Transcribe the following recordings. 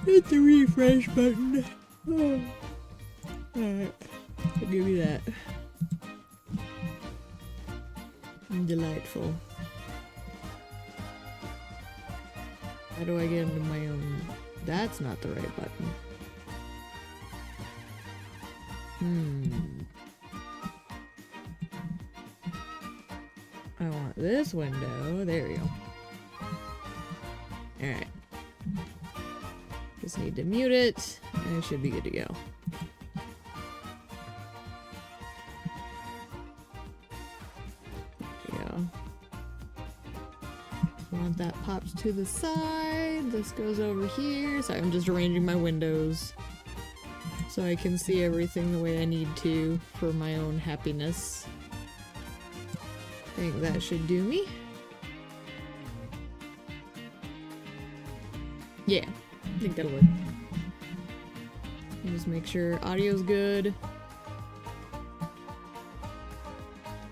Hit the refresh button. Oh. Alright. I'll give you that. Delightful. How do I get into my own... That's not the right button. I want this window. There we go. Alright. Just need to mute it, and it should be good to go. There we go. Want that popped to the side. This goes over here. So I'm just arranging my windows so I can see everything the way I need to for my own happiness. I think that should do me. Yeah, I think that'll work. Just make sure audio's good.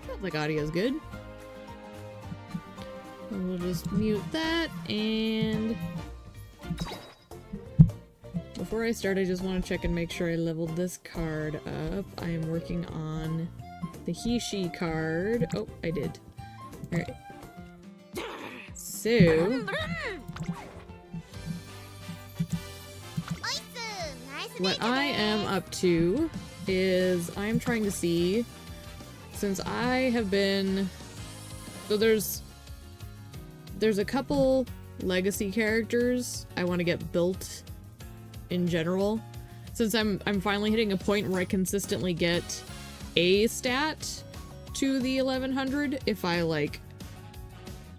Sounds like audio's good. And we'll just mute that, and before I start, I just want to check and make sure I leveled this card up. I am working on the he/she card. Oh, I did. Alright. So... what I am up to is I'm trying to see, since I have been... So there's a couple legacy characters I want to get built in general. Since I'm finally hitting a point where I consistently get a stat to the 1100 if I like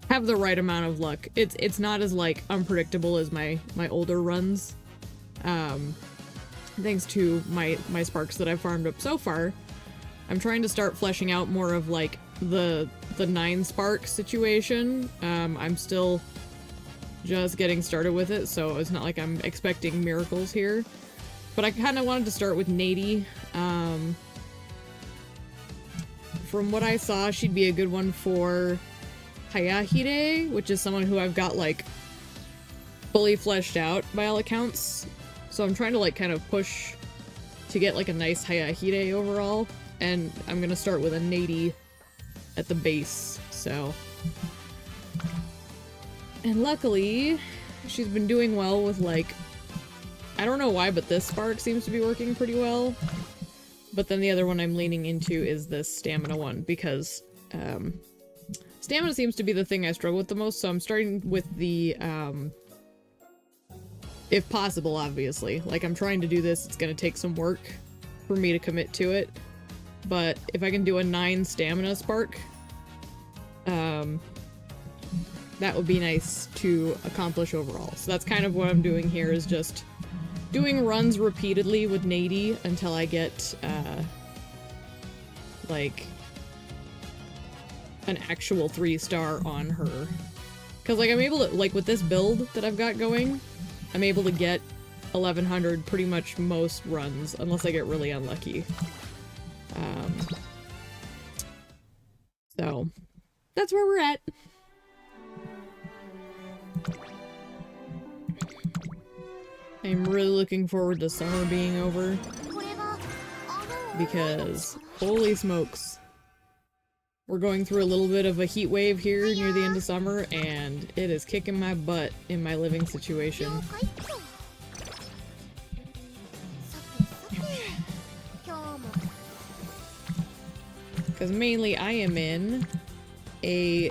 have the right amount of luck. It's not as like unpredictable as my older runs. Thanks to my sparks that I've farmed up so far. I'm trying to start fleshing out more of like the 9 spark situation. I'm still just getting started with it, so it's not like I'm expecting miracles here. But I kind of wanted to start with Natie. From what I saw, she'd be a good one for Hayahide, which is someone who I've got like fully fleshed out by all accounts. So I'm trying to like kind of push to get like a nice Hayahide overall, and I'm gonna start with a Natie at the base, so. And luckily, she's been doing well with like, I don't know why, but this spark seems to be working pretty well. But then the other one I'm leaning into is this stamina one, because stamina seems to be the thing I struggle with the most, so I'm starting with the, if possible, obviously. Like, I'm trying to do this, it's gonna take some work for me to commit to it. But if I can do a 9 stamina spark, that would be nice to accomplish overall. So that's kind of what I'm doing here, is just doing runs repeatedly with Natie until I get, like, an actual 3-star on her. Because, like, I'm able to, like, with this build that I've got going, I'm able to get 1100 pretty much most runs, unless I get really unlucky. So, that's where we're at. I'm really looking forward to summer being over, because holy smokes, we're going through a little bit of a heat wave here near the end of summer, and it is kicking my butt in my living situation. Because mainly I am in a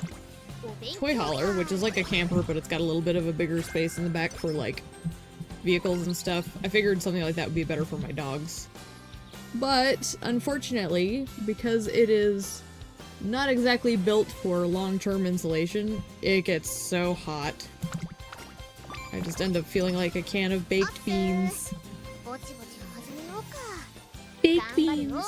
toy hauler, which is like a camper, but it's got a little bit of a bigger space in the back for like vehicles and stuff. I figured something like that would be better for my dogs. But unfortunately, because it is not exactly built for long-term insulation, it gets so hot. I just end up feeling like a can of baked beans. Baked beans!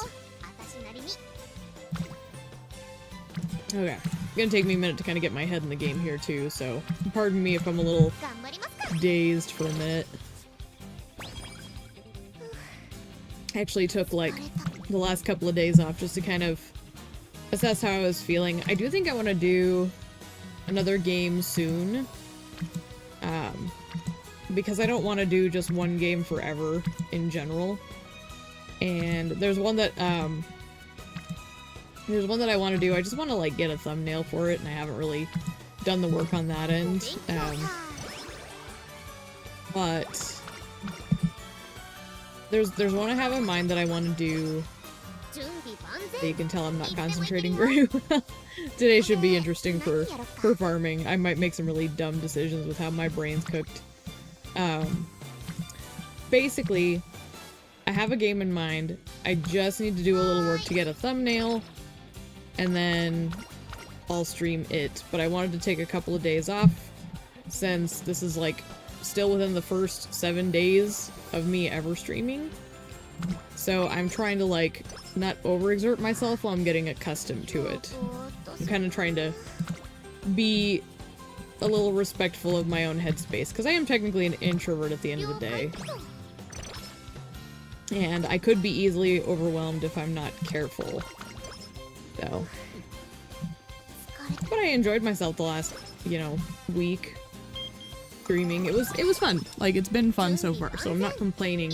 Okay, it's gonna take me a minute to kind of get my head in the game here too, so pardon me if I'm a little dazed for a minute. I actually took like the last couple of days off just to kind of assess how I was feeling. I do think I want to do another game soon. because I don't want to do just one game forever in general. And there's one that I want to do. I just want to like get a thumbnail for it, and I haven't really done the work on that end. But there's one I have in mind that I want to do. So you can tell I'm not concentrating very well. Today should be interesting for farming. I might make some really dumb decisions with how my brain's cooked. Basically, I have a game in mind. I just need to do a little work to get a thumbnail, and then I'll stream it. But I wanted to take a couple of days off, since this is like still within the first 7 days of me ever streaming. So I'm trying to like not overexert myself while I'm getting accustomed to it. I'm kind of trying to be a little respectful of my own headspace, because I am technically an introvert at the end of the day. And I could be easily overwhelmed if I'm not careful. So. But I enjoyed myself the last, you know, week streaming. It was fun. Like, it's been fun so far, so I'm not complaining.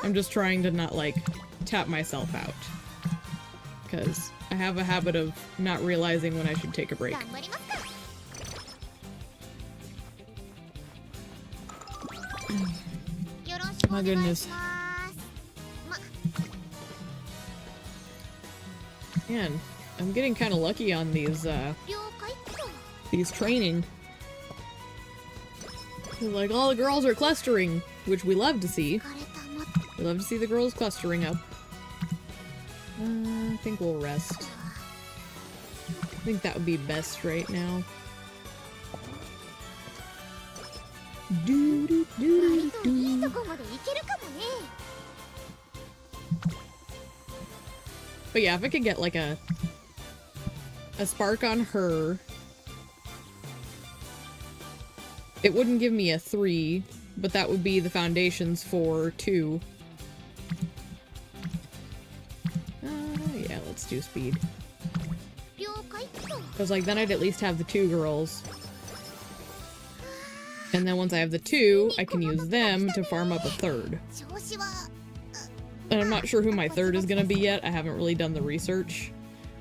I'm just trying to not, like, tap myself out. Because I have a habit of not realizing when I should take a break. My goodness. Man, I'm getting kind of lucky on these training. Like, all the girls are clustering, which we love to see. We love to see the girls clustering up. I think we'll rest. I think that would be best right now. But yeah, if I could get like a spark on her, it wouldn't give me a 3, but that would be the foundations for 2. Yeah, let's do speed. Because like then I'd at least have the 2 girls. And then once I have the 2, I can use them to farm up a 3rd. And I'm not sure who my 3rd is gonna be yet. I haven't really done the research.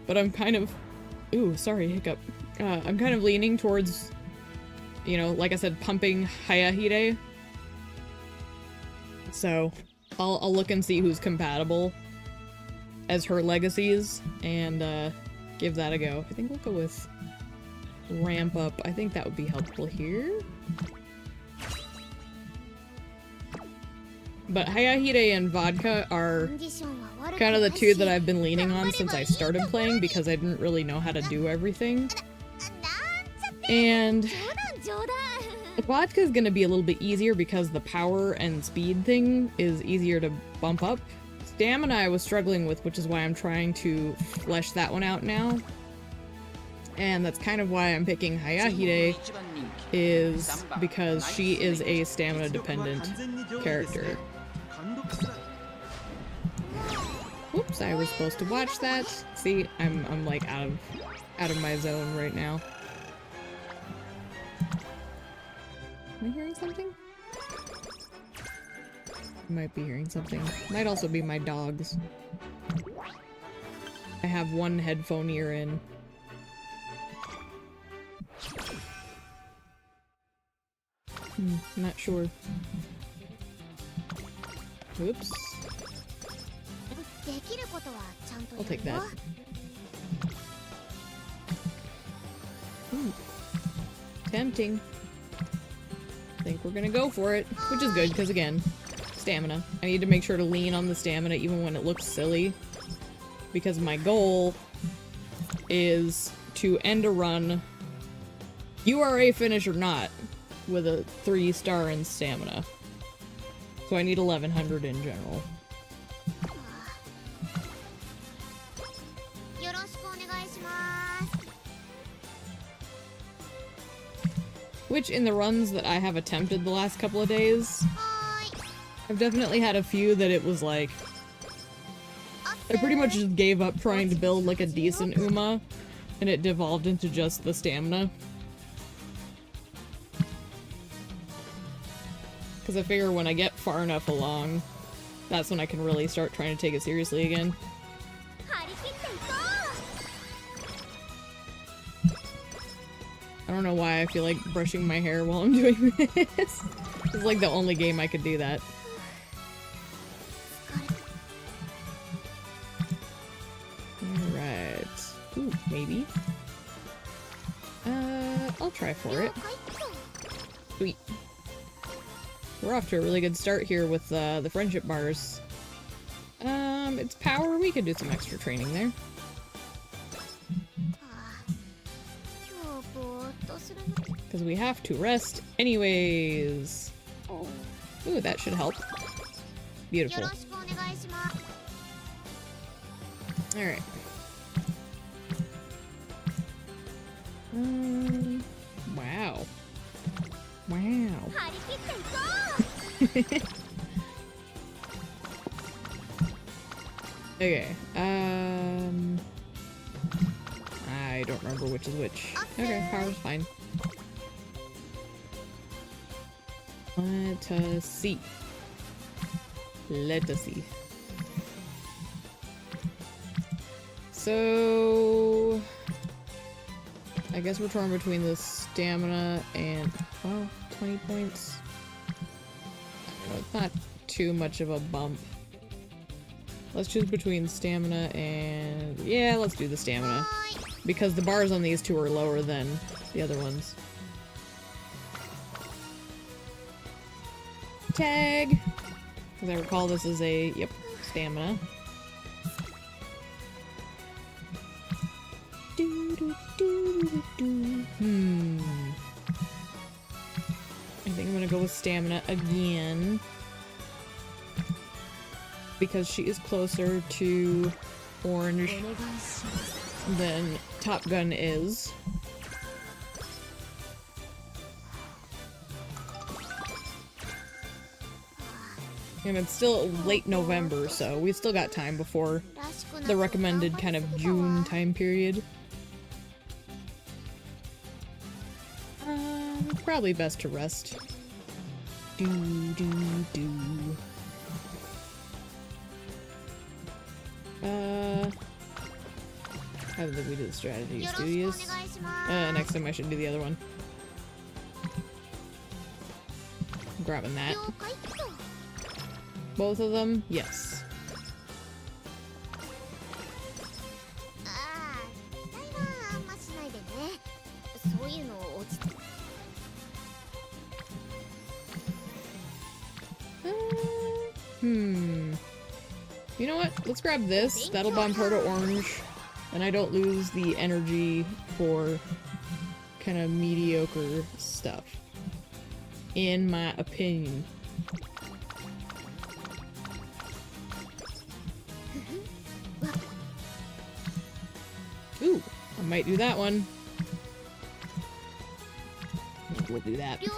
But I'm kind of... Ooh, sorry, hiccup. I'm kind of leaning towards, you know, like I said, pumping Hayahide. So, I'll look and see who's compatible as her legacies, and give that a go. I think we'll go with ramp up. I think that would be helpful here. But Hayahide and Vodka are kind of the 2 that I've been leaning on since I started playing, because I didn't really know how to do everything. And Vodka is going to be a little bit easier because the power and speed thing is easier to bump up. Stamina I was struggling with, which is why I'm trying to flesh that one out now. And that's kind of why I'm picking Hayahide, is because she is a stamina dependent character. Whoops, I was supposed to watch that. See, I'm like out of my zone right now. Am I hearing something? I might be hearing something. Might also be my dogs. I have one headphone ear in. Not sure. Oops. I'll take that. Tempting. I think we're gonna go for it, which is good, because again, stamina. I need to make sure to lean on the stamina even when it looks silly, because my goal is to end a run, URA finish or not, with a 3-star in stamina. So I need 1100 in general. Which, in the runs that I have attempted the last couple of days, I've definitely had a few that it was like, I pretty much just gave up trying to build like a decent Uma, and it devolved into just the stamina. Because I figure when I get far enough along, that's when I can really start trying to take it seriously again. I don't know why I feel like brushing my hair while I'm doing this. It's like the only game I could do that. Alright. Ooh, maybe. I'll try for it. Sweet. We're off to a really good start here with the friendship bars. It's power. We could do some extra training there. Because we have to rest anyways. Ooh, that should help. Beautiful. Alright. Wow. Wow. Okay, I don't remember which is which. Okay, power's fine. Let us see. Let us see. So... I guess we're torn between the stamina and... well, 20 points. Well, it's not too much of a bump. Let's choose between stamina and... yeah, let's do the stamina. Because the bars on these two are lower than the other ones. Tag! As I recall, this is a... yep, stamina. I think I'm gonna go with stamina again. Because she is closer to orange than Top Gun is. And it's still late November, so we still got time before the recommended kind of June time period. Probably best to rest. How did we do the strategy? Studious? Next time I should do the other one. I'm grabbing that. Both of them? Yes. You know what? Let's grab this. That'll bump her to orange. And I don't lose the energy for kind of mediocre stuff. In my opinion. Ooh, I might do that one. We'll do that. Do.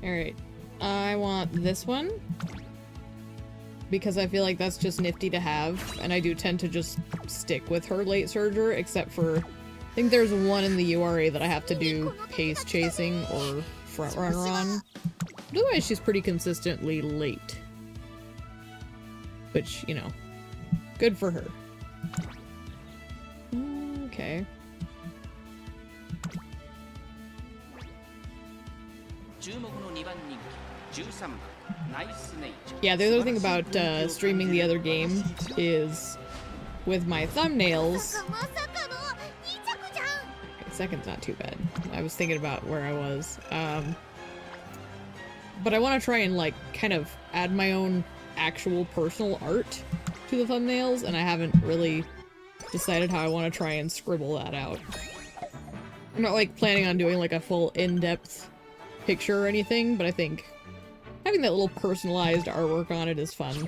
Alright. I want this one. Because I feel like that's just nifty to have. And I do tend to just stick with her late surger, except for... I think there's one in the URA that I have to do pace chasing or front runner on. Otherwise, she's pretty consistently late. Which, you know, good for her. Okay. Yeah, the other thing about streaming the other game is with my thumbnails. Okay, second's not too bad. I was thinking about where I was. But I want to try and, like, kind of add my own actual personal art to the thumbnails, and I haven't really decided how I want to try and scribble that out. I'm not, like, planning on doing, like, a full in-depth picture or anything, but I think having that little personalized artwork on it is fun.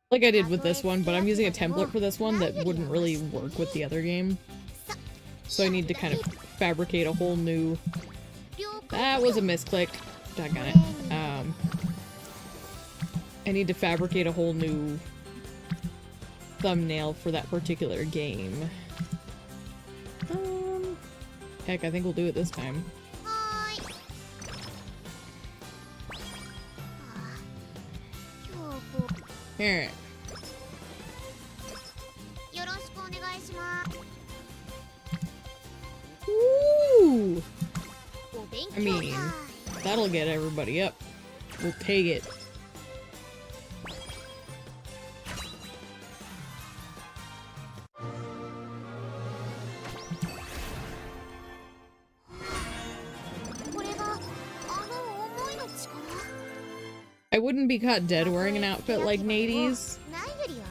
Like I did with this one, but I'm using a template for this one that wouldn't really work with the other game. So I need to kind of fabricate a whole new... That was a misclick. Doggone it. I need to fabricate a whole new thumbnail for that particular game. Heck, I think we'll do it this time. Alright. Ooh! I mean, that'll get everybody up. We'll take it. I wouldn't be caught dead wearing an outfit like Natie's,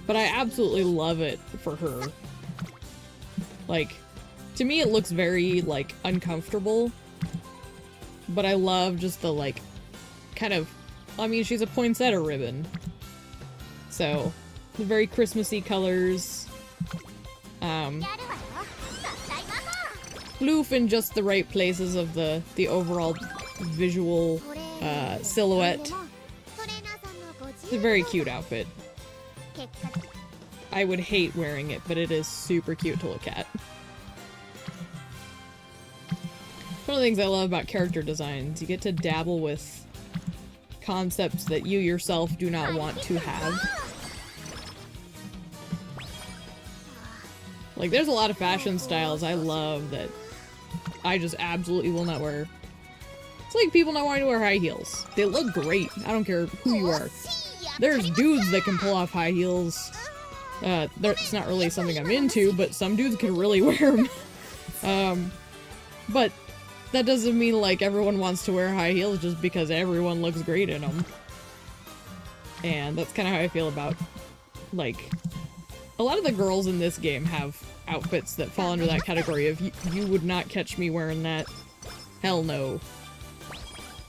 but I absolutely love it for her. Like, to me it looks very, like, uncomfortable, but I love just the, like, kind of, I mean, she's a poinsettia ribbon, so, the very Christmassy colors, floof in just the right places of the overall visual, silhouette. It's a very cute outfit. I would hate wearing it, but it is super cute to look at. One of the things I love about character designs, you get to dabble with concepts that you yourself do not want to have. Like, there's a lot of fashion styles I love that I just absolutely will not wear. It's like people not wanting to wear high heels. They look great. I don't care who you are. There's dudes that can pull off high heels. It's not really something I'm into, but some dudes can really wear them. But that doesn't mean, like, everyone wants to wear high heels just because everyone looks great in them. And that's kind of how I feel about, like, a lot of the girls in this game have outfits that fall under that category of, you would not catch me wearing that. Hell no.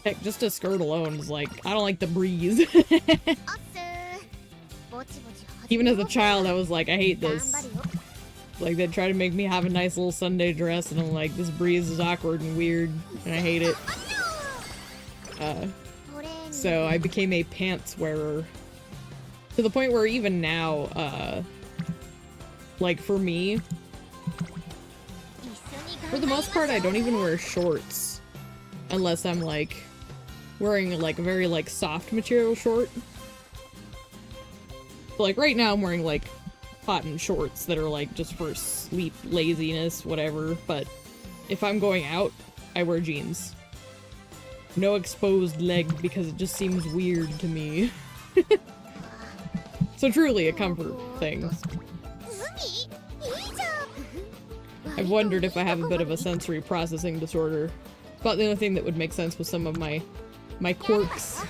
Heck, just a skirt alone is like, I don't like the breeze. Even as a child, I was like, I hate this. Like, they try to make me have a nice little Sunday dress, and I'm like, this breeze is awkward and weird, and I hate it. So I became a pants wearer. To the point where even now, like, for me, for the most part, I don't even wear shorts. Unless I'm, like, wearing, like, a very, like, soft material short. But, like, right now I'm wearing, like, cotton shorts that are, like, just for sleep, laziness, whatever. But if I'm going out, I wear jeans. No exposed leg, because it just seems weird to me. So truly a comfort thing. I've wondered if I have a bit of a sensory processing disorder. But the only thing that would make sense with some of my quirks.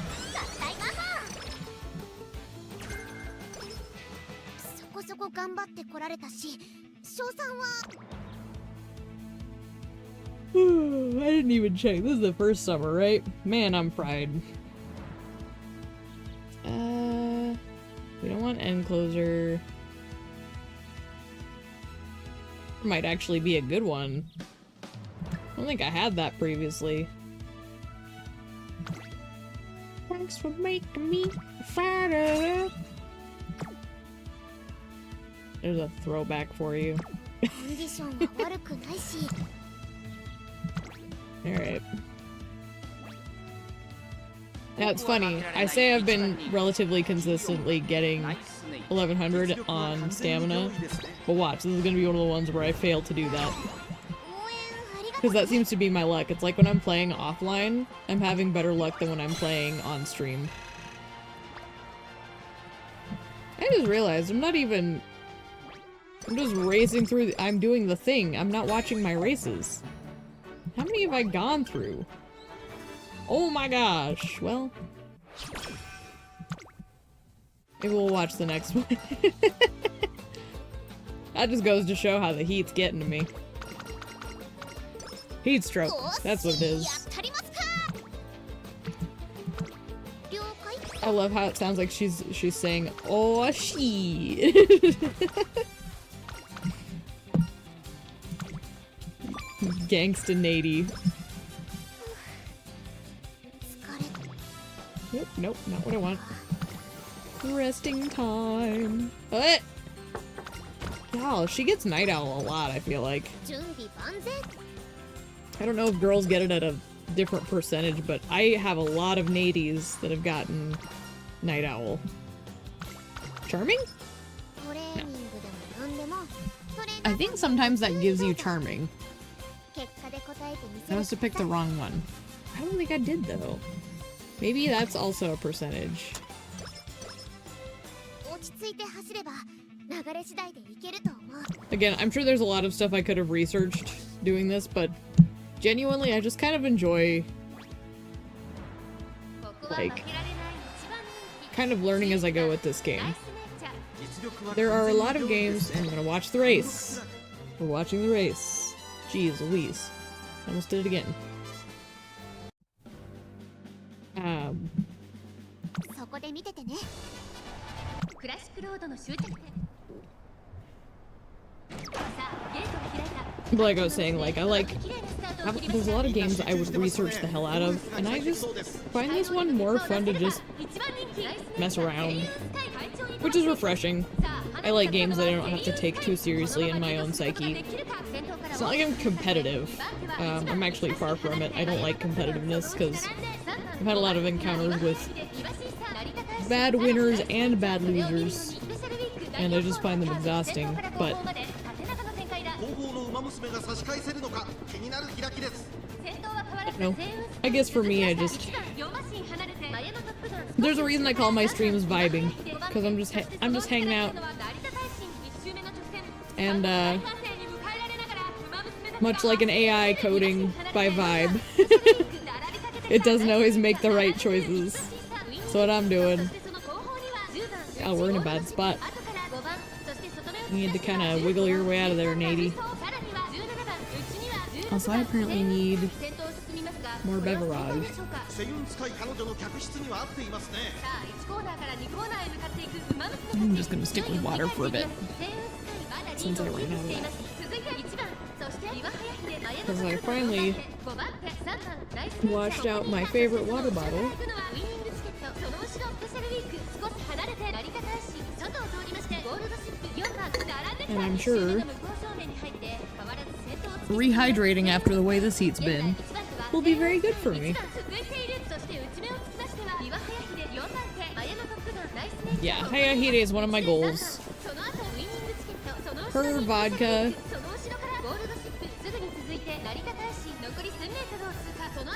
I didn't even check. This is the first summer, right? Man, I'm fried. We don't want end closer. Might actually be a good one. I don't think I had that previously. Thanks for making me fatter. There's a throwback for you. Alright. Now it's funny, I say I've been relatively consistently getting 1100 on stamina, but watch, this is gonna be one of the ones where I fail to do that. Because that seems to be my luck. It's like when I'm playing offline, I'm having better luck than when I'm playing on stream. I just realized I'm not even... I'm just racing through I'm doing the thing. I'm not watching my races. How many have I gone through? Oh my gosh. Well... maybe we'll watch the next one. That just goes to show how the heat's getting to me. Heat stroke. That's what it is. I love how it sounds like she's saying, "Oh, she." Gangsta Natie. Nope, nope, not what I want. Resting time. What? Wow, she gets Night Owl a lot, I feel like. I don't know if girls get it at a different percentage, but I have a lot of Naties that have gotten Night Owl. Charming? No. I think sometimes that gives you Charming. I must have picked the wrong one. I don't think I did, though. Maybe that's also a percentage. Again, I'm sure there's a lot of stuff I could have researched doing this, but genuinely, I just kind of enjoy, like, kind of learning as I go with this game. There are a lot of games, and I'm gonna watch the race. We're watching the race. Jeez Louise. Almost did it again. Like I was saying, like, there's a lot of games I would research the hell out of, and I just find this one more fun to just mess around, which is refreshing. I like games that I don't have to take too seriously in my own psyche. It's not like I'm competitive. I'm actually far from it. I don't like competitiveness because I've had a lot of encounters with bad winners and bad losers, and I just find them exhausting, but no. I guess for me, there's a reason I call my streams vibing, because I'm just hanging out, and much like an AI coding by vibe, it doesn't always make the right choices. So what I'm doing, oh, we're in a bad spot. You need to kind of wiggle your way out of there, Natie. Also, I apparently need more beverage. I'm just gonna stick with water for a bit, since I ran out of that. Because I finally washed out my favorite water bottle. And I'm sure rehydrating after the way this heat's been will be very good for me. Yeah, Hayahide is one of my goals. Her vodka.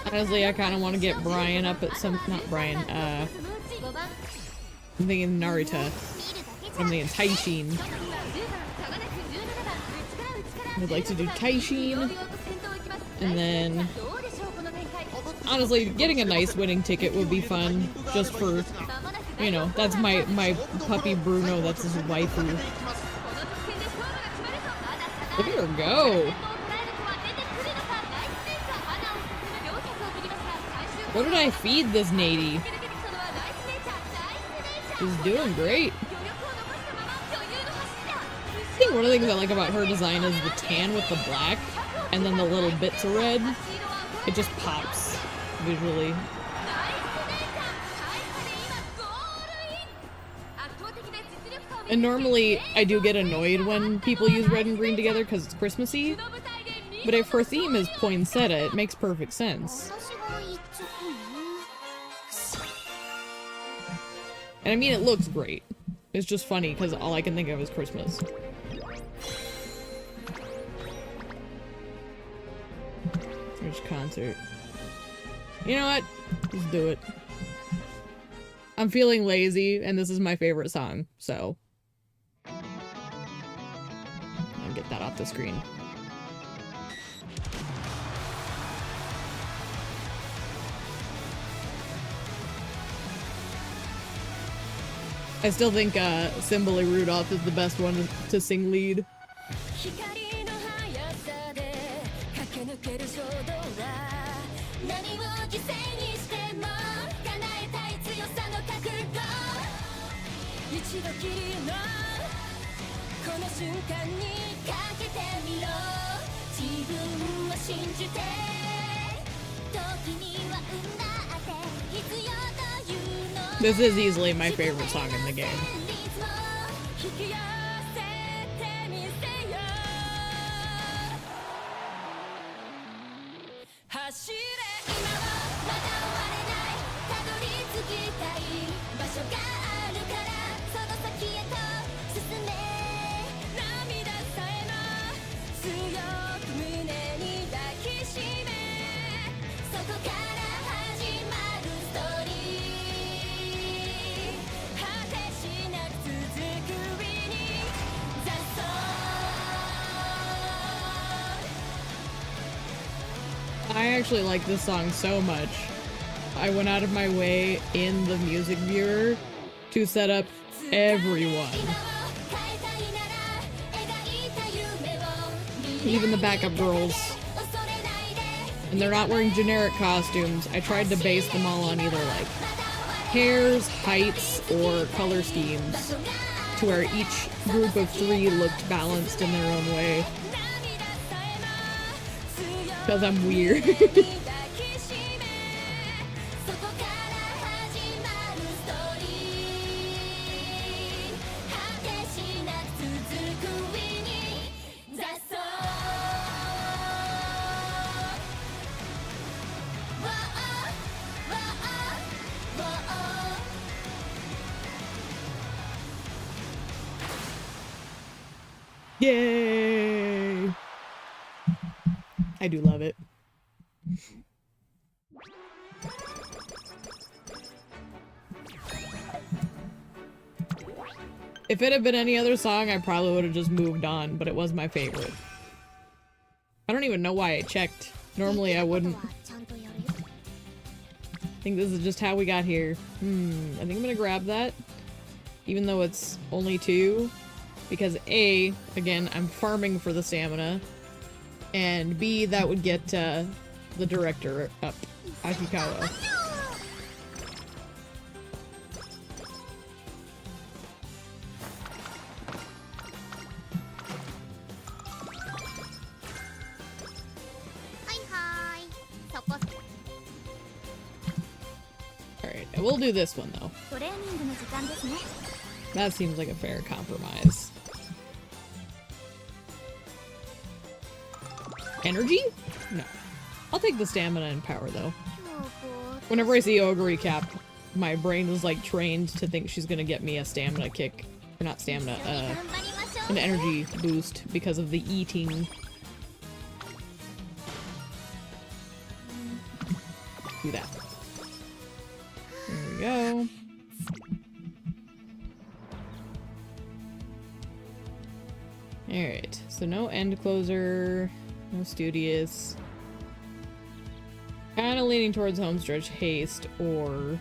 Honestly, I kind of want to get Brian up at some... Not Brian, I'm thinking Narita. I'm thinking Taishin. I'd like to do Taishin. And then... Honestly, getting a nice winning ticket would be fun. Just for... You know, that's my puppy Bruno, that's his waifu. Look at her go! What did I feed this Natie? She's doing great. I think one of the things I like about her design is the tan with the black, and then the little bits of red. It just pops visually. And normally, I do get annoyed when people use red and green together because it's Christmassy. But if her theme is poinsettia, it makes perfect sense. And I mean, it looks great. It's just funny because all I can think of is Christmas. There's concert. You know what? Let's do it. I'm feeling lazy, and this is my favorite song, so... I'll get that off the screen. I still think Cymbally Rudolph is the best one to sing lead. This is easily my favorite song in the game. I actually like this song so much. I went out of my way in the music viewer to set up everyone. Even the backup girls. And they're not wearing generic costumes. I tried to base them all on either like hairs, heights, or color schemes to where each group of 3 looked balanced in their own way. Because I'm weird. Yay! I do love it. If it had been any other song, I probably would have just moved on, but it was my favorite. I don't even know why I checked. Normally I wouldn't. I think this is just how we got here. I think I'm gonna grab that, even though it's only 2. Because A, again, I'm farming for the stamina, and B, that would get the director up, Akikawa. Alright, I will do this one though. That seems like a fair compromise. Energy? No. I'll take the stamina and power though. Whenever I see Ogre recap, my brain is like trained to think she's gonna get me a stamina kick. Or not stamina, an energy boost because of the eating. Do that. There we go. Alright, so no end closer. No studious. Kind of leaning towards homestretch haste or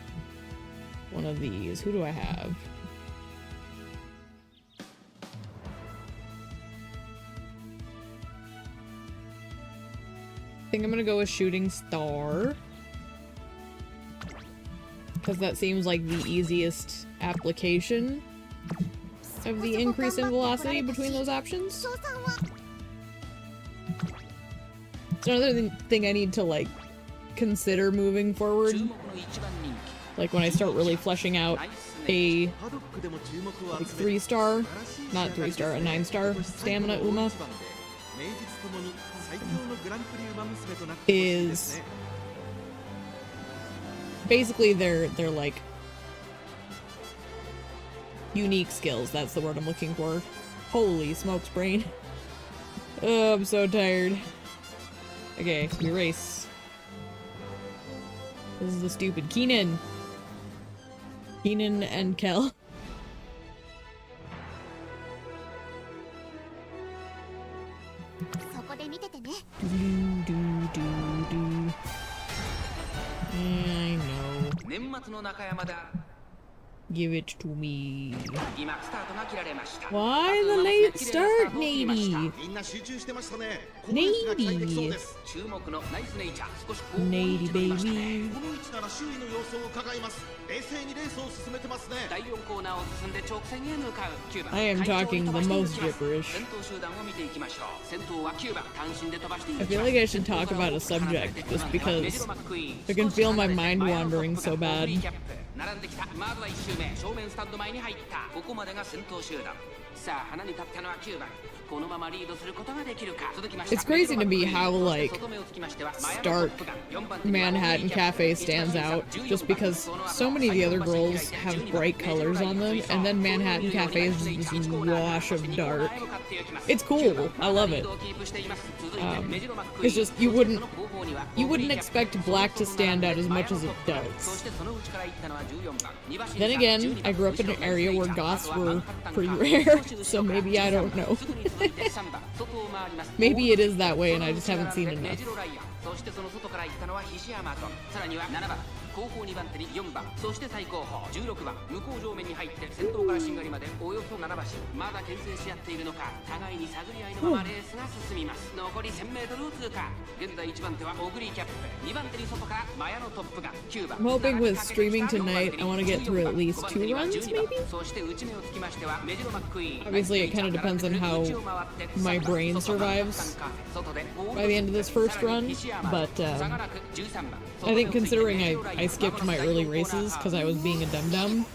one of these. Who do I have? I think I'm gonna go with shooting star. Because that seems like the easiest application of the increase in velocity between those options. It's another thing I need to, like, consider moving forward. Like, when I start really fleshing out a, like, 3-star, not 3-star, a 9-star stamina Uma, is basically they're like, unique skills. That's the word I'm looking for. Holy smokes, brain. Oh, I'm so tired. Okay, we race. This is the stupid Keenan. Keenan and Kel. I know. Give it to me. Why the late start, Natie? Natie. Natie, baby. I am talking the most gibberish. I feel like I should talk about a subject just because I can feel my mind wandering so bad. It's crazy to me how, like, stark Manhattan Cafe stands out, just because so many of the other girls have bright colors on them, and then Manhattan Cafe is just this wash of dark. It's cool. I love it. It's just, you wouldn't expect black to stand out as much as it does. Then again, I grew up in an area where goths were pretty rare, so maybe I don't know. Maybe it is that way and I just haven't seen enough. 後方2番手に4番、そして最後方16番、向こう上面に入って先頭からしんがりまでおよそ7馬身、まだ牽制し合っているのか、互いに探り合いのままレースが進みます。残り 1000m を通過。現在1番手はオグリーキャップ、2番手に外からマヤのトップが9番。I'm hoping with streaming tonight, I want to get through at least 2 runs, maybe? そして内目をつきましてはメジロマックイーン。Obviously, it kind of depends on how my brain survives by the end of this first run, but I think considering I skipped my early races because I was being a dum-dum.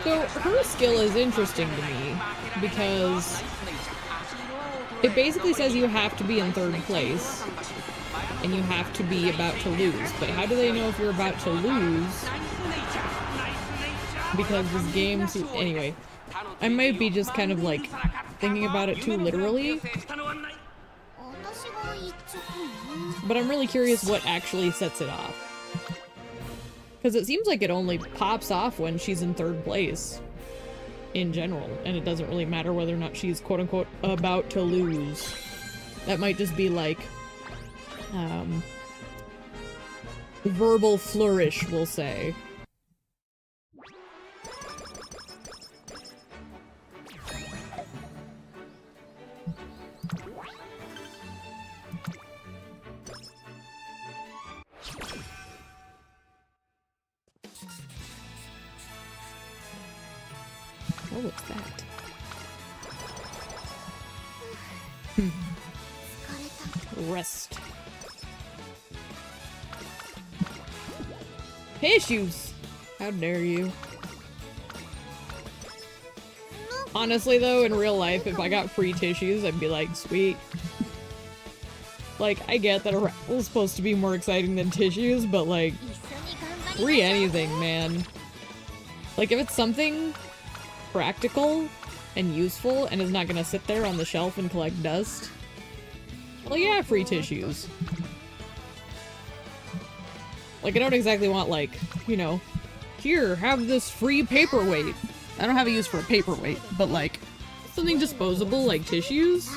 So her skill is interesting to me because it basically says you have to be in 3rd place and you have to be about to lose, but how do they know if you're about to lose? Because this game, anyway, I might be just kind of like thinking about it too literally, but I'm really curious what actually sets it off, because it seems like it only pops off when she's in 3rd place in general, and it doesn't really matter whether or not she's quote-unquote about to lose. That might just be like verbal flourish, we'll say. Oh, what's that? Rest. Tissues! How dare you. Honestly though, in real life, if I got free tissues, I'd be like, sweet. Like, I get that a raffle's supposed to be more exciting than tissues, but like, free anything, man. Like, if it's something practical and useful and is not gonna sit there on the shelf and collect dust, well, yeah, free tissues. Like, I don't exactly want, like, you know, here, have this free paperweight. I don't have a use for a paperweight, but like, something disposable like tissues,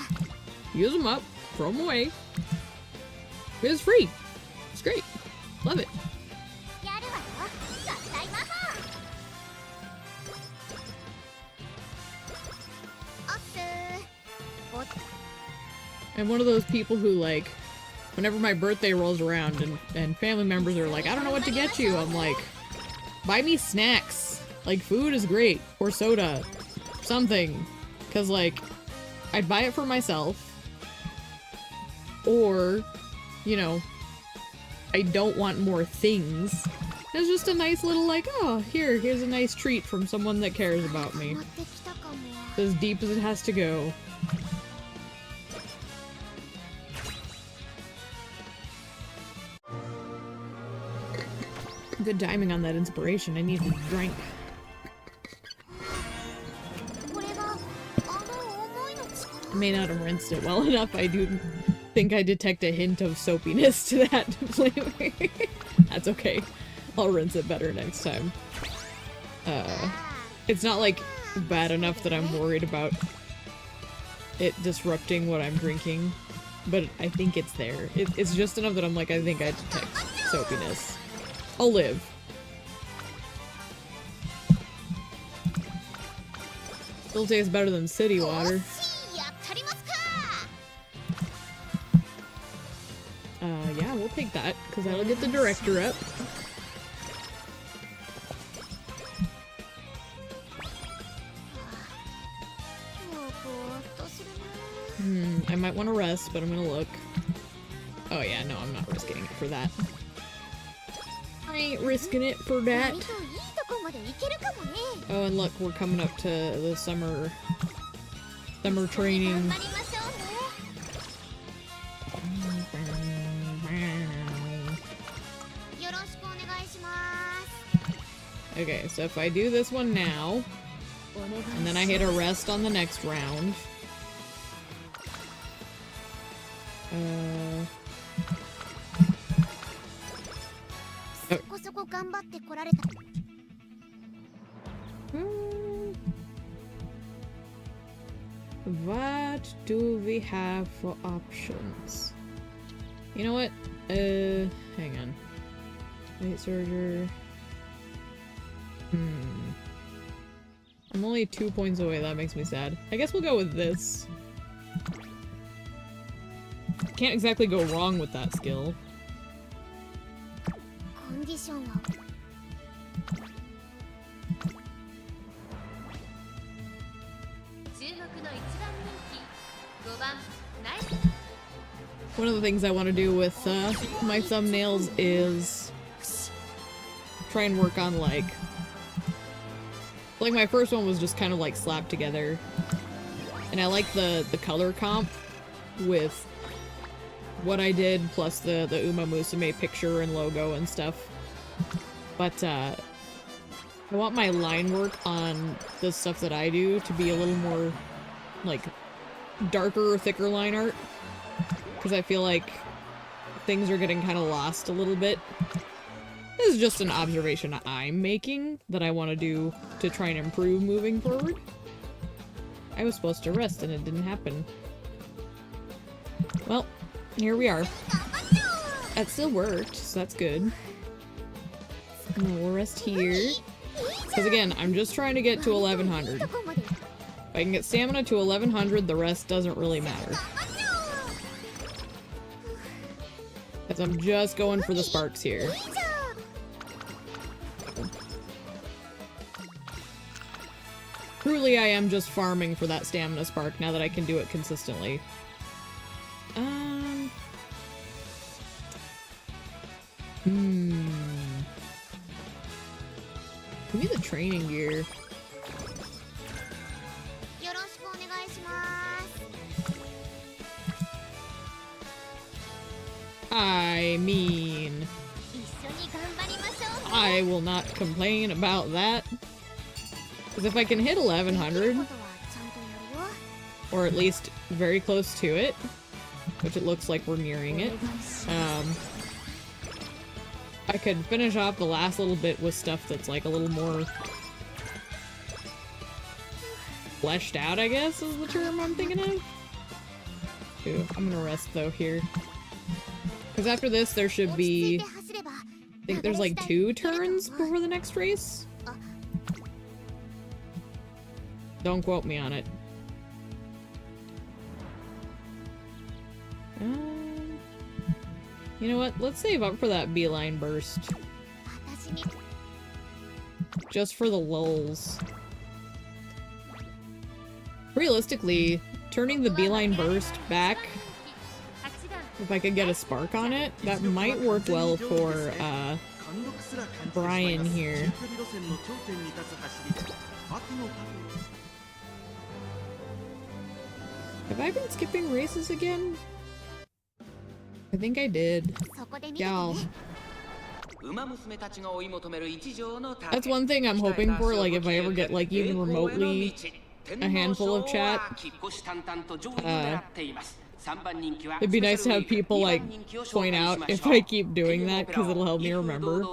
use them up, throw them away. It's free. It's great. Love it. I'm one of those people who, like, whenever my birthday rolls around and family members are like, I don't know what to get you, I'm like, buy me snacks. Like, food is great. Or soda. Something. Because, like, I'd buy it for myself. Or, you know, I don't want more things. It's just a nice little, like, oh, here's a nice treat from someone that cares about me. It's as deep as it has to go. Good timing on that inspiration. I need a drink. I may not have rinsed it well enough. I do think I detect a hint of soapiness to that flavor. That's okay. I'll rinse it better next time. It's not like bad enough that I'm worried about it disrupting what I'm drinking, but I think it's there. It's just enough that I'm like, I think I detect soapiness. I'll live. Still tastes better than city water. Yeah, we'll take that, because that'll get the director up. I might want to rest, but I'm gonna look. Oh yeah, no, I'm not risking it for that. I ain't risking it for that. Oh, and look, we're coming up to the summer training. Okay, so if I do this one now, and then I hit a rest on the next round. Oh. What do we have for options? You know what? Hang on. Light Surger. I'm only 2 points away, that makes me sad. I guess we'll go with this. Can't exactly go wrong with that skill. One of the things I want to do with my thumbnails is try and work on like my first one was just kind of like slapped together, and I like the color comp with what I did plus the Umamusume picture and logo and stuff, but I want my line work on the stuff that I do to be a little more like darker or thicker line art, because I feel like things are getting kind of lost a little bit. This is just an observation I'm making that I want to do to try and improve moving forward. I was supposed to rest and it didn't happen. Well, here we are. That still worked, so that's good. And we'll rest here. Because again, I'm just trying to get to 1100. If I can get stamina to 1100, the rest doesn't really matter. Because I'm just going for the sparks here. Truly, I am just farming for that stamina spark now that I can do it consistently. Give me the training gear. I mean, I will not complain about that. Because if I can hit 1100, or at least very close to it, which it looks like we're nearing it, I could finish off the last little bit with stuff that's like a little more fleshed out, I guess is the term I'm thinking of. Ooh, I'm gonna rest though here. Because after this there should be, I think there's like 2 turns before the next race. Don't quote me on it. You know what? Let's save up for that beeline burst. Just for the lulz. Realistically, turning the beeline burst back, if I could get a spark on it, that might work well for Brian here. Have I been skipping races again? I think I did. Y'all. That's one thing I'm hoping for, like if I ever get like even remotely a handful of chat. It'd be nice to have people like point out if I keep doing that, because it'll help me remember.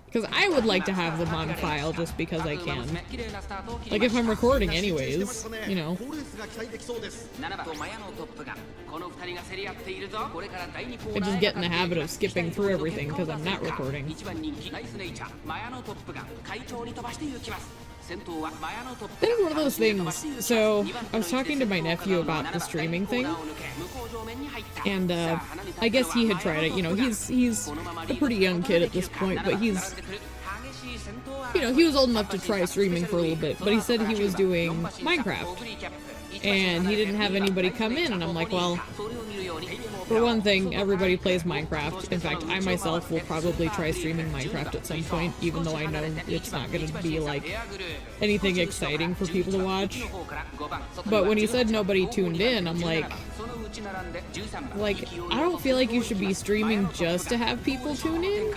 Because I would like to have them on file just because I can. Like if I'm recording anyways, you know. I just get in the habit of skipping through everything because I'm not recording. This is one of those things. So, I was talking to my nephew about the streaming thing, and I guess he had tried it. You know, he's a pretty young kid at this point, but he's you know, he was old enough to try streaming for a little bit, but he said he was doing Minecraft. And he didn't have anybody come in, and I'm like, well, for one thing, everybody plays Minecraft. In fact, I myself will probably try streaming Minecraft at some point, even though I know it's not gonna be, like, anything exciting for people to watch. But when he said nobody tuned in, I'm like, I don't feel like you should be streaming just to have people tune in.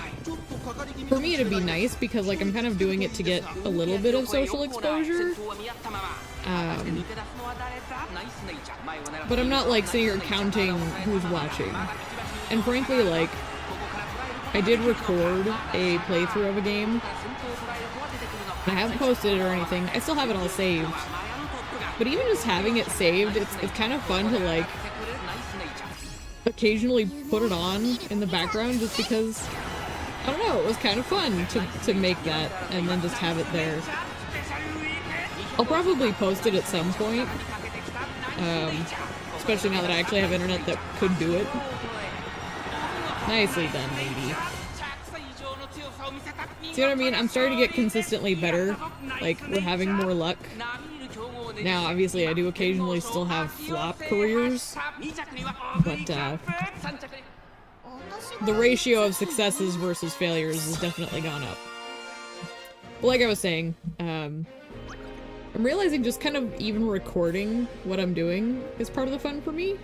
For me, it'd be nice, because, like, I'm kind of doing it to get a little bit of social exposure. But I'm not, like, sitting here counting who's watching. And frankly, like, I did record a playthrough of a game. I haven't posted it or anything. I still have it all saved. But even just having it saved, it's kind of fun to, like, occasionally put it on in the background just because, I don't know, it was kind of fun to make that and then just have it there. I'll probably post it at some point, especially now that I actually have internet that could do it. Nicely done, Natie. See what I mean? I'm starting to get consistently better. Like, we're having more luck. Now, obviously, I do occasionally still have flop careers, but the ratio of successes versus failures has definitely gone up. But like I was saying, I'm realizing just kind of even recording what I'm doing is part of the fun for me.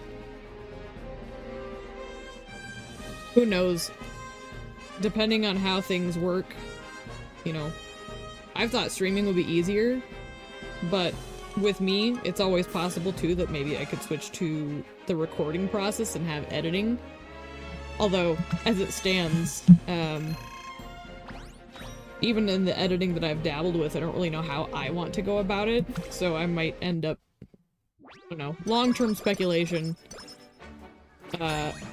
Who knows? Depending on how things work, you know, I've thought streaming would be easier, but with me, it's always possible too that maybe I could switch to the recording process and have editing. Although, as it stands, even in the editing that I've dabbled with, I don't really know how I want to go about it, so I might end up, I don't know, long-term speculation.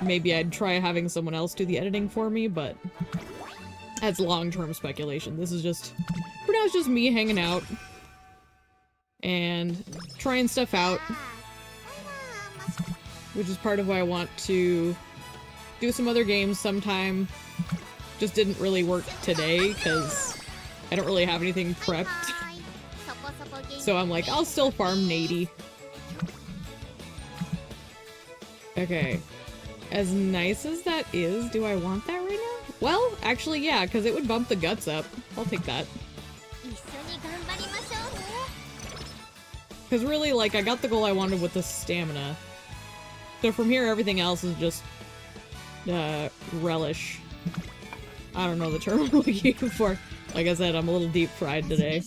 Maybe I'd try having someone else do the editing for me, but that's long-term speculation. This is just, for now it's just me hanging out and trying stuff out, which is part of why I want to do some other games sometime. Just didn't really work today because I don't really have anything prepped. So I'm like, I'll still farm Natie. Okay. As nice as that is, do I want that right now? Well, actually, yeah, because it would bump the guts up. I'll take that. Because really, like, I got the goal I wanted with the stamina. So from here, everything else is just, relish. I don't know the term I'm looking for. Like I said, I'm a little deep fried today.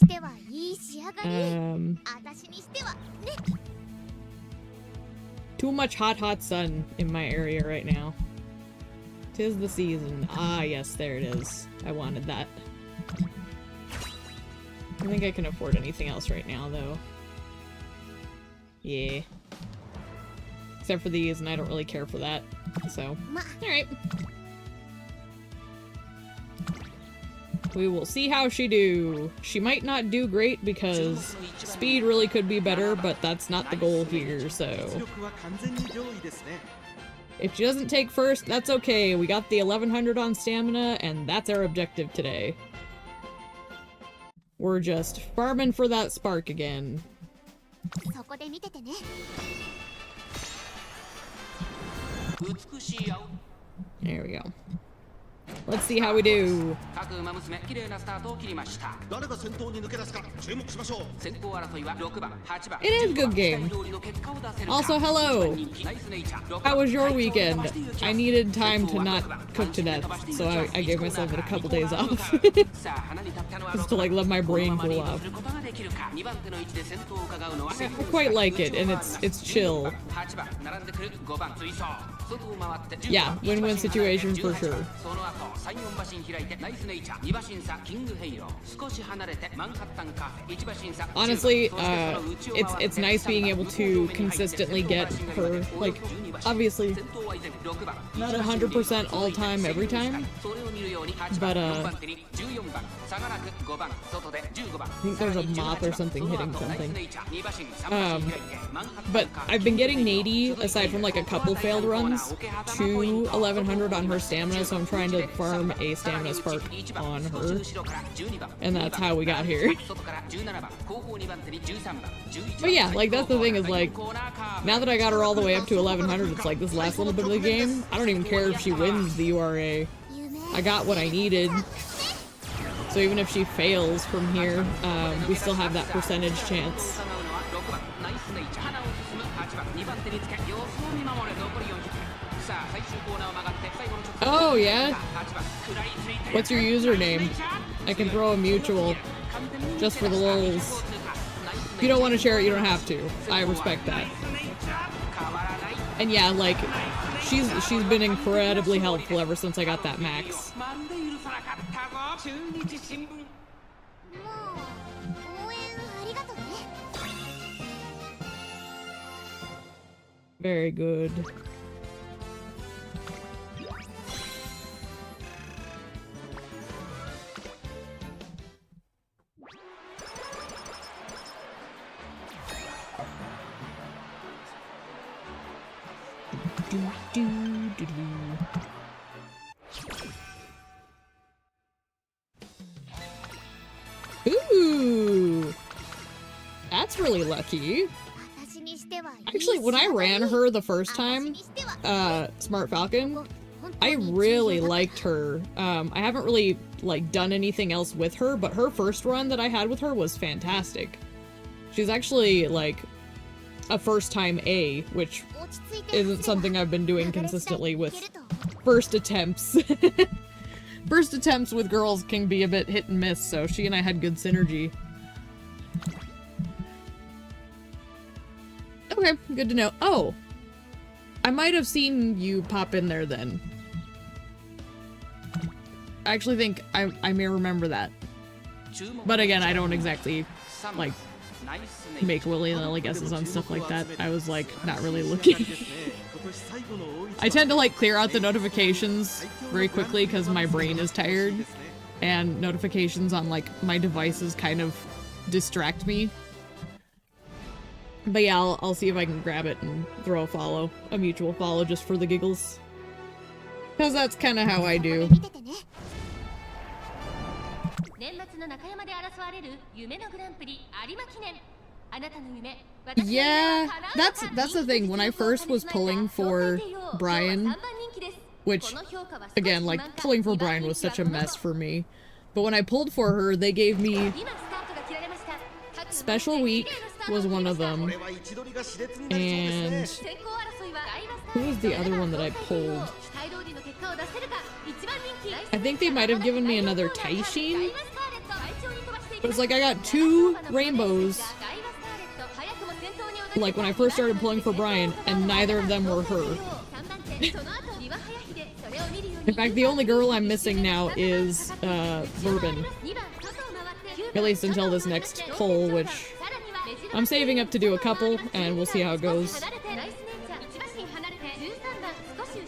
Too much hot sun in my area right now. 'Tis the season. Ah, yes, there it is. I wanted that. I don't think I can afford anything else right now, though. Yeah. Except for these, and I don't really care for that. So, alright. We will see how she do. She might not do great because speed really could be better, but that's not the goal here, so. If she doesn't take first, that's okay. We got the 1100 on stamina, and that's our objective today. We're just farming for that spark again. There we go. Let's see how we do. It is a good game. Also, hello. How was your weekend? I needed time to not cook to death, so I gave myself a couple days off. Just to like let my brain cool off. I quite like it, and it's chill. Yeah, win-win situation for sure. Honestly, it's nice being able to consistently get her, like, obviously not 100% all time every time, but I think there's a mop or something hitting something. But I've been getting Natie, aside from like a couple failed runs, wins to 1100 on her stamina, so I'm trying to farm a stamina spark on her. And that's how we got here. But yeah, like, that's the thing is, like, now that I got her all the way up to 1100, it's like this last little bit of the game, I don't even care if she wins the URA. I got what I needed. So even if she fails from here, we still have that percentage chance. Oh, yeah? What's your username? I can throw a mutual. Just for the lulz. If you don't want to share it, you don't have to. I respect that. And yeah, like, she's been incredibly helpful ever since I got that max. Very good. Ooh, that's really lucky. Actually, when I ran her the first time, Smart Falcon, I really liked her. I haven't really, like, done anything else with her, but her first run that I had with her was fantastic. She's actually, like, a first-time A, which isn't something I've been doing consistently with first attempts. First attempts with girls can be a bit hit and miss, so she and I had good synergy. Okay, good to know. Oh! I might have seen you pop in there then. I actually think I may remember that. But again, I don't exactly, like, make willy-nilly guesses on stuff like that. I was, like, not really looking. I tend to, like, clear out the notifications very quickly because my brain is tired. And notifications on, like, my devices kind of distract me. But yeah, I'll see if I can grab it and throw a follow. A mutual follow just for the giggles. Because that's kind of how I do. Yeah, that's the thing. When I first was pulling for Brian, which, again, like, pulling for Brian was such a mess for me. But when I pulled for her, they gave me Special Week was one of them. And who was the other one that I pulled? I think they might have given me another Taishin. It was like I got 2 rainbows, like, when I first started pulling for Brian, and neither of them were her. In fact, the only girl I'm missing now is, Bourbon. At least until this next pull, which I'm saving up to do a couple, and we'll see how it goes.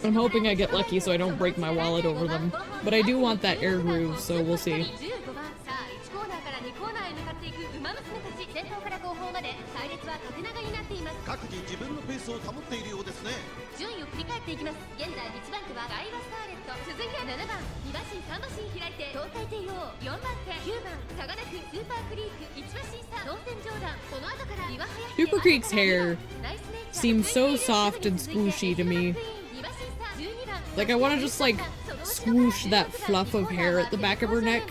I'm hoping I get lucky so I don't break my wallet over them. But I do want that air groove, so we'll see. Super Creek's hair seems so soft and squishy to me. Like, I want to just, like, swoosh that fluff of hair at the back of her neck,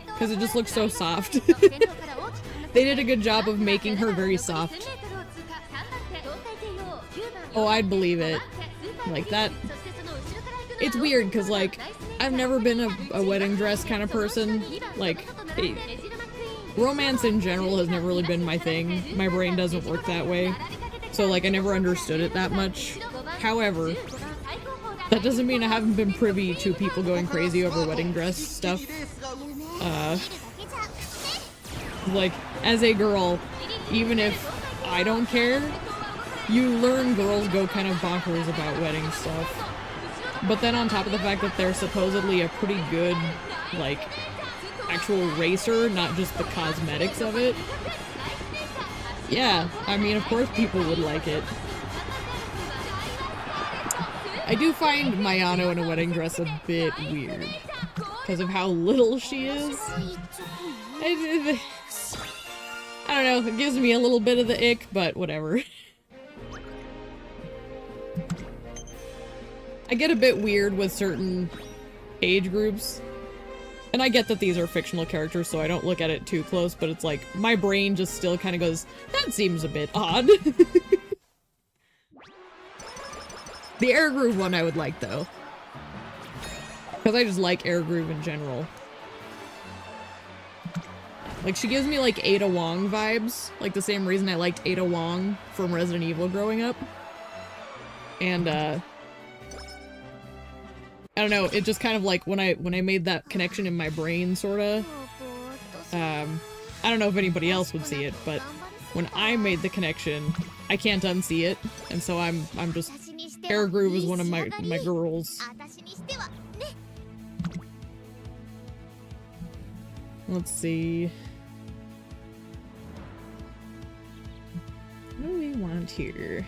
because it just looks so soft. They did a good job of making her very soft. Oh, I'd believe it. Like, that... It's weird, because, like, I've never been a wedding dress kind of person. Like, romance in general has never really been my thing. My brain doesn't work that way. So, like, I never understood it that much. However, that doesn't mean I haven't been privy to people going crazy over wedding dress stuff. Like, as a girl, even if I don't care, you learn girls go kind of bonkers about wedding stuff. But then on top of the fact that they're supposedly a pretty good, like, actual racer, not just the cosmetics of it. Yeah, I mean, of course people would like it. I do find Mayano in a wedding dress a bit weird because of how little she is. I don't know, it gives me a little bit of the ick, but whatever. I get a bit weird with certain age groups. And I get that these are fictional characters, so I don't look at it too close, but it's like, my brain just still kind of goes, that seems a bit odd. The Air Groove one I would like, though. Because I just like Air Groove in general. Like, she gives me, like, Ada Wong vibes. Like, the same reason I liked Ada Wong from Resident Evil growing up. And, I don't know, it just kind of like, when I made that connection in my brain, sorta, I don't know if anybody else would see it, but when I made the connection, I can't unsee it, and so I'm just, Air Groove is one of my girls. Let's see. What do we want here?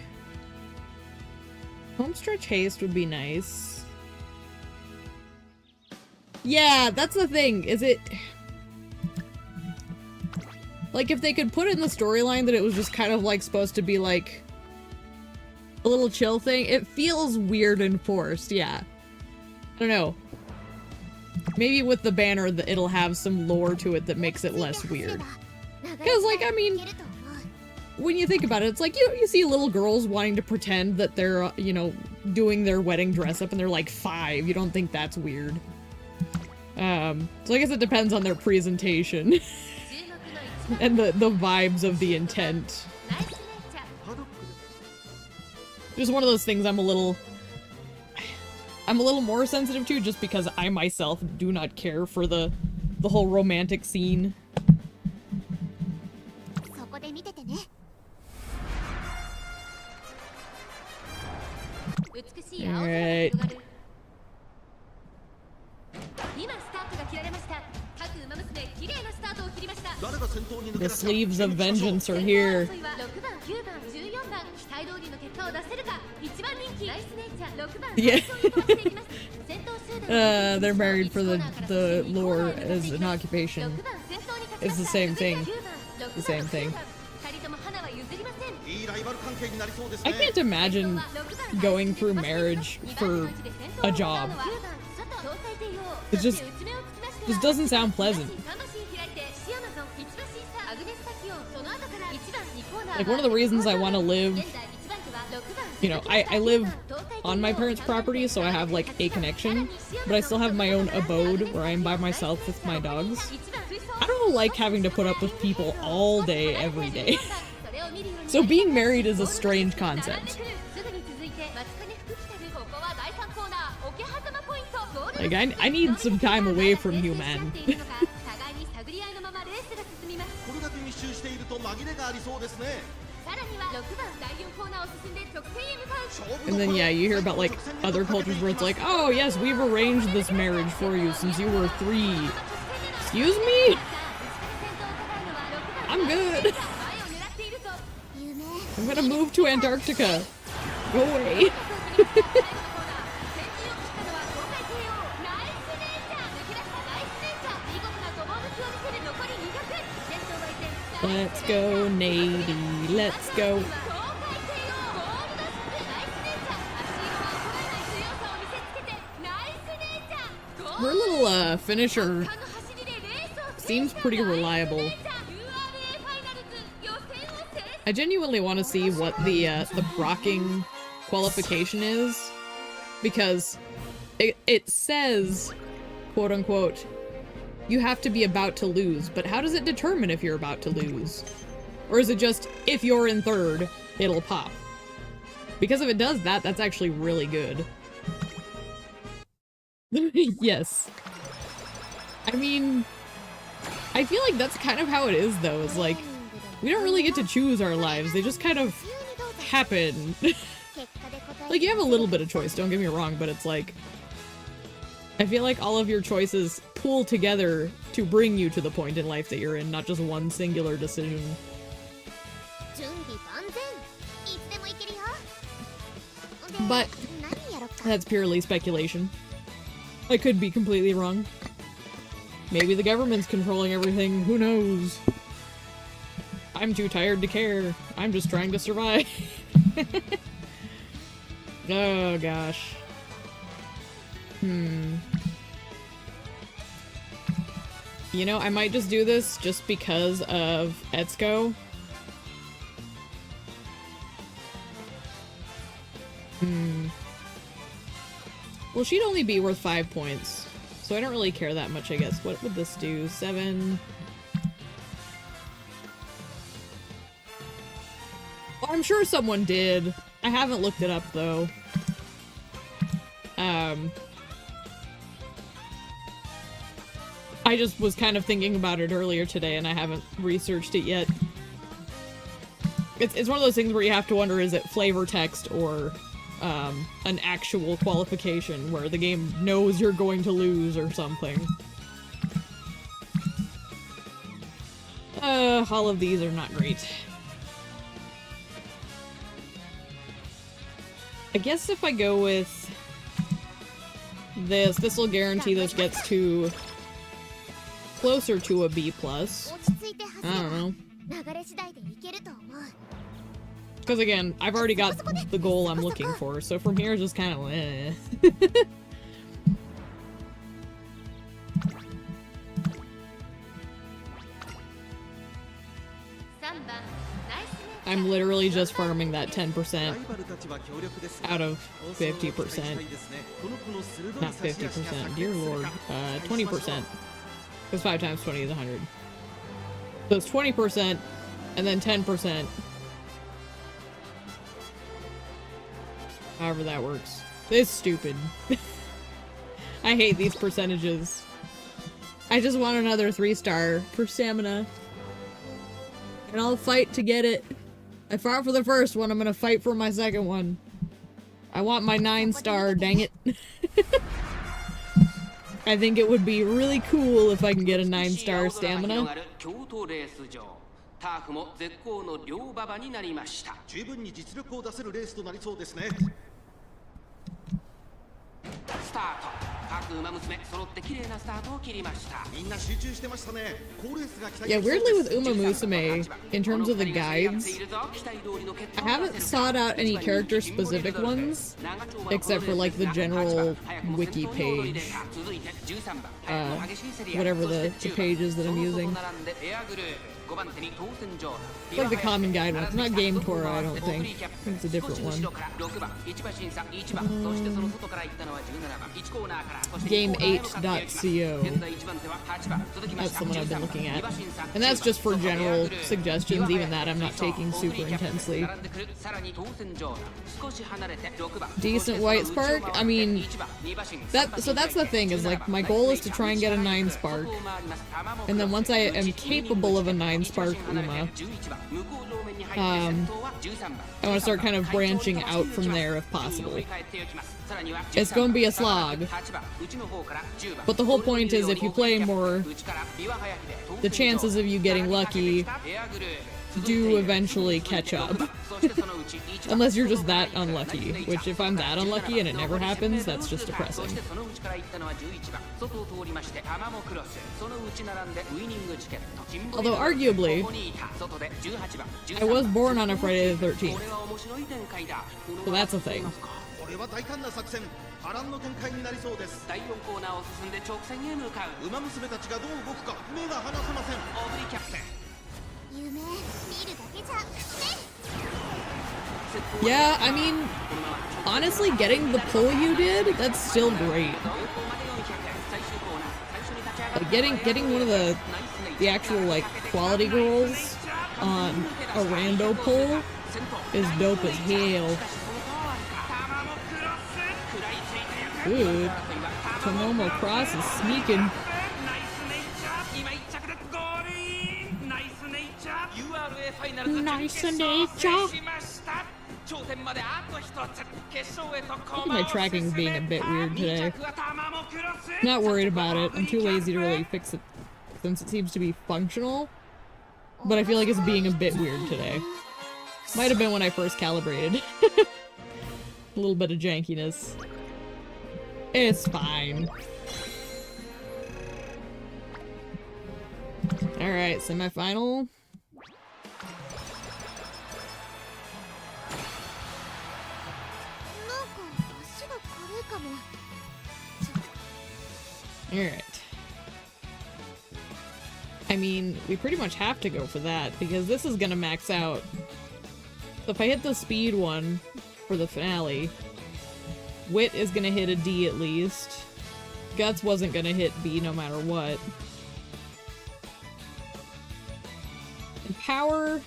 Homestretch Haste would be nice. Yeah, that's the thing, is it... Like, if they could put it in the storyline that it was just kind of, like, supposed to be, like, a little chill thing, it feels weird and forced, yeah. I don't know. Maybe with the banner, that it'll have some lore to it that makes it less weird. Because, like, I mean, when you think about it, it's like, you see little girls wanting to pretend that they're, you know, doing their wedding dress up and they're, like, 5. You don't think that's weird. So I guess it depends on their presentation and the vibes of the intent. Just one of those things I'm a little more sensitive to just because I myself do not care for the whole romantic scene. Alright. The sleeves of vengeance are here. Yeah. They're married for the lore as an occupation. It's the same thing. The same thing. I can't imagine going through marriage for a job. It just doesn't sound pleasant. Like, one of the reasons I want to live, you know, I live on my parents' property, so I have, like, a connection, but I still have my own abode where I'm by myself with my dogs. I don't like having to put up with people all day, every day. So being married is a strange concept. Like, I need some time away from humanity. And then, yeah, you hear about, like, other cultures where it's like, oh, yes, we've arranged this marriage for you since you were 3. Excuse me? I'm good. I'm gonna move to Antarctica. Go away. Let's go, Natie. Let's go. Her little finisher seems pretty reliable. I genuinely want to see what the brocking qualification is, because it says, quote unquote, you have to be about to lose, but how does it determine if you're about to lose? Or is it just, if you're in 3rd, it'll pop? Because if it does that, that's actually really good. Yes. I mean, I feel like that's kind of how it is, though. It's like, we don't really get to choose our lives. They just kind of happen. Like, you have a little bit of choice, don't get me wrong, but it's like, I feel like all of your choices pool together to bring you to the point in life that you're in, not just one singular decision. But That's purely speculation. I could be completely wrong. Maybe the government's controlling everything, who knows? I'm too tired to care. I'm just trying to survive. Oh gosh. You know, I might just do this just because of Etsuko. Well, she'd only be worth 5 points, so I don't really care that much, I guess. What would this do? 7... Well, I'm sure someone did. I haven't looked it up, though. I just was kind of thinking about it earlier today, and I haven't researched it yet. It's one of those things where you have to wonder, is it flavor text or an actual qualification where the game knows you're going to lose or something. All of these are not great. I guess if I go with this will guarantee this gets to closer to a B+. I don't know. Because again, I've already got the goal I'm looking for, so from here it's just kind of eh. I'm literally just farming that 10% out of 50%. Not 50%, dear lord. 20%. Because 5 times 20 is 100. So it's 20%, and then 10%. However that works. It's stupid. I hate these percentages. I just want another 3-star for stamina. And I'll fight to get it. I fought for the first one, I'm gonna fight for my second one. I want my 9-star, dang it. I think it would be really cool if I can get a 9-star stamina. Yeah, weirdly with Umamusume, in terms of the guides, I haven't sought out any character-specific ones, except for like the general wiki page. Whatever the page is that I'm using. It's like the common guide one. It's not Game Torah, I don't think. I think it's a different one. Game8.co. That's the one I've been looking at. And that's just for general suggestions. Even that I'm not taking super intensely. Decent white spark? I mean, so that's the thing, is like, my goal is to try and get a 9 spark. And then once I am capable of a 9 spark Uma, I want to start kind of branching out from there if possible. It's going to be a slog, but the whole point is if you play more, the chances of you getting lucky do eventually catch up. Unless you're just that unlucky, which if I'm that unlucky and it never happens, that's just depressing. Although arguably, I was born on a Friday the 13th, so that's a thing. Yeah, I mean, honestly, getting the pull you did, that's still great. Like, getting one of the actual, like, quality girls on a rando pull is dope as hell. Dude, Tomomo Cross is sneaking. Nice nature. I think my tracking is being a bit weird today. Not worried about it. I'm too lazy to really fix it since it seems to be functional. But I feel like it's being a bit weird today. Might have been when I first calibrated. A little bit of jankiness. It's fine. Alright, semifinal. Alright. I mean, we pretty much have to go for that, because this is gonna max out. So if I hit the speed one for the finale, Wit is gonna hit a D at least. Guts wasn't gonna hit B no matter what. And Power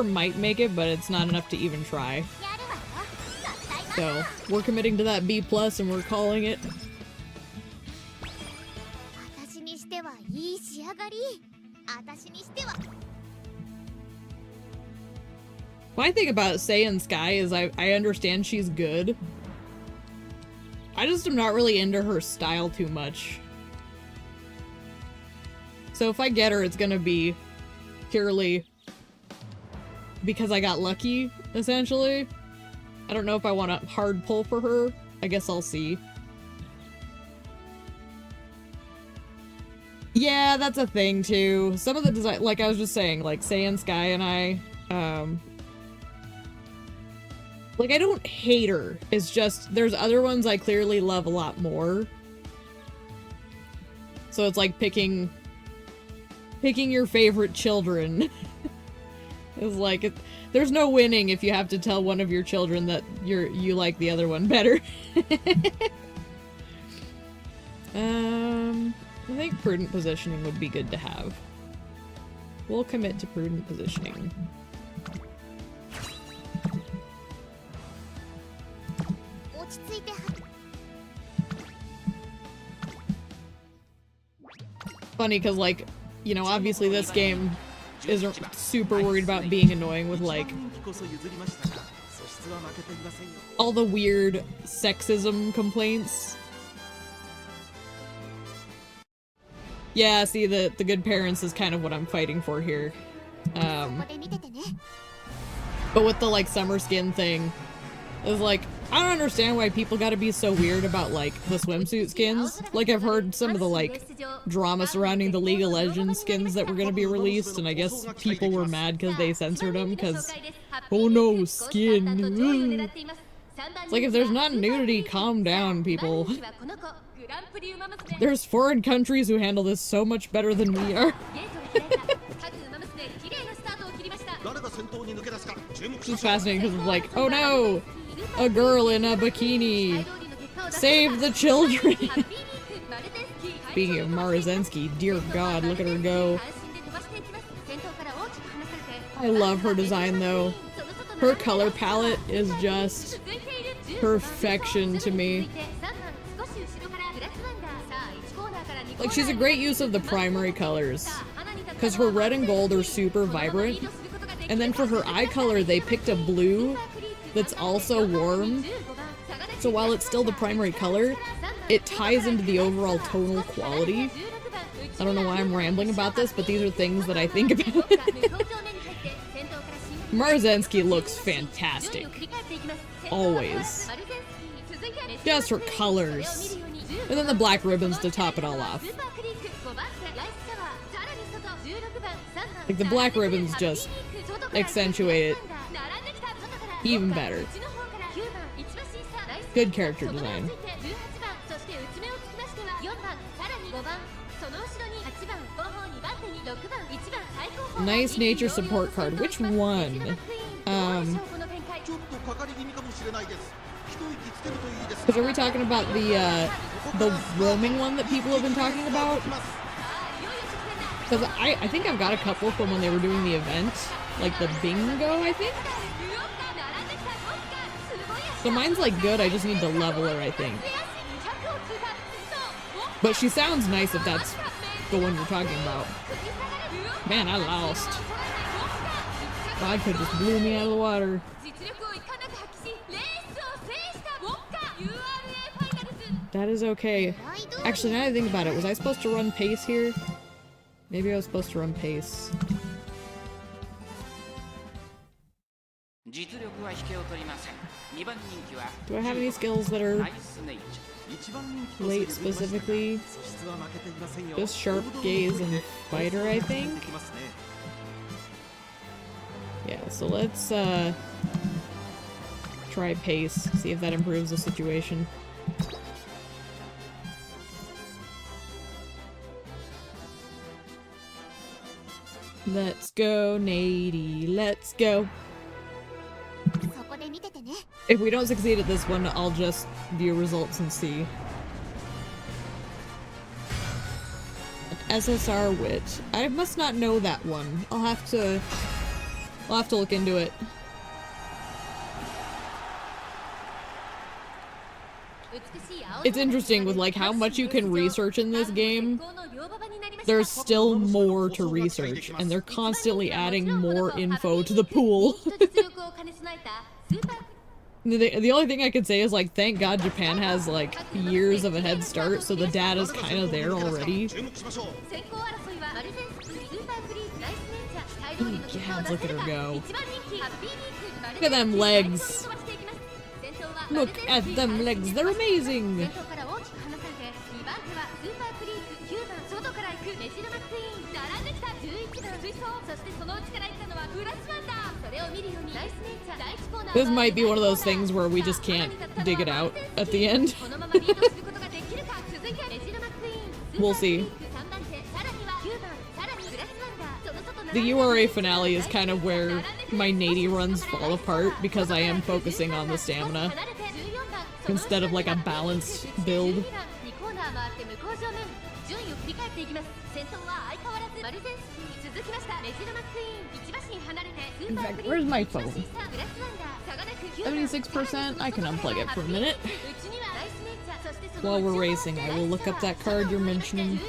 might make it, but it's not enough to even try. So, we're committing to that B+, and we're calling it. My thing about Saiyan Sky is I understand she's good. I just am not really into her style too much. So if I get her, it's gonna be purely because I got lucky, essentially. I don't know if I want a hard pull for her. I guess I'll see. Yeah, that's a thing too. Some of the design, like I was just saying, like Saiyan Sky and I, like I don't hate her. It's just, there's other ones I clearly love a lot more. So it's like picking your favorite children. It's like, there's no winning if you have to tell one of your children that you like the other one better. I think prudent positioning would be good to have. We'll commit to prudent positioning. Funny, because, like, you know, obviously this game isn't super worried about being annoying with, like, all the weird sexism complaints. Yeah, see, the good parents is kind of what I'm fighting for here. But with the, like, summer skin thing, it's like, I don't understand why people gotta be so weird about, like, the swimsuit skins. Like, I've heard some of the, like, drama surrounding the League of Legends skins that were gonna be released, and I guess people were mad because they censored them, because, oh no, skin. Ooh. It's like, if there's not nudity, calm down, people. There's foreign countries who handle this so much better than we are. It's fascinating because it's like, oh no, a girl in a bikini, save the children. Speaking of Marzensky, dear God, look at her go. I love her design though. Her color palette is just perfection to me. Like, she's a great use of the primary colors, because her red and gold are super vibrant, and then for her eye color they picked a blue that's also warm, so while it's still the primary color, it ties into the overall tonal quality. I don't know why I'm rambling about this, but these are things that I think about. Marzensky looks fantastic. Always. Just her colors. And then the black ribbons to top it all off. Like, the black ribbons just accentuate it even better. Good character design. Nice nature support card. Which one? Because are we talking about the roaming one that people have been talking about? Because I think I've got a couple from when they were doing the event. Like the bingo, I think? So mine's like good, I just need to level her, I think. But she sounds nice if that's the one you're talking about. Man, I lost. Vodka just blew me out of the water. That is okay. Actually, now that I think about it, was I supposed to run pace here? Maybe I was supposed to run pace. Do I have any skills that are late specifically? Just sharp gaze and fighter, I think? Yeah, so let's try pace, see if that improves the situation. Let's go, Natie, let's go. If we don't succeed at this one, I'll just view results and see. An SSR wit. I must not know that one. I'll have to look into it. It's interesting with like how much you can research in this game. There's still more to research, and they're constantly adding more info to the pool. The only thing I could say is like, thank God Japan has like years of a head start, so the data's kind of there already. Oh God, look at her go. Look at them legs. Look at them legs, they're amazing! This might be one of those things where we just can't dig it out at the end. We'll see. The URA finale is kind of where my Natie runs fall apart because I am focusing on the stamina instead of like a balanced build. In fact, where's my phone? 76%? I can unplug it for a minute. While we're racing, I will look up that card you're mentioning.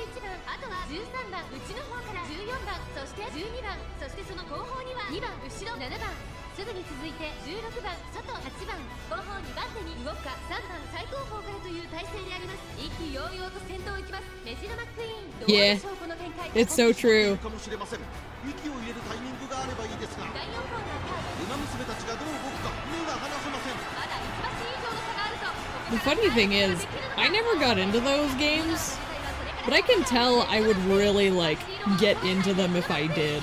Yeah, it's so true. The funny thing is, I never got into those games, but I can tell I would really, like, get into them if I did.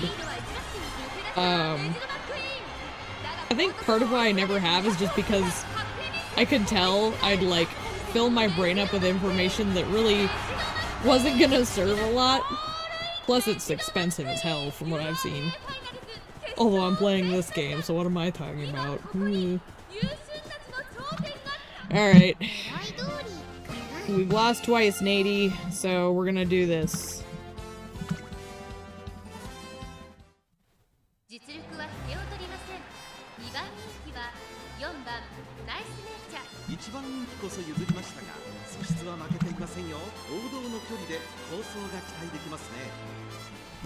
I think part of why I never have is just because I could tell I'd, like, fill my brain up with information that really wasn't gonna serve a lot. Plus, it's expensive as hell from what I've seen. Although I'm playing this game, so what am I talking about? Alright. We've lost twice, Natie, so we're gonna do this.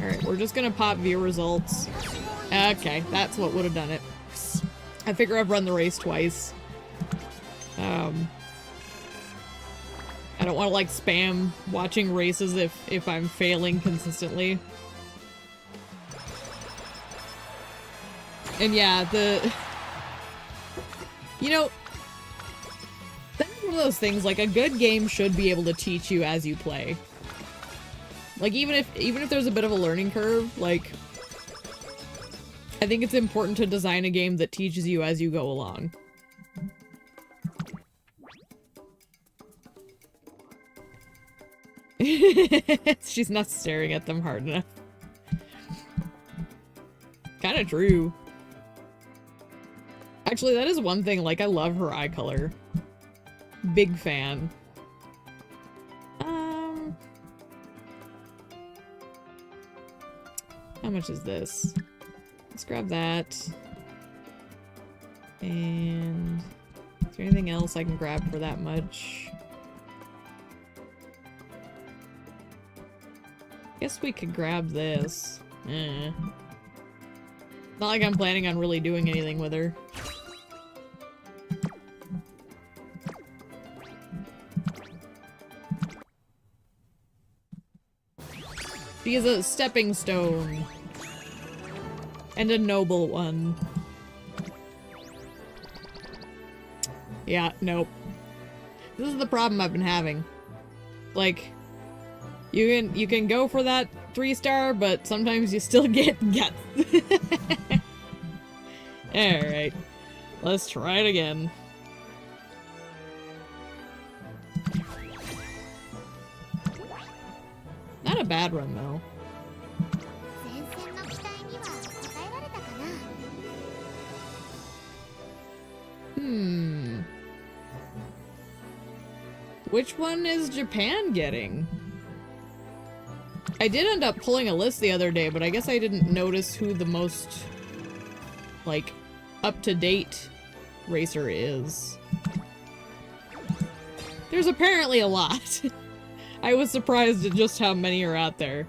Alright, we're just gonna pop view results. Okay, that's what would have done it. I figure I've run the race twice. I don't want to like spam watching races if I'm failing consistently. And yeah, you know, that's one of those things, like a good game should be able to teach you as you play. Like even if there's a bit of a learning curve, like I think it's important to design a game that teaches you as you go along. She's not staring at them hard enough. Kinda true. Actually, that is one thing, like, I love her eye color. Big fan. How much is this? Let's grab that. And is there anything else I can grab for that much? Guess we could grab this. Not like I'm planning on really doing anything with her. She is a stepping stone. And a noble one. Yeah, nope. This is the problem I've been having. Like, you can go for that 3-star, but sometimes you still get guts. Alright. Let's try it again. Not a bad run, though. Which one is Japan getting? I did end up pulling a list the other day, but I guess I didn't notice who the most, like, up-to-date racer is. There's apparently a lot. I was surprised at just how many are out there.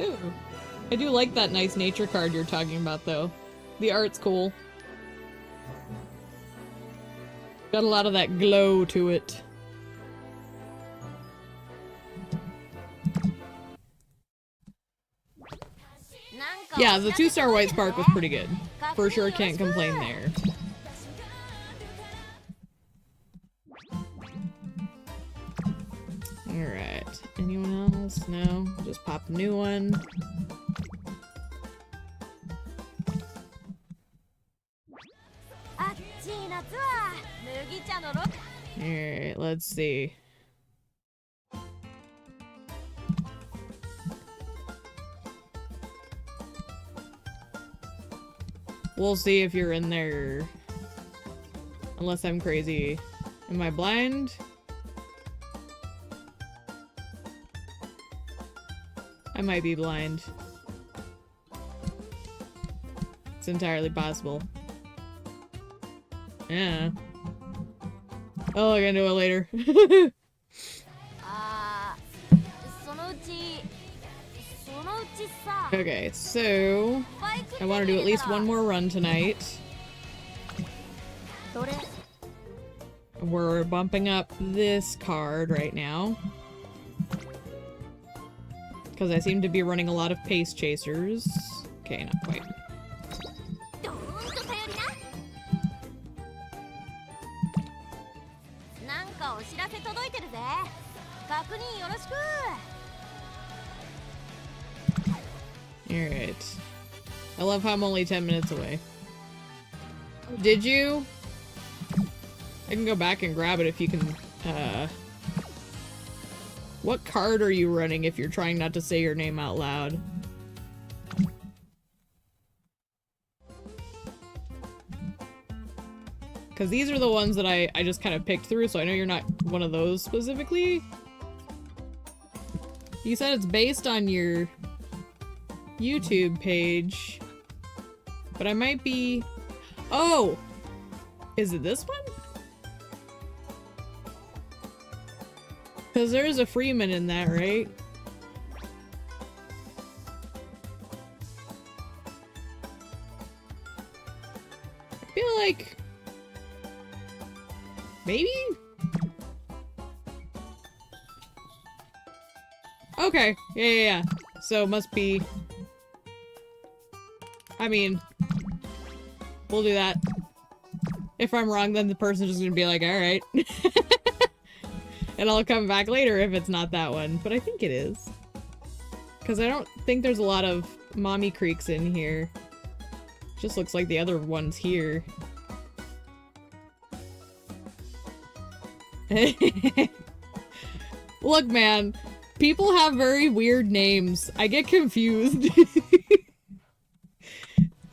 Ooh. I do like that nice nature card you're talking about, though. The art's cool. Got a lot of that glow to it. Yeah, the 2-star White Spark was pretty good. For sure, can't complain there. Alright. Anyone else? No? Just pop a new one. Alright, let's see. We'll see if you're in there. Unless I'm crazy. Am I blind? I might be blind. It's entirely possible. Yeah. I'll look into it later. Okay, so I want to do at least one more run tonight. We're bumping up this card right now. Because I seem to be running a lot of pace chasers. Okay, not quite. Alright. I love how I'm only 10 minutes away. Did you? I can go back and grab it if you can, What card are you running if you're trying not to say your name out loud? Because these are the ones that I just kind of picked through, so I know you're not one of those specifically. You said it's based on your YouTube page, but I might be... Oh! Is it this one? Because there's a Freeman in that, right? I feel like... Maybe? Okay. Yeah. So it must be... I mean... We'll do that. If I'm wrong, then the person's just gonna be like, alright. And I'll come back later if it's not that one. But I think it is. Because I don't think there's a lot of Mommy Creeks in here. Just looks like the other ones here. Look, man. People have very weird names. I get confused.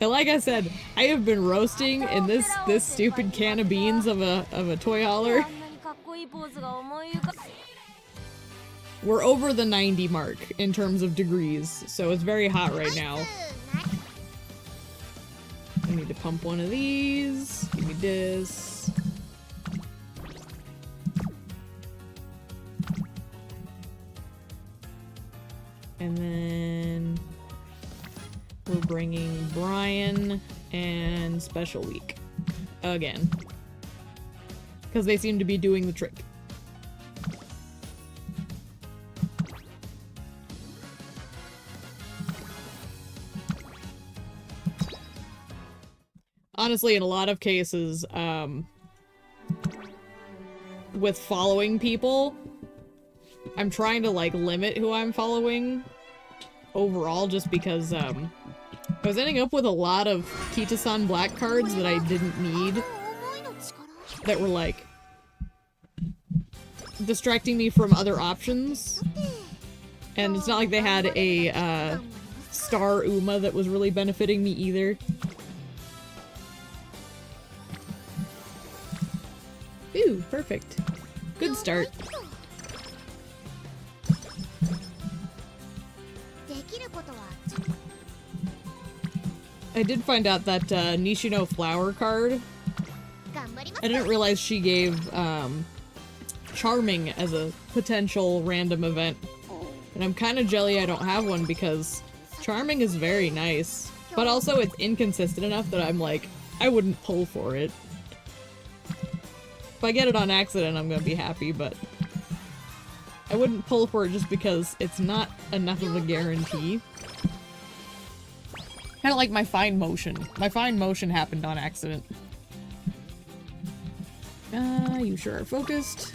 And like I said, I have been roasting in this stupid can of beans of a toy hauler. We're over the 90 mark in terms of degrees, so it's very hot right now. I need to pump one of these. Give me this. And then we're bringing Brian and Special Week again. Because they seem to be doing the trick. honestly, in a lot of cases, with following people, I'm trying to, like, limit who I'm following overall just because, I was ending up with a lot of Kita-san black cards that I didn't need that were, like, distracting me from other options. And it's not like they had a, star Uma that was really benefiting me either. Ooh, perfect. Good start. I did find out that Nishino Flower card, I didn't realize she gave Charming as a potential random event. And I'm kind of jelly I don't have one because Charming is very nice. But also it's inconsistent enough that I'm like, I wouldn't pull for it. If I get it on accident, I'm gonna be happy, but I wouldn't pull for it just because it's not enough of a guarantee. Kind of like my fine motion. My fine motion happened on accident. You sure are focused.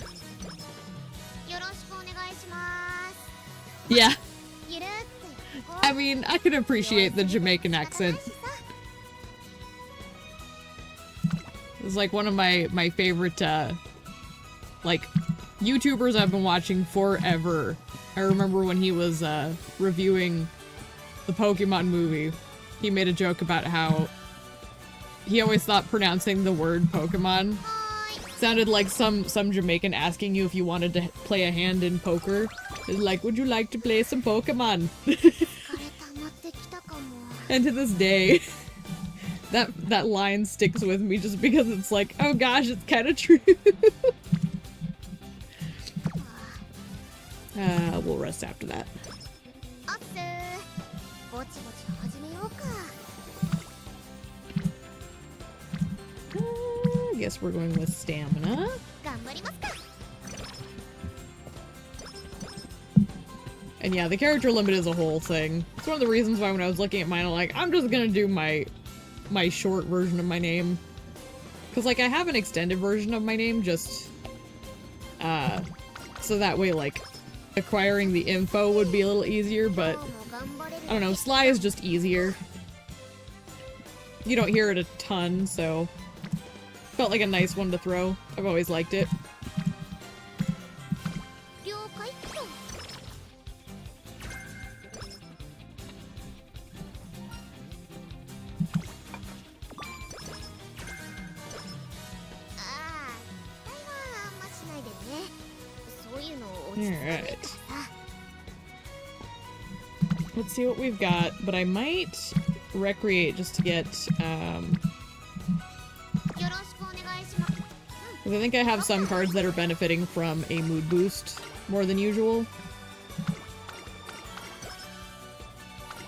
Yeah. I mean, I can appreciate the Jamaican accent. It's like one of my favorite, like, YouTubers I've been watching forever. I remember when he was, reviewing the Pokemon movie, he made a joke about how he always thought pronouncing the word Pokemon sounded like some Jamaican asking you if you wanted to play a hand in poker. It's like, would you like to play some Pokemon? And to this day, that line sticks with me just because it's like, oh gosh, it's kind of true. We'll rest after that. I guess we're going with stamina. And yeah, the character limit is a whole thing. It's one of the reasons why when I was looking at mine, I'm like, I'm just gonna do my short version of my name. Because, like, I have an extended version of my name just, so that way, like, acquiring the info would be a little easier, but I don't know, Sly is just easier. You don't hear it a ton, so felt like a nice one to throw. I've always liked it. Alright. Let's see what we've got, but I might recreate just to get, I think I have some cards that are benefiting from a mood boost more than usual.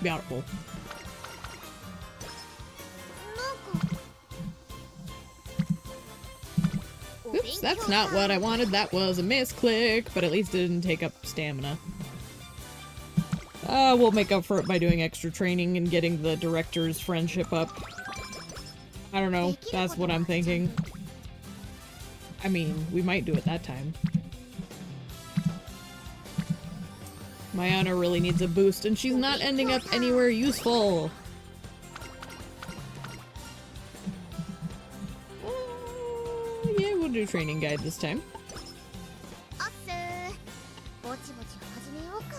Beautiful. Oops, that's not what I wanted. That was a misclick, but at least it didn't take up stamina. We'll make up for it by doing extra training and getting the director's friendship up. I don't know. That's what I'm thinking. I mean, we might do it that time. Mayana really needs a boost, and she's not ending up anywhere useful. Yeah, we'll do training guide this time.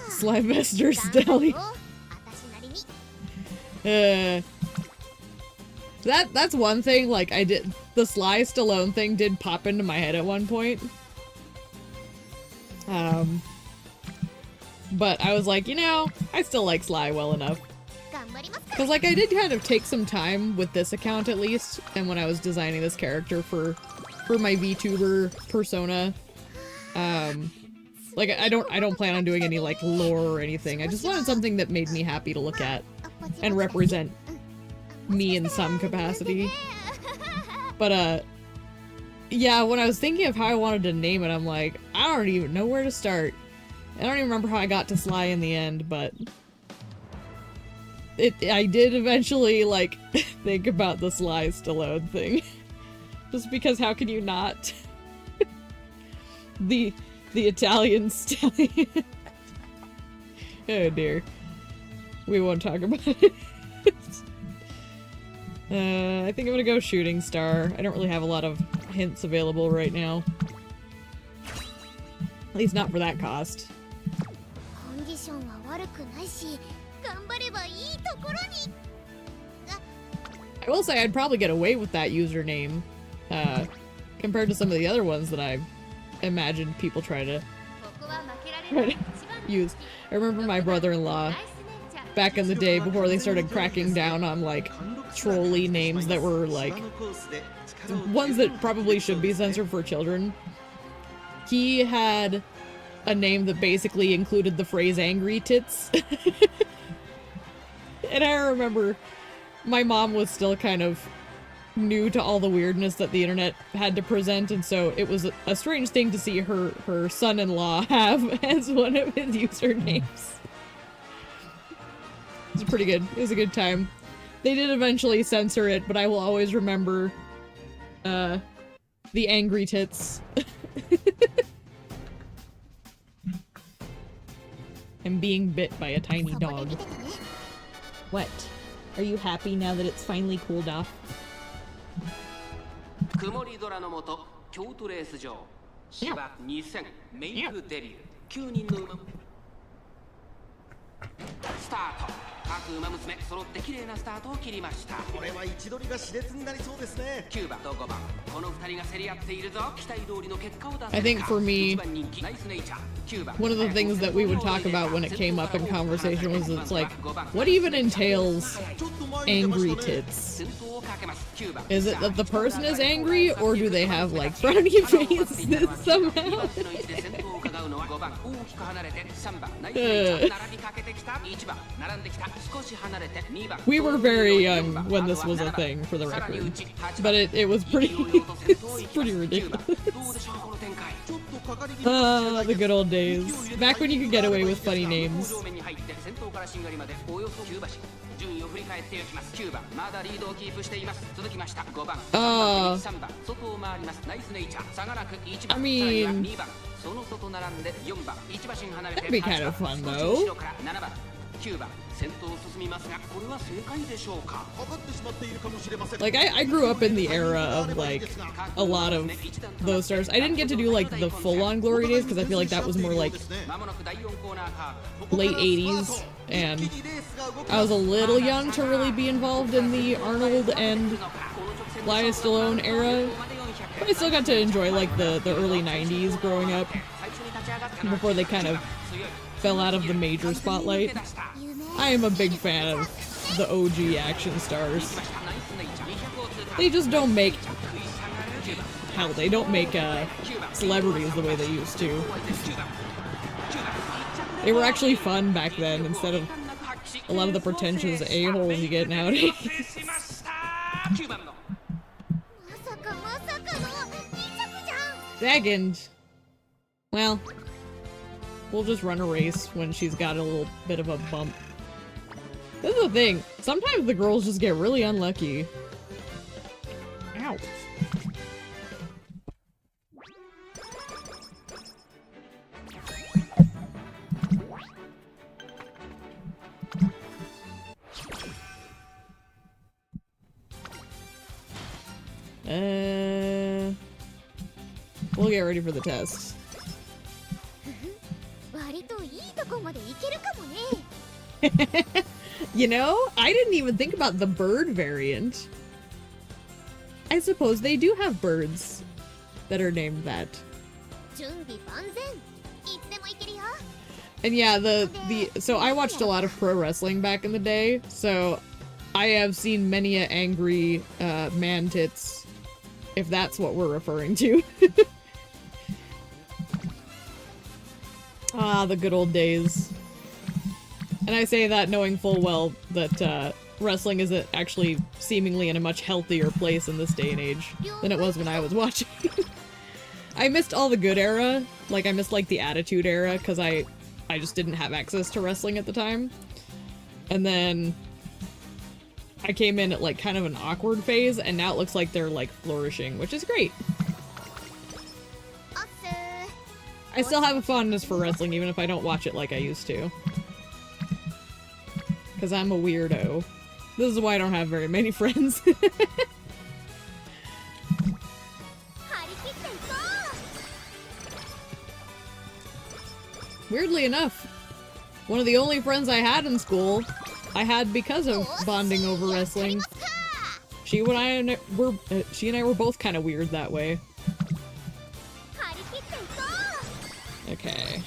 Slyvester Stelly. That's one thing, like, the Sly Stallone thing did pop into my head at one point. But I was like, you know, I still like Sly well enough. Because, like, I did kind of take some time with this account, at least, and when I was designing this character for my VTuber persona. Like, I don't plan on doing any, like, lore or anything. I just wanted something that made me happy to look at and represent me in some capacity. But, yeah, when I was thinking of how I wanted to name it, I'm like, I don't even know where to start. I don't even remember how I got to Sly in the end, but I did eventually, like, think about the Sly Stallone thing. Just because how can you not? the Italian stallion. Oh dear. We won't talk about it. I think I'm gonna go Shooting Star. I don't really have a lot of hints available right now. At least not for that cost. I will say I'd probably get away with that username, compared to some of the other ones that I've imagined people try to use. I remember my brother-in-law, back in the day before they started cracking down on, like, trolly names that were, like, ones that probably should be censored for children. He had a name that basically included the phrase angry tits. And I remember my mom was still kind of new to all the weirdness that the internet had to present, and so it was a strange thing to see her son-in-law have as one of his usernames. It was pretty good. It was a good time. They did eventually censor it, but I will always remember the angry tits. I'm being bit by a tiny dog. What? Are you happy now that it's finally cooled off? I think for me, one of the things that we would talk about when it came up in conversation was it's like, what even entails angry tits? Is it that the person is angry, or do they have like frowny faces somehow? We were very young when this was a thing, for the record, but it was pretty it's pretty ridiculous. The good old days, back when you could get away with funny names. I mean, that'd be kind of fun though. Like, I grew up in the era of, like, a lot of those stars. I didn't get to do, like, the full-on Glory Days, because I feel like that was more, like, late 80s, and I was a little young to really be involved in the Arnold and Sly Stallone era. But I still got to enjoy, like, the early 90s growing up, before they kind of fell out of the major spotlight. I am a big fan of the OG action stars. They just don't make... Hell, they don't make celebrities the way they used to. They were actually fun back then, instead of a lot of the pretentious a-holes you get nowadays. Second. Well, we'll just run a race when she's got a little bit of a bump. This is the thing. Sometimes the girls just get really unlucky. Ow. We'll get ready for the test. You know, I didn't even think about the bird variant. I suppose they do have birds that are named that. And yeah, so I watched a lot of pro wrestling back in the day, so I have seen many a angry man tits, if that's what we're referring to. Ah, the good old days. And I say that knowing full well that wrestling is actually seemingly in a much healthier place in this day and age than it was when I was watching. I missed all the good era. Like, I missed, like, the Attitude Era, because I just didn't have access to wrestling at the time. And then I came in at like kind of an awkward phase, and now it looks like they're like flourishing, which is great. I still have a fondness for wrestling, even if I don't watch it like I used to. Because I'm a weirdo. This is why I don't have very many friends. Weirdly enough, one of the only friends I had in school, I had because of bonding over wrestling. She and I were both kind of weird that way. Okay.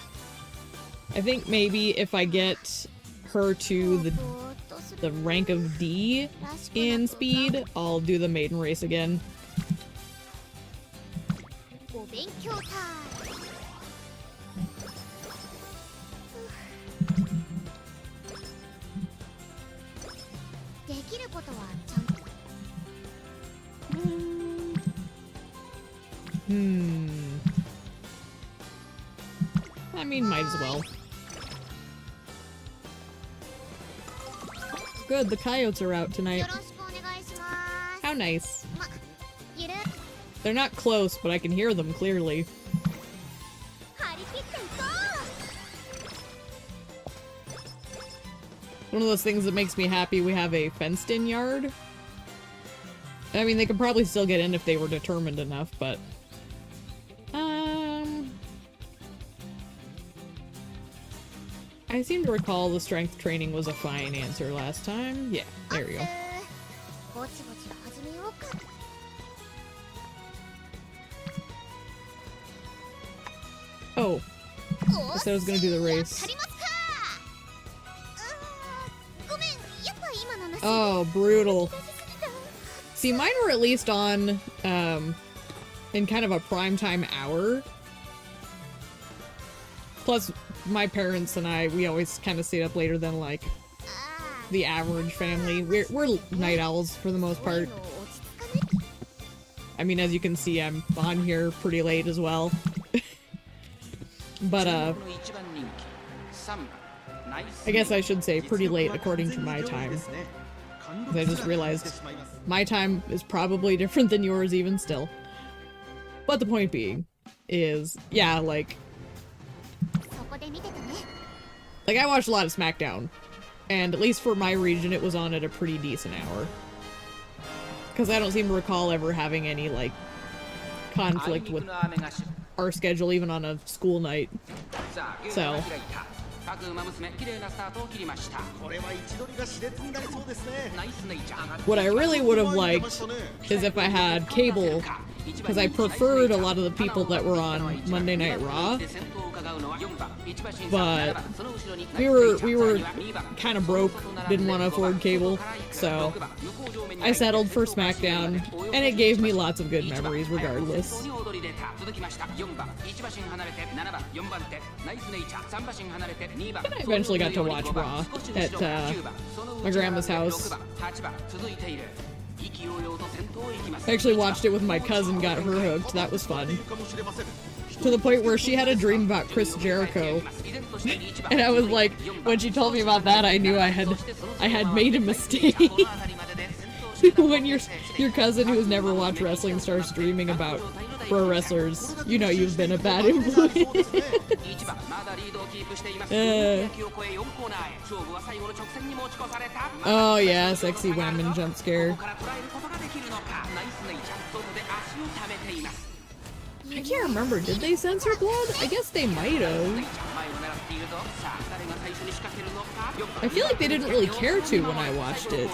I think maybe if I get her to the rank of D in speed, I'll do the maiden race again. I mean, might as well. Good, the coyotes are out tonight. How nice. They're not close, but I can hear them clearly. One of those things that makes me happy we have a fenced-in yard. I mean, they could probably still get in if they were determined enough, but... I seem to recall the strength training was a fine answer last time. Yeah, there we go. Oh. I said I was gonna do the race. Oh, brutal. See, mine were at least on, in kind of a primetime hour. Plus, my parents and we always kind of stayed up later than, like, the average family. We're night owls for the most part. I mean, as you can see, I'm on here pretty late as well. But, I guess I should say pretty late according to my time. 'Cause I just realized my time is probably different than yours even still. But the point being is, yeah, like I watched a lot of SmackDown, and at least for my region, it was on at a pretty decent hour. Because I don't seem to recall ever having any, like, conflict with our schedule, even on a school night. So... what I really would have liked is if I had cable, because I preferred a lot of the people that were on Monday Night Raw, but we were kind of broke, didn't want to afford cable, so I settled for SmackDown, and it gave me lots of good memories regardless. And I eventually got to watch Raw at my grandma's house. I actually watched it with my cousin, got her hooked. That was fun. To the point where she had a dream about Chris Jericho. And I was like, when she told me about that, I knew I had made a mistake. When your cousin who's never watched wrestling starts dreaming about pro wrestlers, you know you've been a bad influence. Oh yeah, sexy women jump scare. I can't remember, did they censor blood? I guess they might have. I feel like they didn't really care to when I watched it.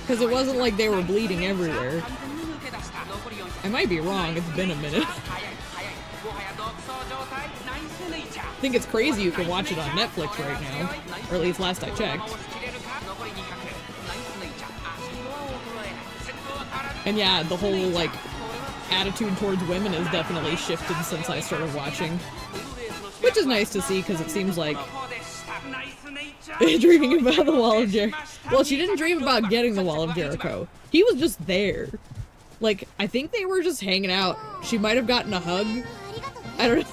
Because it wasn't like they were bleeding everywhere. I might be wrong, it's been a minute. I think it's crazy you can watch it on Netflix right now. Or at least last I checked. And yeah, the whole, like, attitude towards women has definitely shifted since I started watching. Which is nice to see, because it seems like... dreaming about the Wall of Jericho. Well, she didn't dream about getting the Wall of Jericho. He was just there. Like, I think they were just hanging out. She might have gotten a hug. I don't know.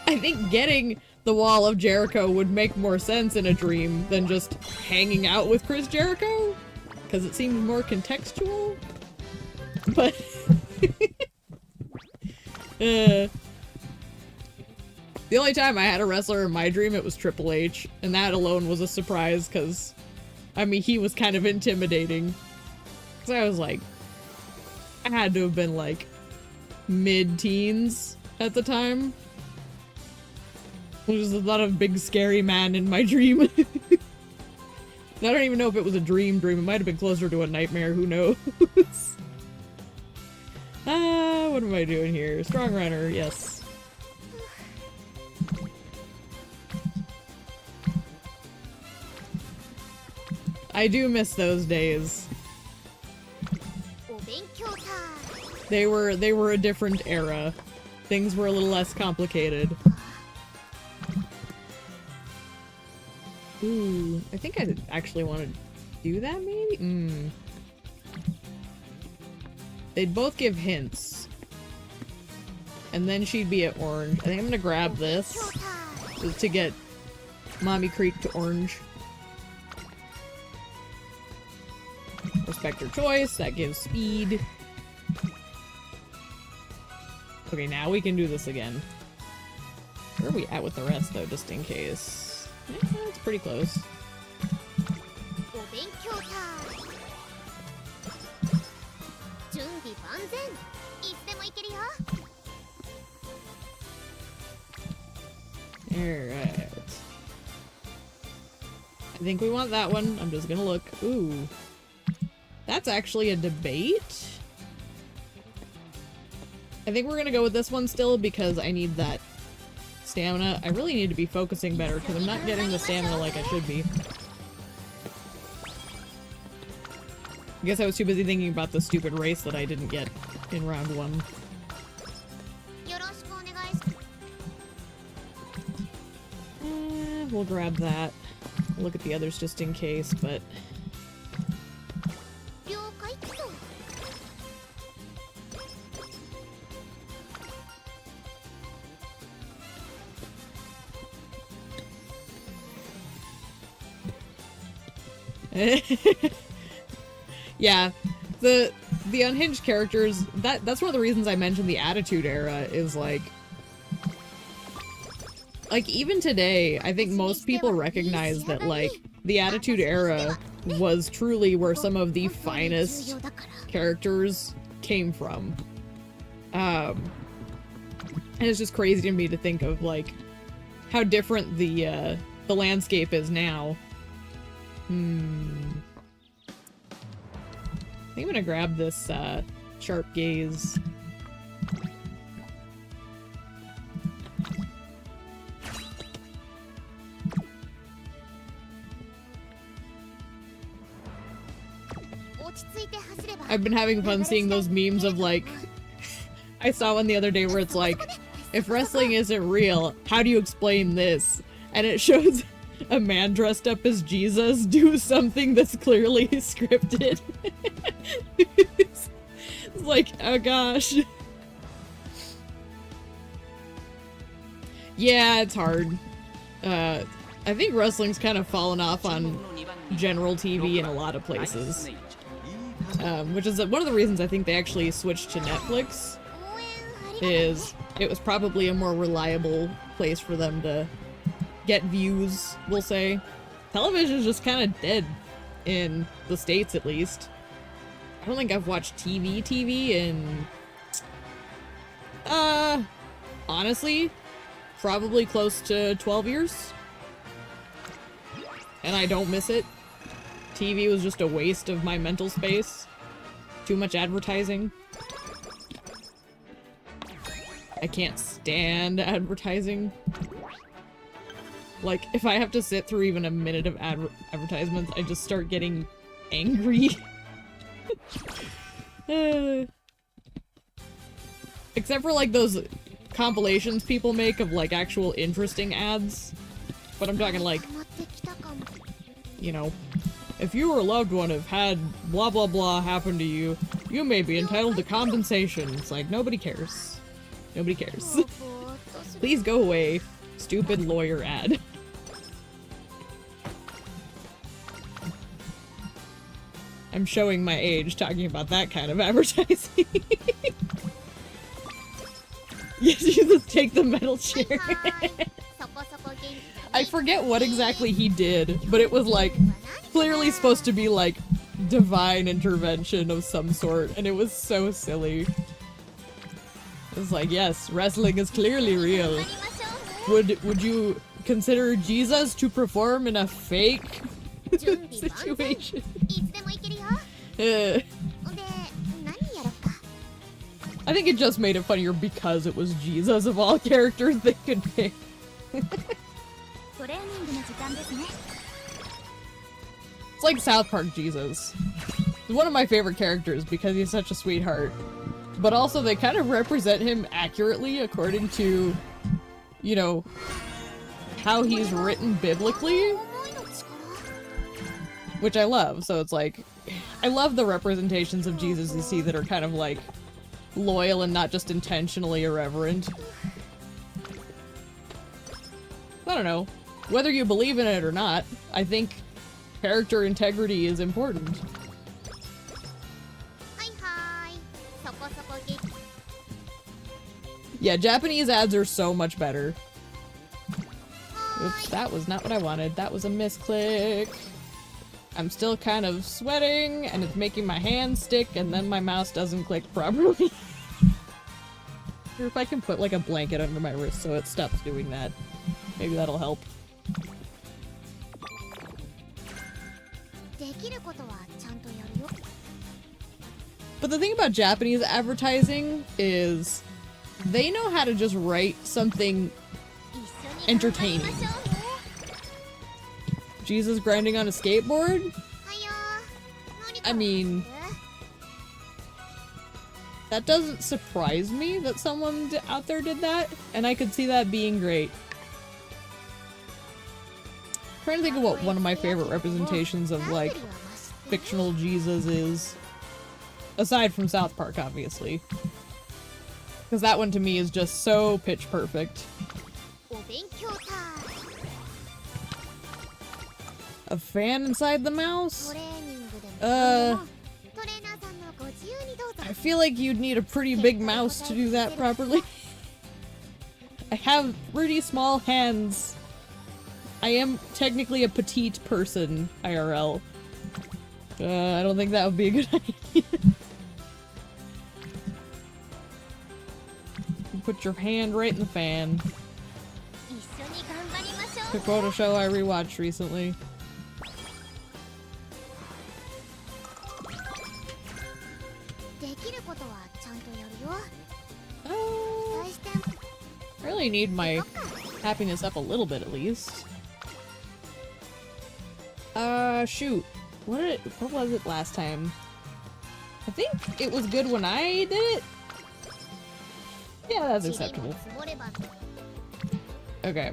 I think getting the Wall of Jericho would make more sense in a dream than just hanging out with Chris Jericho, because it seems more contextual. But the only time I had a wrestler in my dream, it was Triple H, and that alone was a surprise, because, I mean, he was kind of intimidating. So I was like, I had to have been like mid-teens at the time. There was a lot of big scary man in my dream. I don't even know if it was a dream. It might have been closer to a nightmare, who knows? What am I doing here? Strong runner, yes. I do miss those days. They were a different era. Things were a little less complicated. Ooh, I think I actually want to do that, maybe? They'd both give hints. And then she'd be at orange. I think I'm gonna grab this just to get Mommy Creek to orange. Respect her choice, that gives speed. Okay, now we can do this again. Where are we at with the rest, though, just in case? Yeah, it's pretty close. Alright. I think we want that one. I'm just gonna look. Ooh. That's actually a debate. I think we're gonna go with this one still because I need that stamina. I really need to be focusing better because I'm not getting the stamina like I should be. I guess I was too busy thinking about the stupid race that I didn't get in round 1. We'll grab that. We'll look at the others just in case, but... Yeah, the unhinged characters, that's one of the reasons I mentioned the Attitude Era is like even today, I think most people recognize that like the Attitude Era was truly where some of the finest characters came from. And it's just crazy to me to think of like how different the landscape is now. I think I'm gonna grab this Sharp Gaze. I've been having fun seeing those memes of like, I saw one the other day where it's like, if wrestling isn't real, how do you explain this? And it shows a man dressed up as Jesus do something that's clearly scripted. It's like, oh gosh. Yeah, it's hard. I think wrestling's kind of fallen off on general TV in a lot of places. Which is one of the reasons I think they actually switched to Netflix, is it was probably a more reliable place for them to get views, we'll say. Television's just kind of dead, in the States at least. I don't think I've watched TV in, honestly, probably close to 12 years. And I don't miss it. TV was just a waste of my mental space. Too much advertising. I can't stand advertising. Like, if I have to sit through even a minute of advertisements, I just start getting angry. Except for, like, those compilations people make of, like, actual interesting ads. But I'm talking, like, you know, if you or a loved one have had blah blah blah happen to you, you may be entitled to compensation. It's like, nobody cares. Nobody cares. Please go away. Stupid lawyer ad. I'm showing my age talking about that kind of advertising. Yes, you just take the metal chair. I forget what exactly he did, but it was like clearly supposed to be like divine intervention of some sort, and it was so silly. It's like, yes, wrestling is clearly real. Would you consider Jesus to perform in a fake situation? I think it just made it funnier because it was Jesus of all characters they could pick. It's like South Park Jesus. He's one of my favorite characters because he's such a sweetheart. But also they kind of represent him accurately according to, you know, how he's written biblically. Which I love. So it's like, I love the representations of Jesus you see that are kind of like loyal and not just intentionally irreverent. I don't know. Whether you believe in it or not, I think character integrity is important. Yeah, Japanese ads are so much better. Oops, that was not what I wanted. That was a misclick. I'm still kind of sweating, and it's making my hand stick, and then my mouse doesn't click properly. Or if I can put like a blanket under my wrist so it stops doing that. Maybe that'll help. But the thing about Japanese advertising is they know how to just write something entertaining. Jesus grinding on a skateboard? I mean, that doesn't surprise me that someone out there did that, and I could see that being great. I'm trying to think of what one of my favorite representations of, like, fictional Jesus is. Aside from South Park, obviously. Because that one to me is just so pitch perfect. A fan inside the mouse? I feel like you'd need a pretty big mouse to do that properly. I have pretty small hands. I am technically a petite person, IRL. I don't think that would be a good idea. Put your hand right in the fan. To quote a show I rewatched recently. I really need my happiness up a little bit at least. Shoot. What was it last time? I think it was good when I did it? Yeah, that's acceptable. Okay.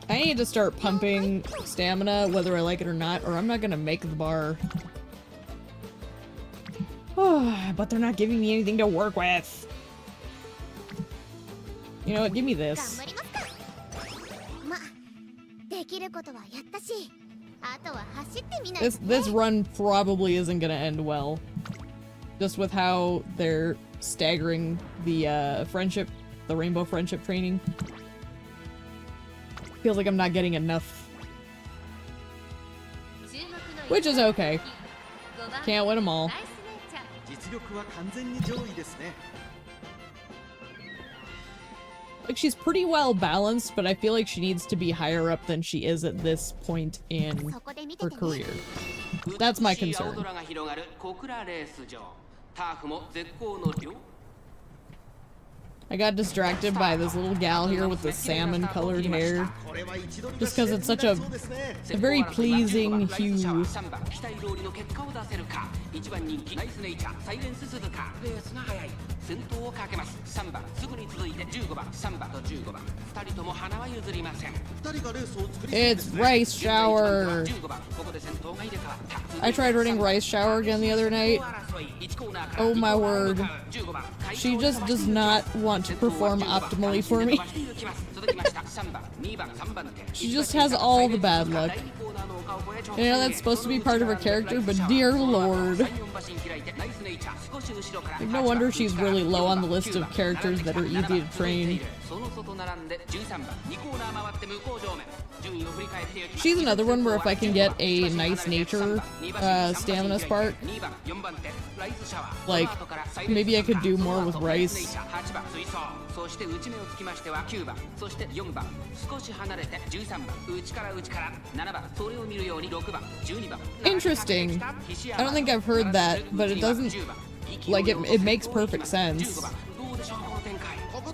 I need to start pumping stamina, whether I like it or not, or I'm not gonna make the bar. But they're not giving me anything to work with. You know what? Give me this. This run probably isn't gonna end well. Just with how they're staggering the friendship, the rainbow friendship training. Feels like I'm not getting enough. Which is okay. Can't win them all. Like, she's pretty well balanced, but I feel like she needs to be higher up than she is at this point in her career. That's my concern. I got distracted by this little gal here with the salmon colored hair. Just because it's such a very pleasing hue. It's Rice Shower! I tried running Rice Shower again the other night. Oh my word. She just does not want to perform optimally for me. She just has all the bad luck. I know that's supposed to be part of her character, but dear lord. Like, no wonder she's really low on the list of characters that are easy to train. She's another one where if I can get a nice nature stamina spark, like, maybe I could do more with rice. Interesting. I don't think I've heard that, but it doesn't, like, it makes perfect sense.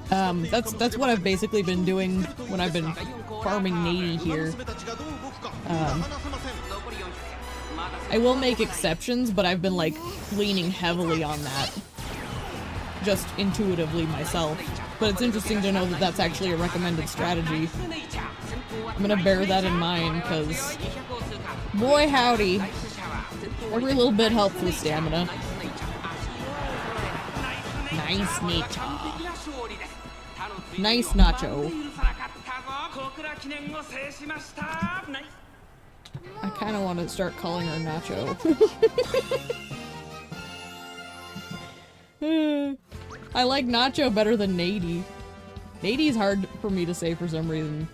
That's what I've basically been doing when I've been farming Natie here. I will make exceptions, but I've been, like, leaning heavily on that. Just intuitively myself. But it's interesting to know that that's actually a recommended strategy. I'm gonna bear that in mind, because boy howdy, every little bit helps with stamina. Nice nacho. Nice nacho. I kind of want to start calling her Nacho. I like Nacho better than Natie. Natie's hard for me to say for some reason.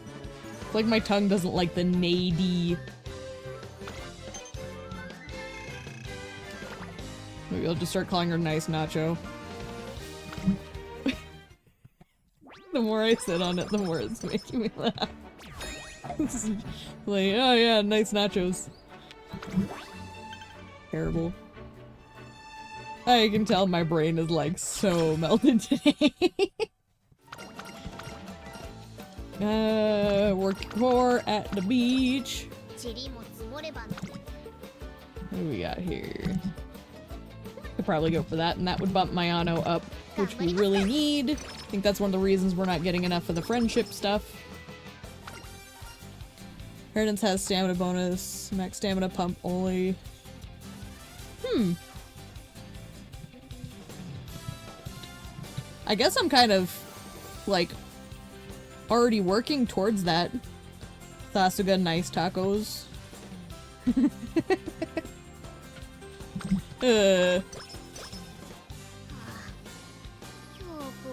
It's like my tongue doesn't like the Natie. Maybe I'll just start calling her Nice Nacho. The more I sit on it, the more it's making me laugh. Like, oh yeah, nice nachos. Terrible. I can tell my brain is like so melted today. Work more at the beach. What do we got here? Could probably go for that, and that would bump my Ano up, which we really need. I think that's one of the reasons we're not getting enough of the friendship stuff. Inheritance has stamina bonus, max stamina pump only. I guess I'm kind of, like, already working towards that. Sasuga nice tacos.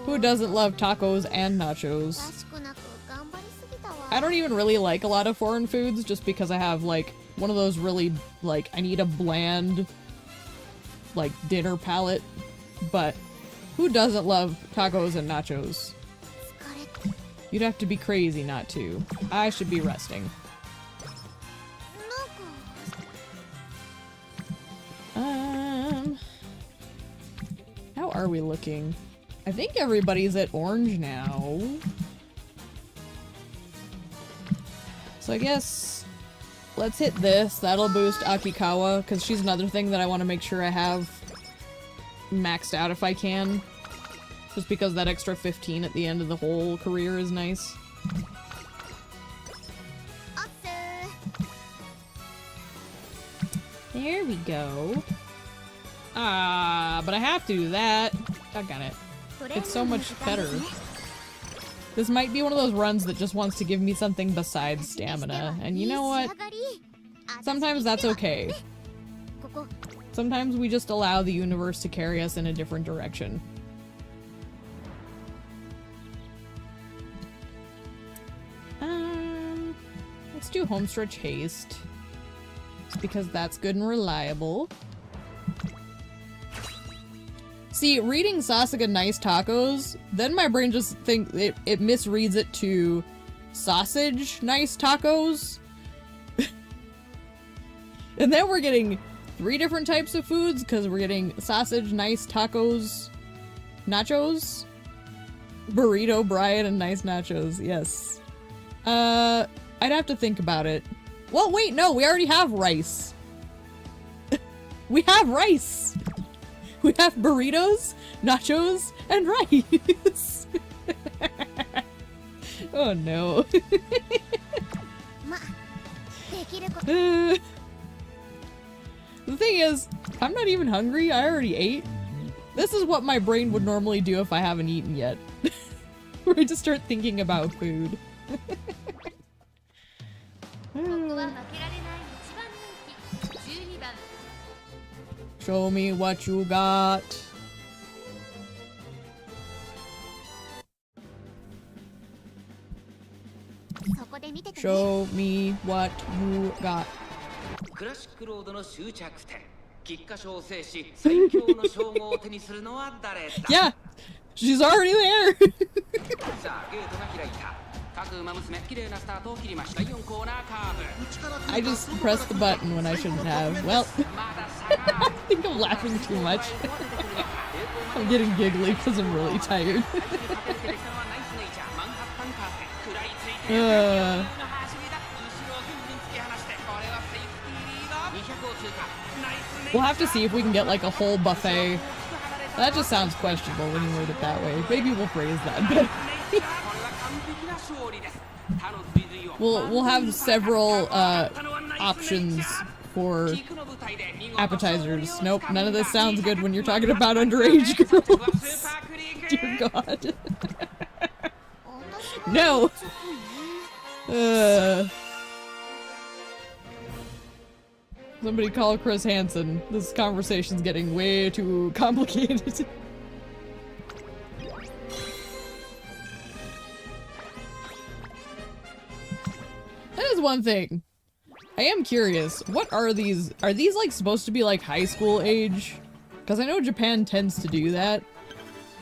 Who doesn't love tacos and nachos? I don't even really like a lot of foreign foods just because I have, like, one of those really, like, I need a bland, like, dinner palate. But who doesn't love tacos and nachos? You'd have to be crazy not to. I should be resting. How are we looking? I think everybody's at orange now. So I guess let's hit this. That'll boost Akikawa, because she's another thing that I want to make sure I have maxed out if I can. Just because that extra 15 at the end of the whole career is nice. There we go. Ah, but I have to do that. Doggone it. It's so much better. This might be one of those runs that just wants to give me something besides stamina. And you know what? Sometimes that's okay. Sometimes we just allow the universe to carry us in a different direction. Let's do homestretch haste. Just because that's good and reliable. See, reading Sasuga nice tacos, then my brain just thinks it misreads it to sausage nice tacos. And then we're getting 3 different types of foods because we're getting sausage nice tacos, nachos, burrito, Brian, and nice nachos. Yes. I'd have to think about it. Well, wait, no, we already have rice. We have rice. We have burritos, nachos, and rice. Oh no. The thing is, I'm not even hungry. I already ate. This is what my brain would normally do if I haven't eaten yet. Right to start thinking about food. Show me what you got. Show me what you got. Yeah, she's already there. I just pressed the button when I shouldn't have. Well, I think I'm laughing too much. I'm getting giggly because I'm really tired. We'll have to see if we can get like a whole buffet. That just sounds questionable when you word it that way. Maybe we'll phrase that better. We'll have several options for appetizers. Nope, none of this sounds good when you're talking about underage girls. Dear God. No. Somebody call Chris Hansen. This conversation's getting way too complicated. That is one thing. I am curious. What are these? Are these like supposed to be like high school age? Because I know Japan tends to do that.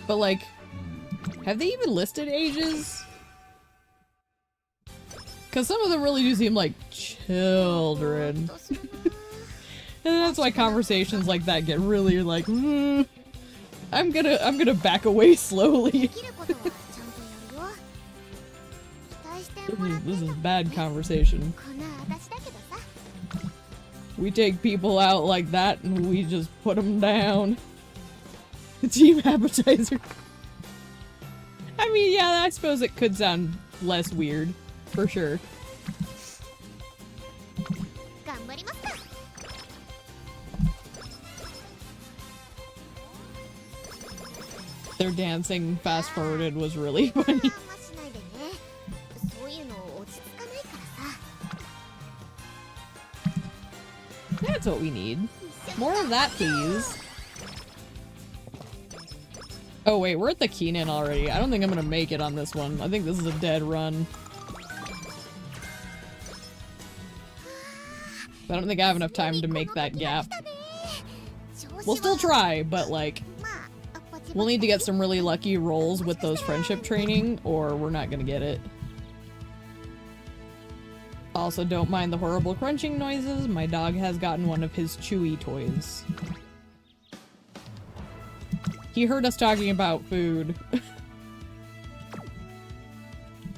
But like, have they even listed ages? Because some of them really do seem like children. And that's why conversations like that get really like, I'm gonna back away slowly. This is bad conversation. We take people out like that and we just put them down. Team appetizer. I mean, yeah, I suppose it could sound less weird. For sure. Their dancing fast forwarded was really funny. That's what we need. More of that, please. Oh wait, we're at the Keenan already. I don't think I'm gonna make it on this one. I think this is a dead run. I don't think I have enough time to make that gap. We'll still try, but like, we'll need to get some really lucky rolls with those friendship training, or we're not gonna get it. Also, don't mind the horrible crunching noises. My dog has gotten one of his chewy toys. He heard us talking about food.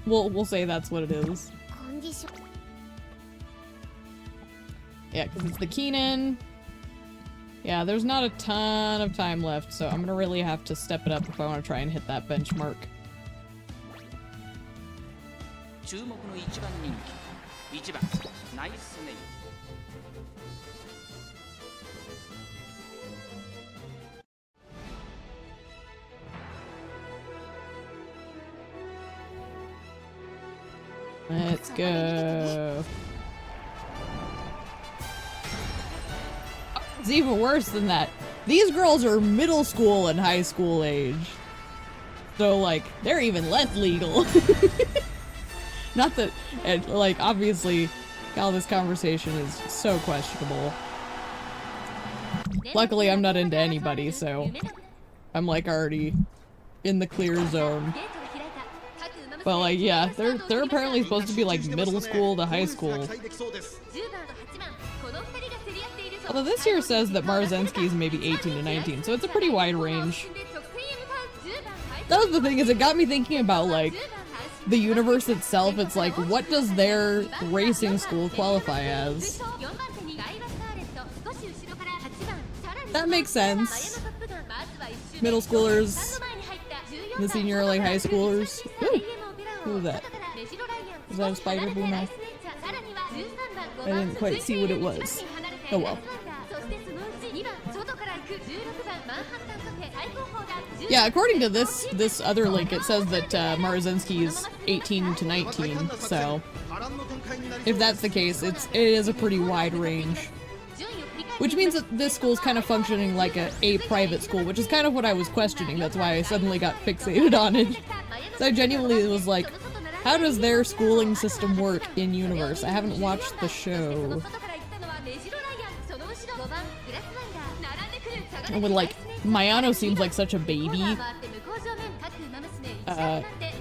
We'll say that's what it is. Yeah, because it's the Keenan. Yeah, there's not a ton of time left, so I'm gonna really have to step it up if I want to try and hit that benchmark. Let's go. It's even worse than that. These girls are middle school and high school age. So, like, they're even less legal. Not that, and, like, obviously, all this conversation is so questionable. Luckily, I'm not into anybody, so I'm, like, already in the clear zone. But, like, yeah, they're apparently supposed to be, like, middle school to high school. Although this here says that Marzensky is maybe 18 to 19, so it's a pretty wide range. That was the thing, is it got me thinking about, like, the universe itself. It's like, what does their racing school qualify as? That makes sense. Middle schoolers, the senior, like, high schoolers. Ooh, who was that? Was that a spider boomer? I didn't quite see what it was. Oh well. Yeah, according to this other link, it says that Marazinski is 18 to 19, so if that's the case, it is a pretty wide range. Which means that this school is kind of functioning like a private school, which is kind of what I was questioning. That's why I suddenly got fixated on it. So I genuinely was like, how does their schooling system work in universe? I haven't watched the show. And when, like, Mayano seems like such a baby,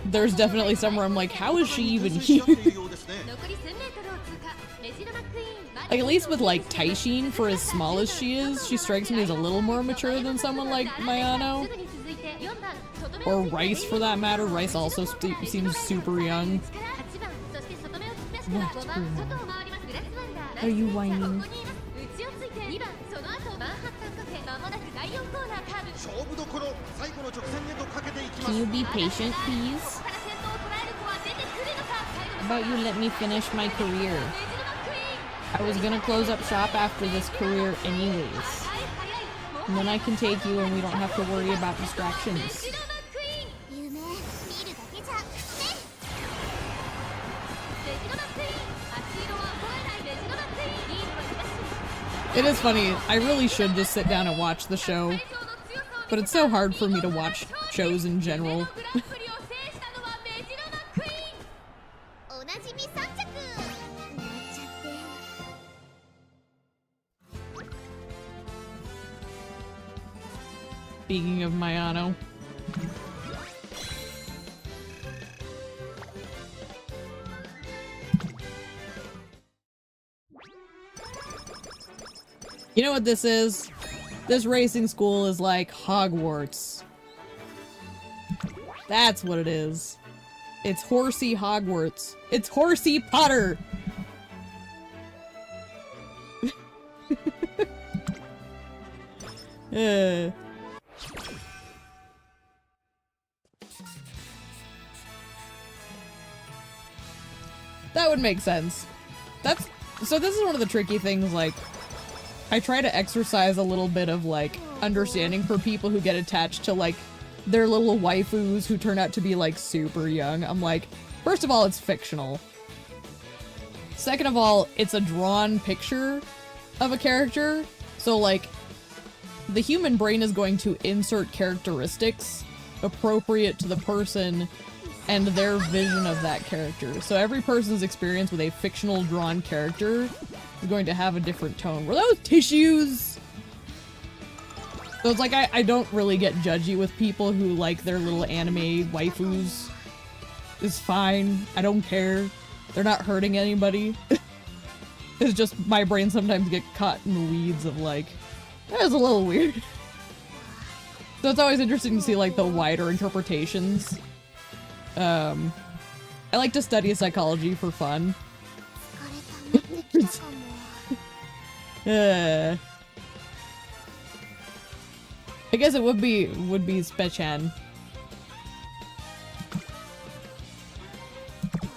there's definitely somewhere I'm like, how is she even here? Like, at least with, like, Taishin, for as small as she is, she strikes me as a little more mature than someone like Mayano. Or Rice, for that matter. Rice also seems super young. What? Are you whining? Can you be patient, please? How about you let me finish my career? I was gonna close up shop after this career anyways. And then I can take you and we don't have to worry about distractions. It is funny, I really should just sit down and watch the show, but it's so hard for me to watch shows in general. Speaking of Mayano. You know what this is? This racing school is like Hogwarts. That's what it is. It's horsey Hogwarts. It's horsey Potter! That would make sense. So this is one of the tricky things, like, I try to exercise a little bit of, like, understanding for people who get attached to, like, their little waifus who turn out to be, like, super young. I'm like, first of all, it's fictional. Second of all, it's a drawn picture of a character. So, like, the human brain is going to insert characteristics appropriate to the person and their vision of that character. So every person's experience with a fictional drawn character is going to have a different tone. Were those tissues? So it's like, I don't really get judgy with people who like their little anime waifus. It's fine. I don't care. They're not hurting anybody. It's just my brain sometimes get caught in the weeds of like, that was a little weird. So it's always interesting to see like the wider interpretations. I like to study psychology for fun. I guess it would be Spechan.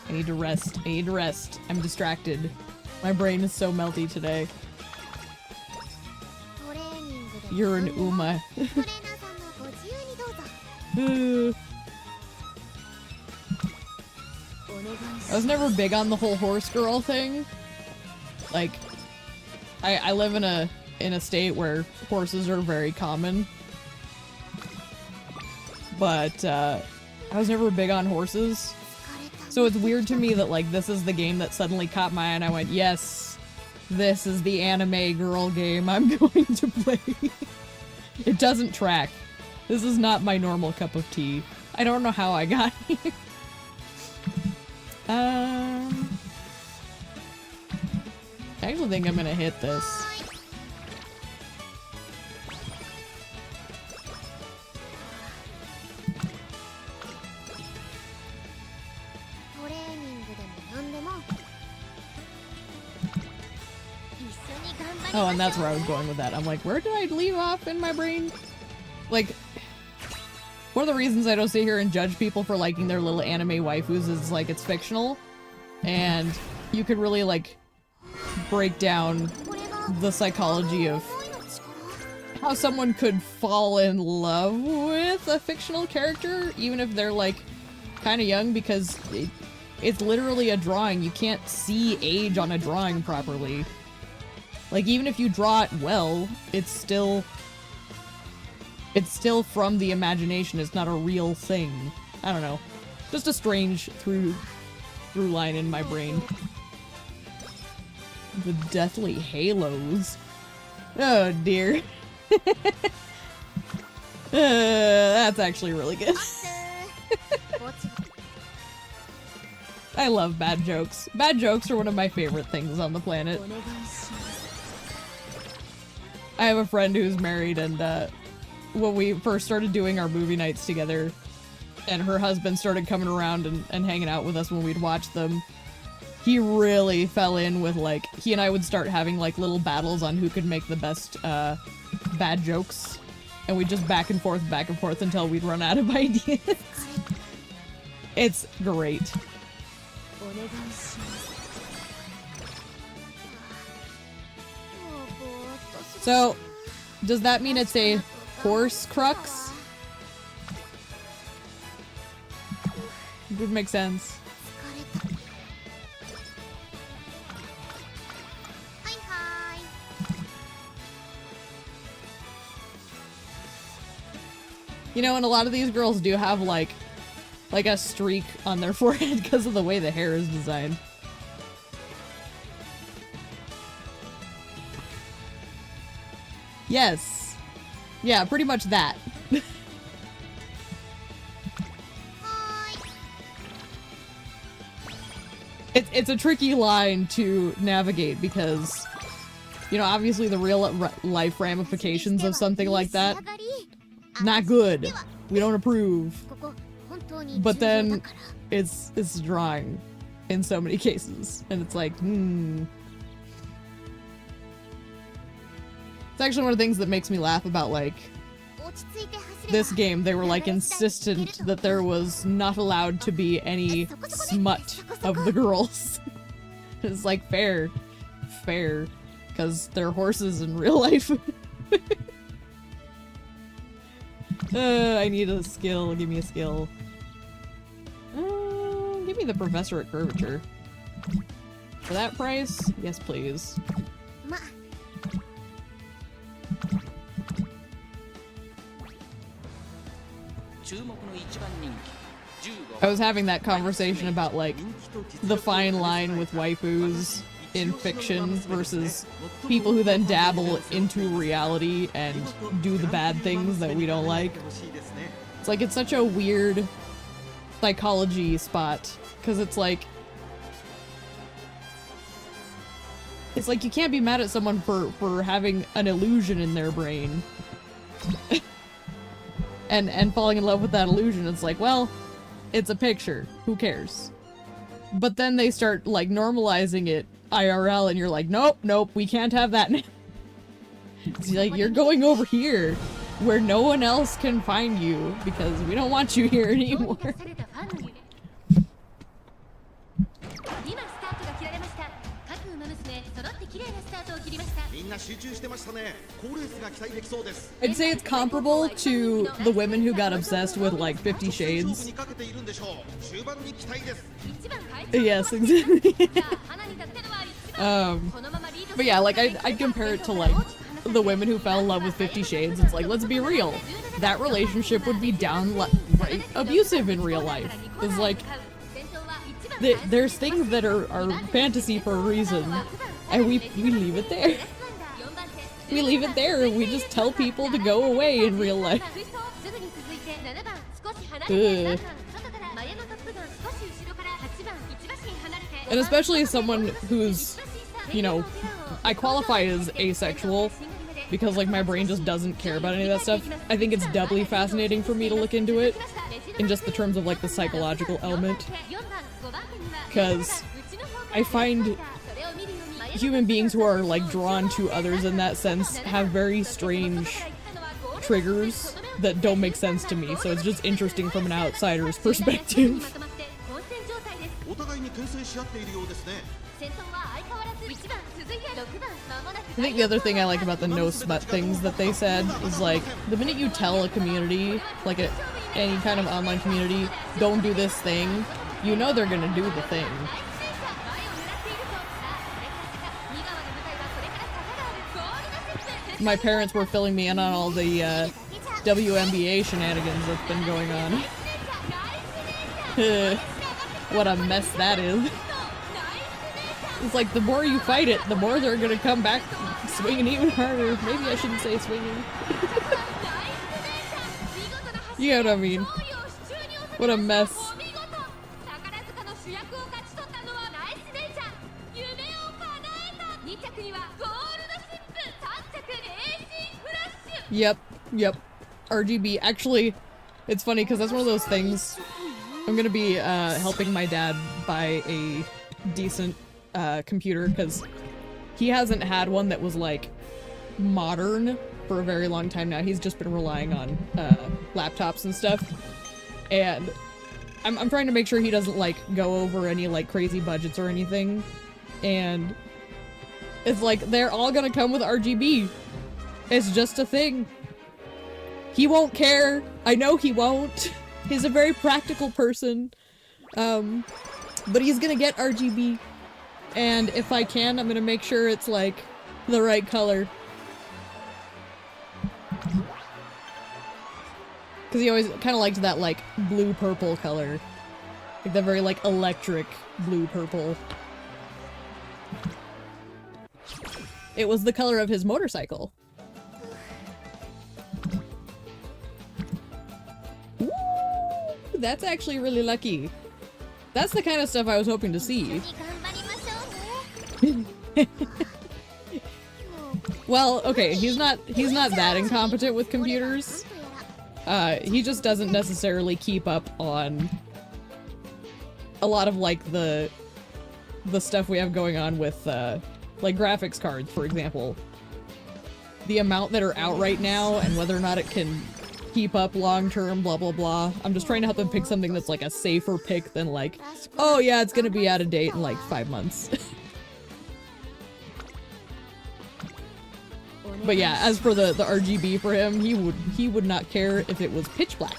I need to rest. I need to rest. I'm distracted. My brain is so melty today. You're an Uma. I was never big on the whole horse girl thing. Like, I live in a state where horses are very common. But, I was never big on horses. So it's weird to me that, like, this is the game that suddenly caught my eye and I went, yes, this is the anime girl game I'm going to play. It doesn't track. This is not my normal cup of tea. I don't know how I got here. I actually think I'm gonna hit this. Oh, and that's where I was going with that. I'm like, where did I leave off in my brain? Like, one of the reasons I don't sit here and judge people for liking their little anime waifus is, like, it's fictional. And you could really, like, break down the psychology of how someone could fall in love with a fictional character, even if they're like kind of young, because it's literally a drawing. You can't see age on a drawing properly. Like, even if you draw it well, it's still from the imagination. It's not a real thing. I don't know. Just a strange through line in my brain. The deathly halos. Oh dear. That's actually really good. I love bad jokes. Bad jokes are one of my favorite things on the planet. I have a friend who's married, and when we first started doing our movie nights together, and her husband started coming around and hanging out with us when we'd watch them, he really fell in with, like, he and I would start having, like, little battles on who could make the best, bad jokes. And we'd just back and forth until we'd run out of ideas. It's great. So, does that mean it's a horse crux? It would make sense. You know, and a lot of these girls do have like a streak on their forehead because of the way the hair is designed. Yes. Yeah, pretty much that. It's a tricky line to navigate because, you know, obviously the real life ramifications of something like that, not good. We don't approve. But then it's drawing in so many cases, and it's like, It's actually one of the things that makes me laugh about, like, this game. They were, like, insistent that there was not allowed to be any smut of the girls. It's like, fair, because they're horses in real life. I need a skill. Give me a skill. Give me the Professor at Curvature. For that price? Yes, please. I was having that conversation about, like, the fine line with waifus in fiction versus people who then dabble into reality and do the bad things that we don't like. It's like, it's such a weird psychology spot, because it's like you can't be mad at someone for having an illusion in their brain and falling in love with that illusion. It's like, well, it's a picture, who cares? But then they start, like, normalizing it IRL, and you're like, nope, we can't have that. It's like, you're going over here where no one else can find you because we don't want you here anymore. I'd say it's comparable to the women who got obsessed with, like, 50 Shades. Yes, exactly. But yeah, like, I'd compare it to, like, the women who fell in love with 50 Shades. It's like, let's be real. That relationship would be downright abusive in real life. It's like, there's things that are fantasy for a reason, and we leave it there. We leave it there, and we just tell people to go away in real life. Ugh. And especially as someone who's, you know, I qualify as asexual because, like, my brain just doesn't care about any of that stuff. I think it's doubly fascinating for me to look into it in just the terms of, like, the psychological element. Because I find human beings who are, like, drawn to others in that sense have very strange triggers that don't make sense to me, so it's just interesting from an outsider's perspective. I think the other thing I like about the no smut things that they said is like, the minute you tell a community, like any kind of online community, don't do this thing, you know they're gonna do the thing. My parents were filling me in on all the WNBA shenanigans that's been going on. What a mess that is. It's like the more you fight it, the more they're gonna come back swinging even harder. Maybe I shouldn't say swinging. You know what I mean? What a mess. Yep. RGB. Actually, it's funny because that's one of those things. I'm gonna be helping my dad buy a decent computer because he hasn't had one that was like modern for a very long time now. He's just been relying on laptops and stuff, and I'm trying to make sure he doesn't like go over any like crazy budgets or anything, and it's like they're all gonna come with RGB. It's just a thing. He won't care. I know he won't. He's a very practical person. But he's gonna get RGB. And if I can, I'm gonna make sure it's like the right color. Cause he always kind of liked that like blue-purple color. Like that very like electric blue-purple. It was the color of his motorcycle. Ooh, that's actually really lucky. That's the kind of stuff I was hoping to see. Well, okay, he's not that incompetent with computers. He just doesn't necessarily keep up on a lot of like the stuff we have going on with like graphics cards, for example. The amount that are out right now and whether or not it can keep up long term, blah blah blah. I'm just trying to help him pick something that's like a safer pick than like, oh yeah, it's gonna be out of date in like 5 months. But yeah, as for the RGB for him, he would not care if it was pitch black.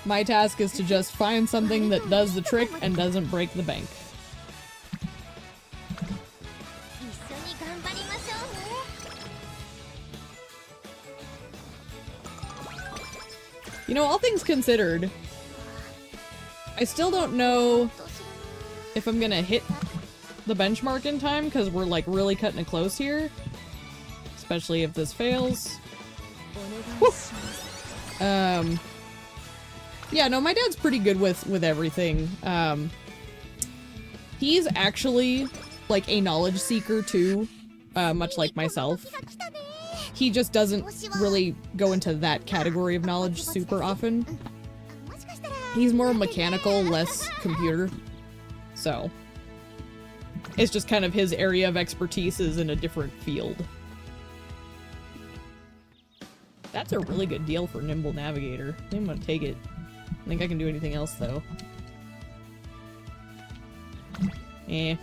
My task is to just find something that does the trick and doesn't break the bank. You know, all things considered, I still don't know if I'm gonna hit the benchmark in time, because we're like really cutting it close here. Especially if this fails. Whew. Yeah, no, my dad's pretty good with everything. He's actually like a knowledge seeker too, much like myself. He just doesn't really go into that category of knowledge super often. He's more mechanical, less computer. So, it's just kind of his area of expertise is in a different field. That's a really good deal for Nimble Navigator. I'm gonna take it. I think I can do anything else though. Eh.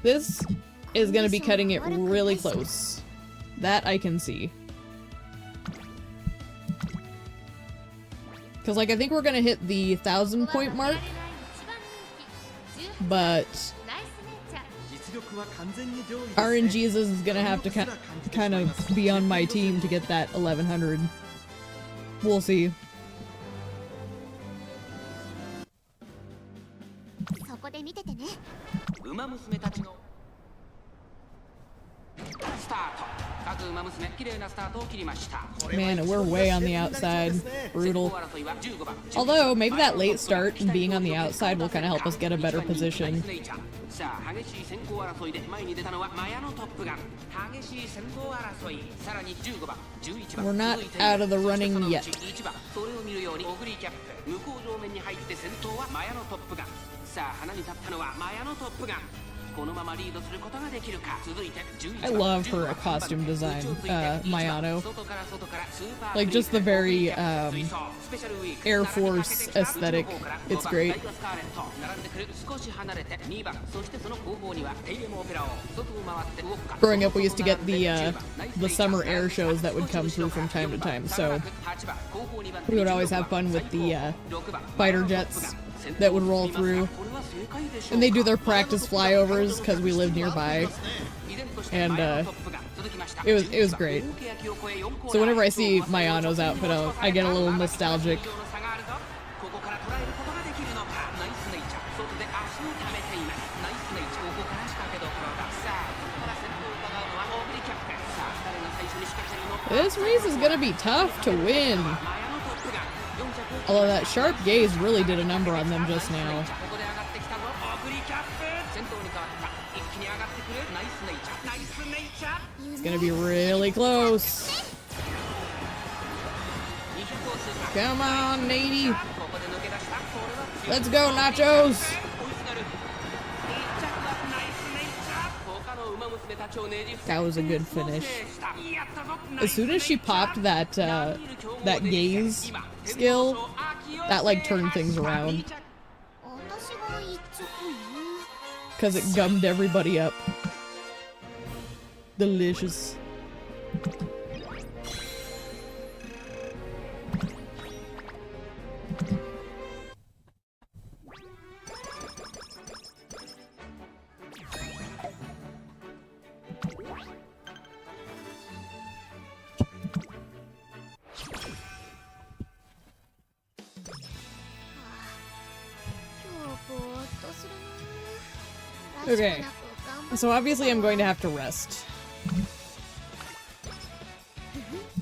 This is gonna be cutting it really close. That I can see. Because, like, I think we're gonna hit the 1,000 point mark. But RNGesus is gonna have to kind of be on my team to get that 1,100. We'll see. Man, we're way on the outside. Brutal. Although, maybe that late start and being on the outside will kind of help us get a better position. We're not out of the running yet. I love her costume design, Mayano. Like, just the very, Air Force aesthetic. It's great. Growing up, we used to get the summer air shows that would come through from time to time, so we would always have fun with the, fighter jets that would roll through. And they do their practice flyovers because we live nearby. And it was great. So whenever I see Mayano's outfit, I get a little nostalgic. This race is gonna be tough to win. Although that sharp gaze really did a number on them just now. It's gonna be really close. Come on, Natie. Let's go, Nachos. That was a good finish. As soon as she popped that that gaze skill, that like turned things around. Cause it gummed everybody up. Delicious. Okay, so obviously I'm going to have to rest.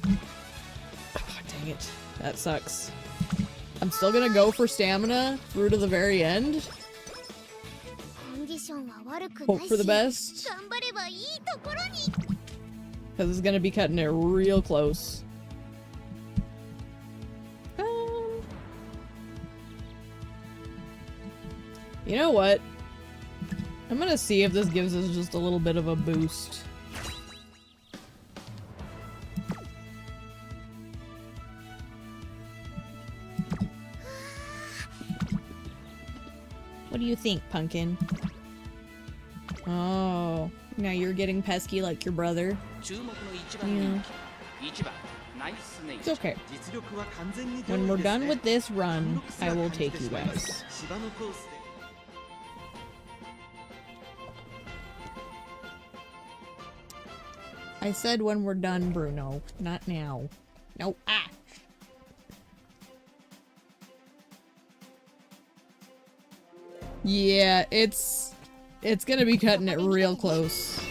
Oh, dang it. That sucks. I'm still gonna go for stamina through to the very end. Hope for the best. Because it's gonna be cutting it real close. You know what? I'm gonna see if this gives us just a little bit of a boost. What do you think, Pumpkin? Oh, now you're getting pesky like your brother. Yeah. It's okay. When we're done with this run, I will take you guys. I said when we're done, Bruno. Not now. No, ah! Yeah, it's gonna be cutting it real close.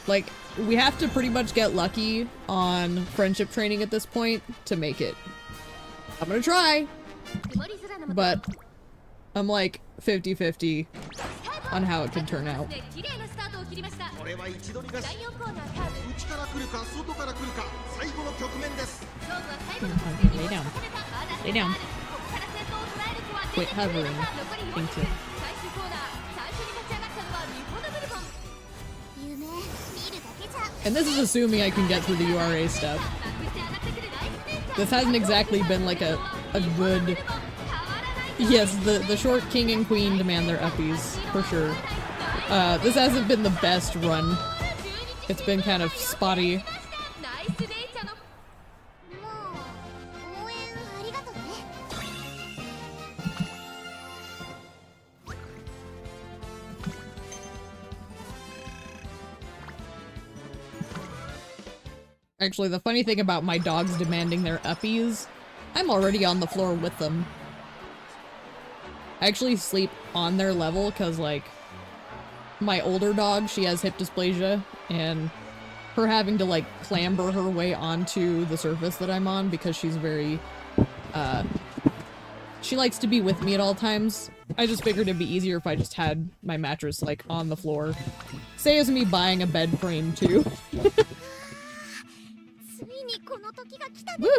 Like, we have to pretty much get lucky on friendship training at this point to make it. I'm gonna try! But I'm like 50-50 on how it could turn out. Lay down. Lay down. Quit hovering. Thank you. And this is assuming I can get through the URA stuff. This hasn't exactly been like a good... Yes, the short king and queen demand their uppies, for sure. This hasn't been the best run. It's been kind of spotty. Actually, the funny thing about my dogs demanding their uppies, I'm already on the floor with them. I actually sleep on their level because, like, my older dog, she has hip dysplasia, and her having to, like, clamber her way onto the surface that I'm on because she's very, she likes to be with me at all times. I just figured it'd be easier if I just had my mattress, like, on the floor. Saves me buying a bed frame, too. Woo!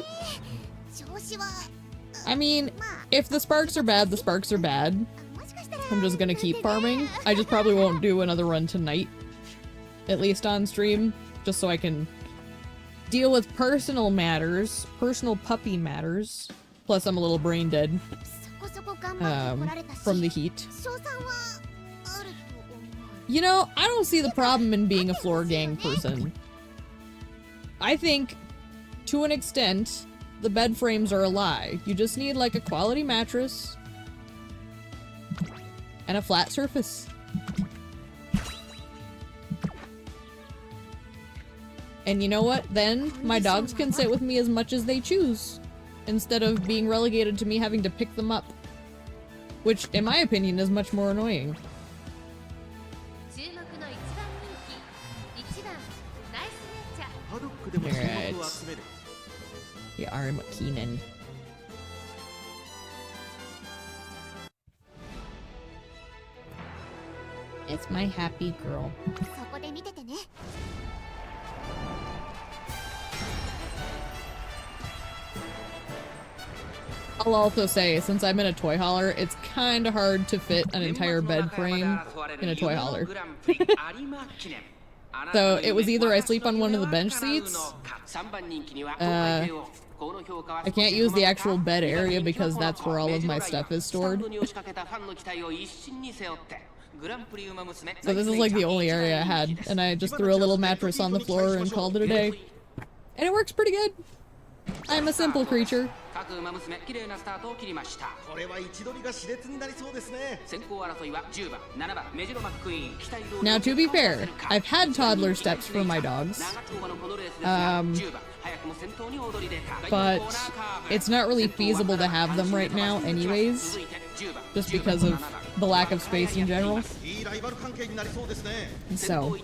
I mean, if the sparks are bad, the sparks are bad. I'm just gonna keep farming. I just probably won't do another run tonight, at least on stream, just so I can deal with personal matters, personal puppy matters. Plus, I'm a little brain dead from the heat. You know, I don't see the problem in being a floor gang person. I think, to an extent, the bed frames are a lie. You just need, like, a quality mattress and a flat surface. And you know what? Then my dogs can sit with me as much as they choose, instead of being relegated to me having to pick them up. Which, in my opinion, is much more annoying. Alright. The arm Keenan. It's my happy girl. I'll also say, since I'm in a toy hauler, it's kinda hard to fit an entire bed frame in a toy hauler. So it was either I sleep on one of the bench seats, I can't use the actual bed area because that's where all of my stuff is stored. So this is like the only area I had, and I just threw a little mattress on the floor and called it a day. And it works pretty good. I'm a simple creature. Now, to be fair, I've had toddler steps for my dogs. But it's not really feasible to have them right now anyways, just because of the lack of space in general. So,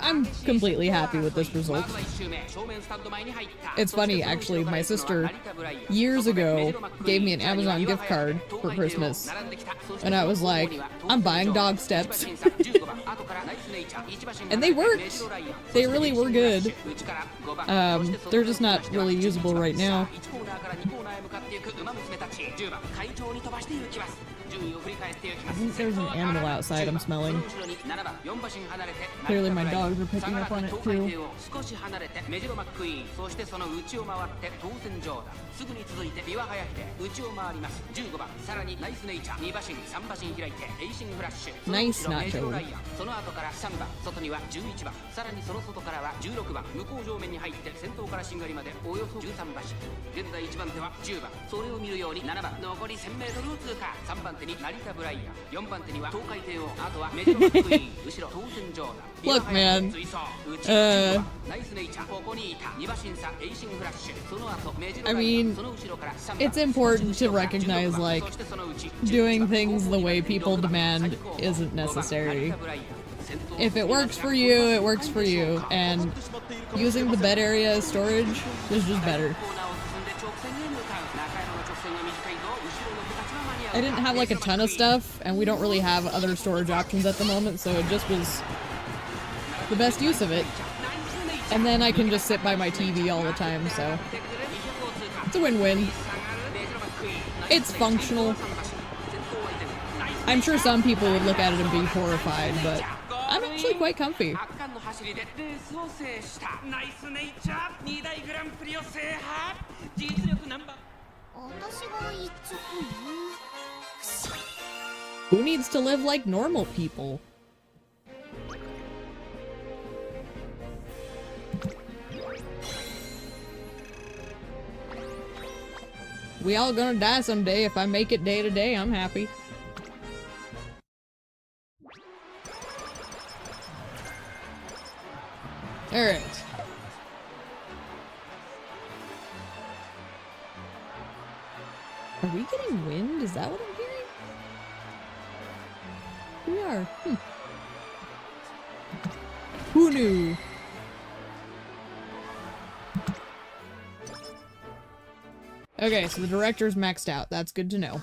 I'm completely happy with this result. It's funny, actually, my sister years ago gave me an Amazon gift card for Christmas, and I was like, I'm buying dog steps. And they worked. They really were good. They're just not really usable right now. I think there's an animal outside I'm smelling. Clearly my dogs are picking up on it too. Nice nacho. Look, man. I mean, it's important to recognize, like, doing things the way people demand isn't necessary. If it works for you, it works for you, and using the bed area as storage is just better. I didn't have like a ton of stuff, and we don't really have other storage options at the moment, so it just was the best use of it. And then I can just sit by my TV all the time, so it's a win-win. It's functional. I'm sure some people would look at it and be horrified, but I'm actually quite comfy. Who needs to live like normal people? We all gonna die someday. If I make it day to day, I'm happy. Alright. Are we getting wind? Is that what I'm hearing? We are. Who knew? Okay, so the director's maxed out. That's good to know.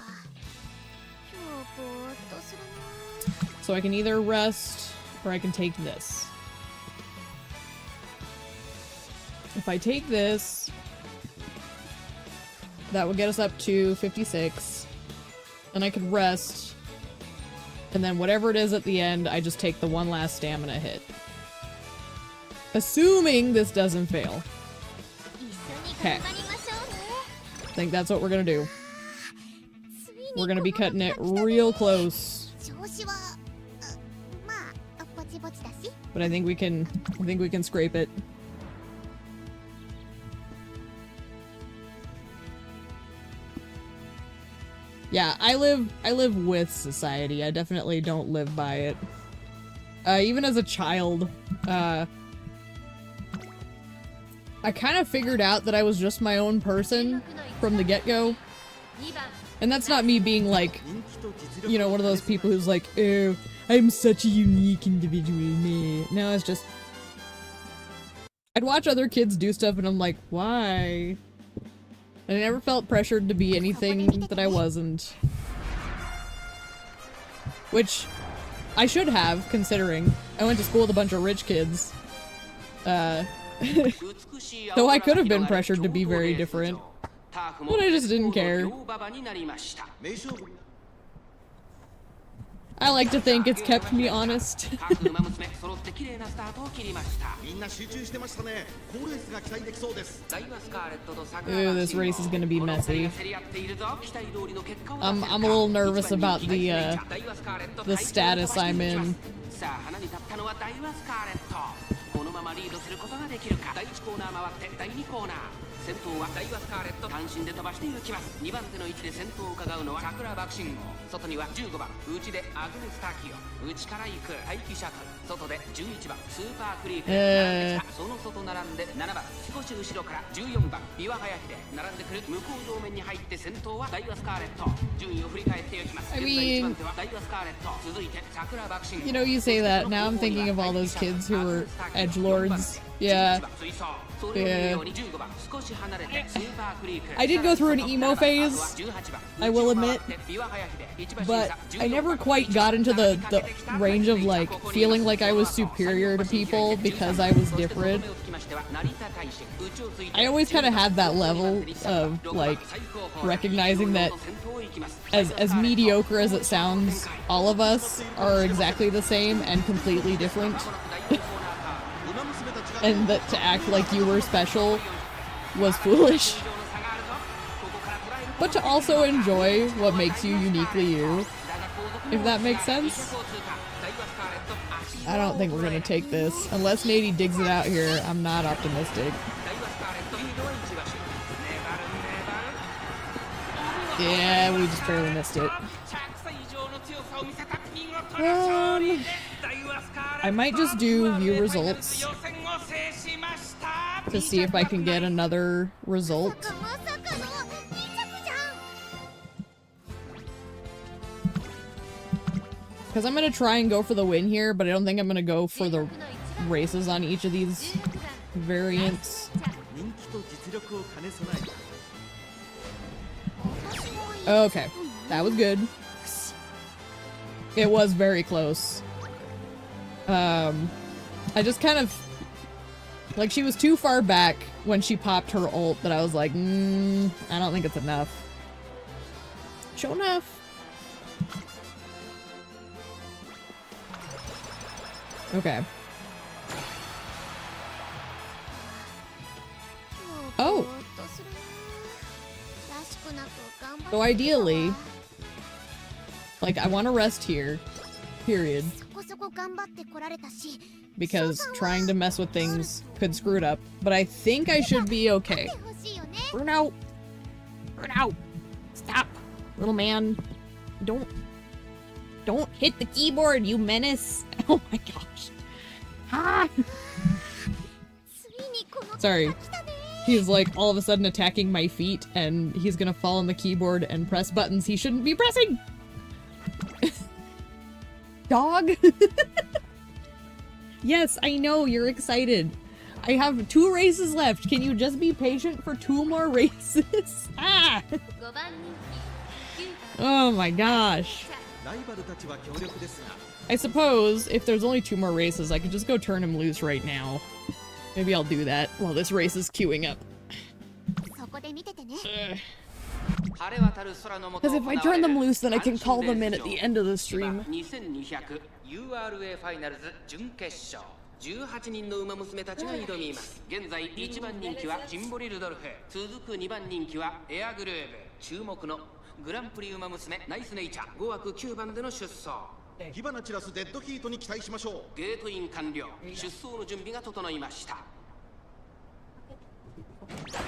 So I can either rest, or I can take this. If I take this, that would get us up to 56. And I could rest. And then whatever it is at the end, I just take the one last stamina hit. Assuming this doesn't fail. Okay. I think that's what we're gonna do. We're gonna be cutting it real close. But I think we can scrape it. Yeah, I live with society. I definitely don't live by it. Even as a child, I kind of figured out that I was just my own person from the get-go. And that's not me being like, you know, one of those people who's like, oh, I'm such a unique individual. No, it's just... I'd watch other kids do stuff and I'm like, why? And I never felt pressured to be anything that I wasn't. Which I should have, considering I went to school with a bunch of rich kids. Though I could have been pressured to be very different. But I just didn't care. I like to think it's kept me honest. Ooh, this race is gonna be messy. I'm a little nervous about the status I'm in. I mean, you know, you say that, now I'm thinking of all those kids who were edgelords. Yeah. Yeah. I did go through an emo phase, I will admit, but I never quite got into the range of like feeling like I was superior to people because I was different. I always kind of had that level of like recognizing that as mediocre as it sounds, all of us are exactly the same and completely different. And that to act like you were special was foolish. But to also enjoy what makes you uniquely you, if that makes sense. I don't think we're gonna take this. Unless Natie digs it out here, I'm not optimistic. Yeah, we just barely missed it. I might just do view results to see if I can get another result. Because I'm gonna try and go for the win here, but I don't think I'm gonna go for the races on each of these variants. Okay, that was good. It was very close. I just kind of... Like, she was too far back when she popped her ult that I was like, I don't think it's enough. Show enough. Okay. Oh! So ideally, like, I want to rest here, period. Because trying to mess with things could screw it up. But I think I should be okay. Bruno! Bruno! Stop! Little man. Don't hit the keyboard, you menace! Oh my gosh. Ah! Sorry. He's like all of a sudden attacking my feet and he's gonna fall on the keyboard and press buttons he shouldn't be pressing! Dog! Yes, I know, you're excited. I have 2 races left. Can you just be patient for 2 more races? Ah! Oh my gosh. I suppose if there's only 2 more races, I could just go turn him loose right now. Maybe I'll do that while this race is queuing up. Because if I turn them loose, then I can call them in at the end of the stream. 18人の馬娘たちが挑みます。現在1番人気はジンボリルドルフ、続く2番人気はエアグルーヴ、注目のグランプリ馬娘ナイスネイチャー、5枠9番での出走。火花散らすデッドヒートに期待しましょう。ゲートイン完了、出走の準備が整いました。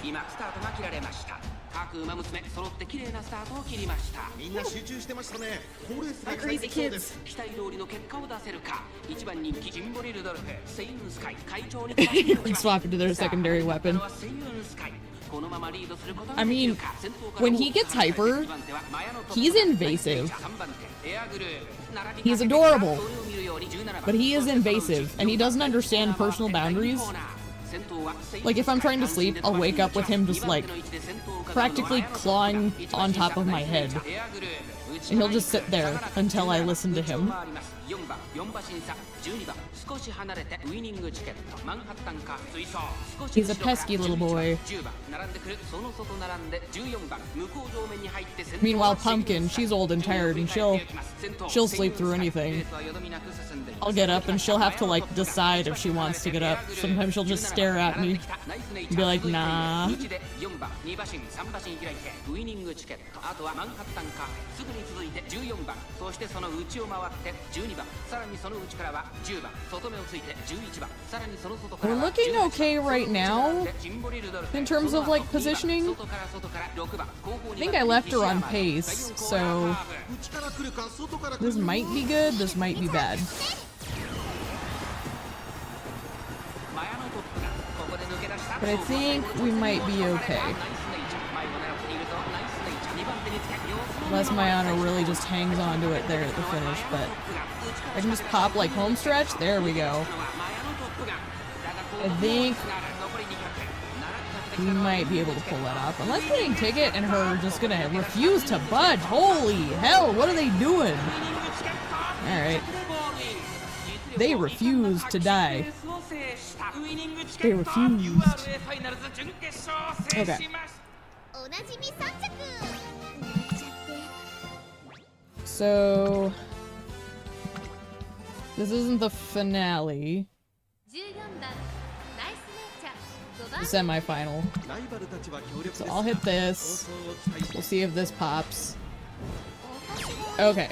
今スタートが切られました。各馬娘揃って綺麗なスタートを切りました。みんな集中してましたね。好レースが期待できそうです。期待通りの結果を出せるか。1番人気ジンボリルドルフ、セイウンスカイ会長に swap into their secondary weapon. I mean, when he gets hyper, he's invasive. He's adorable, but he is invasive, and he doesn't understand personal boundaries. Like, if I'm trying to sleep, I'll wake up with him just, like, practically clawing on top of my head. And he'll just sit there until I listen to him. He's a pesky little boy. Meanwhile, Pumpkin, she's old and tired, and she'll sleep through anything. I'll get up and she'll have to, like, decide if she wants to get up. Sometimes she'll just stare at me and be like, nah. We're looking okay right now in terms of, like, positioning. I think I left her on pace, so this might be good, this might be bad. But I think we might be okay. Unless Mayana really just hangs on to it there at the finish, but I can just pop like home stretch. There we go. I think we might be able to pull that off. Unless getting Ticket and her just gonna refuse to budge. Holy hell, what are they doing? Alright. They refuse to die. They refused. Okay. So this isn't the finale. The semi-final. So I'll hit this. We'll see if this pops. Okay.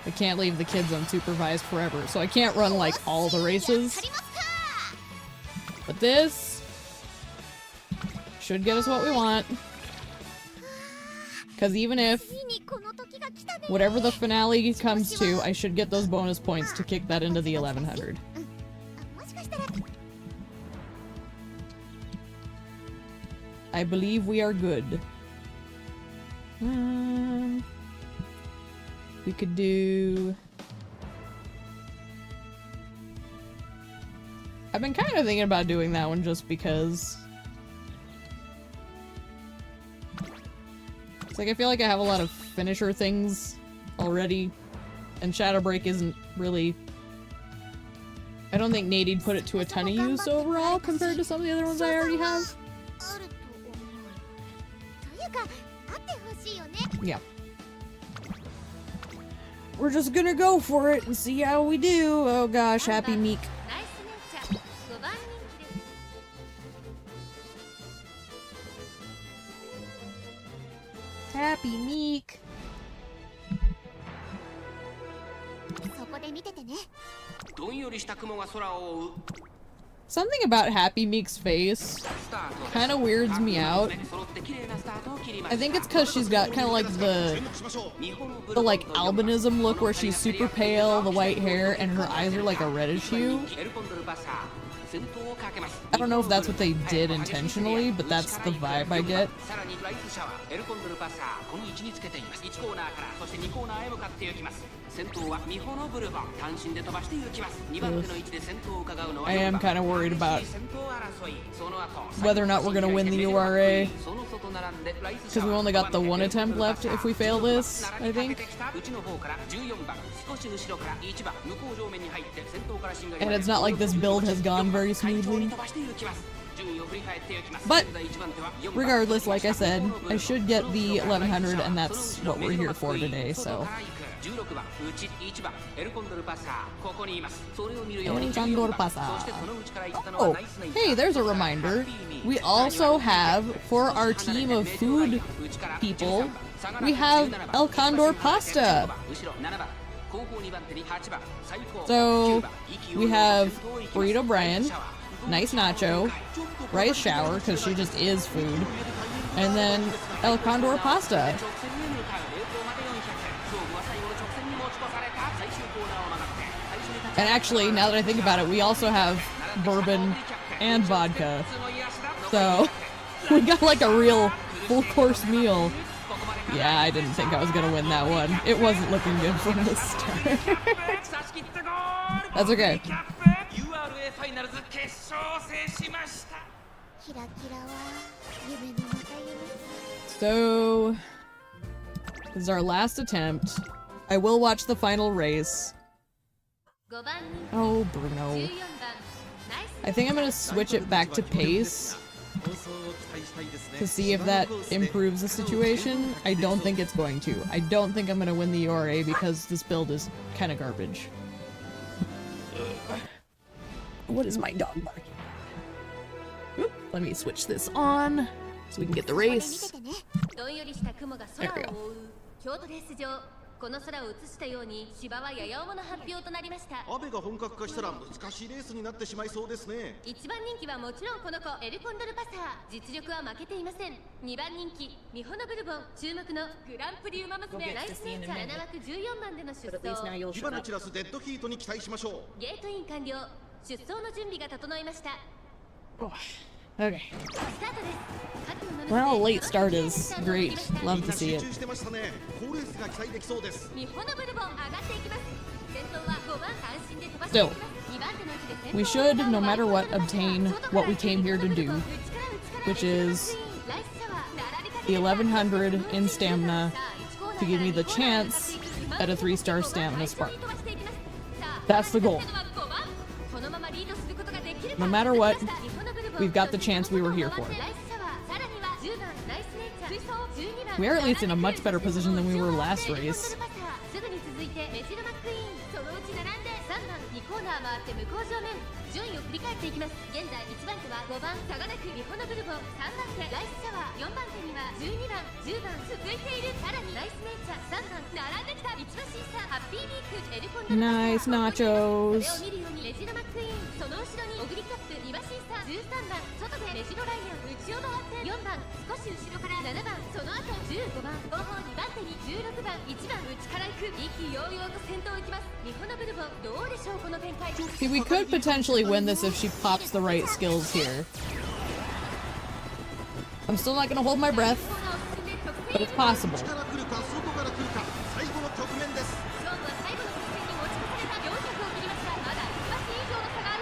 I can't leave the kids unsupervised forever, so I can't run like all the races. But this should get us what we want. Because even if whatever the finale comes to, I should get those bonus points to kick that into the 1100. I believe we are good. We could do... I've been kind of thinking about doing that one just because... It's like I feel like I have a lot of finisher things already, and Shadow Break isn't really... I don't think Natie'd put it to a ton of use overall compared to some of the other ones I already have. Yeah. We're just gonna go for it and see how we do. Oh gosh, happy Meek. Happy Meek. Something about Happy Meek's face kind of weirds me out. I think it's because she's got kind of like the like albinism look where she's super pale, the white hair, and her eyes are like a reddish hue. I don't know if that's what they did intentionally, but that's the vibe I get. I am kind of worried about whether or not we're gonna win the URA. Because we only got the one attempt left if we fail this, I think. And it's not like this build has gone very smoothly. But regardless, like I said, I should get the 1100 and that's what we're here for today, so. Oh, hey, there's a reminder. We also have, for our team of food people, we have El Condor Pasta. So, we have Burrito Brian, Nice Nacho, Rice Shower, because she just is food, and then El Condor Pasta. And actually, now that I think about it, we also have bourbon and vodka. So, we got like a real full course meal. Yeah, I didn't think I was gonna win that one. It wasn't looking good from the start. That's okay. So, this is our last attempt. I will watch the final race. Oh, Bruno. I think I'm gonna switch it back to pace to see if that improves the situation. I don't think it's going to. I don't think I'm gonna win the URA because this build is kind of garbage. What is my dog barking? Oop, let me switch this on so we can get the race. There we go. この空を映したように芝はやや重の発表となりました。雨が本格化したら難しいレースになってしまいそうですね。一番人気はもちろんこの子エルコンドルパサー。実力は負けていません。2番人気ミホノブルボン、注目のグランプリウマ娘ライスネイチャー、7枠14番での出走。火花散らすデッドヒートに期待しましょう。ゲートイン完了。出走の準備が整いました。Okay. Well, a late start is great. Love to see it. Still, we should, no matter what, obtain what we came here to do, which is the 1100 in stamina to give me the chance at a 3-star stamina spark. That's the goal. No matter what, we've got the chance we were here for. We are at least in a much better position than we were last race. Nice nachos. See, we could potentially win this if she pops the right skills here. I'm still not gonna hold my breath, but it's possible.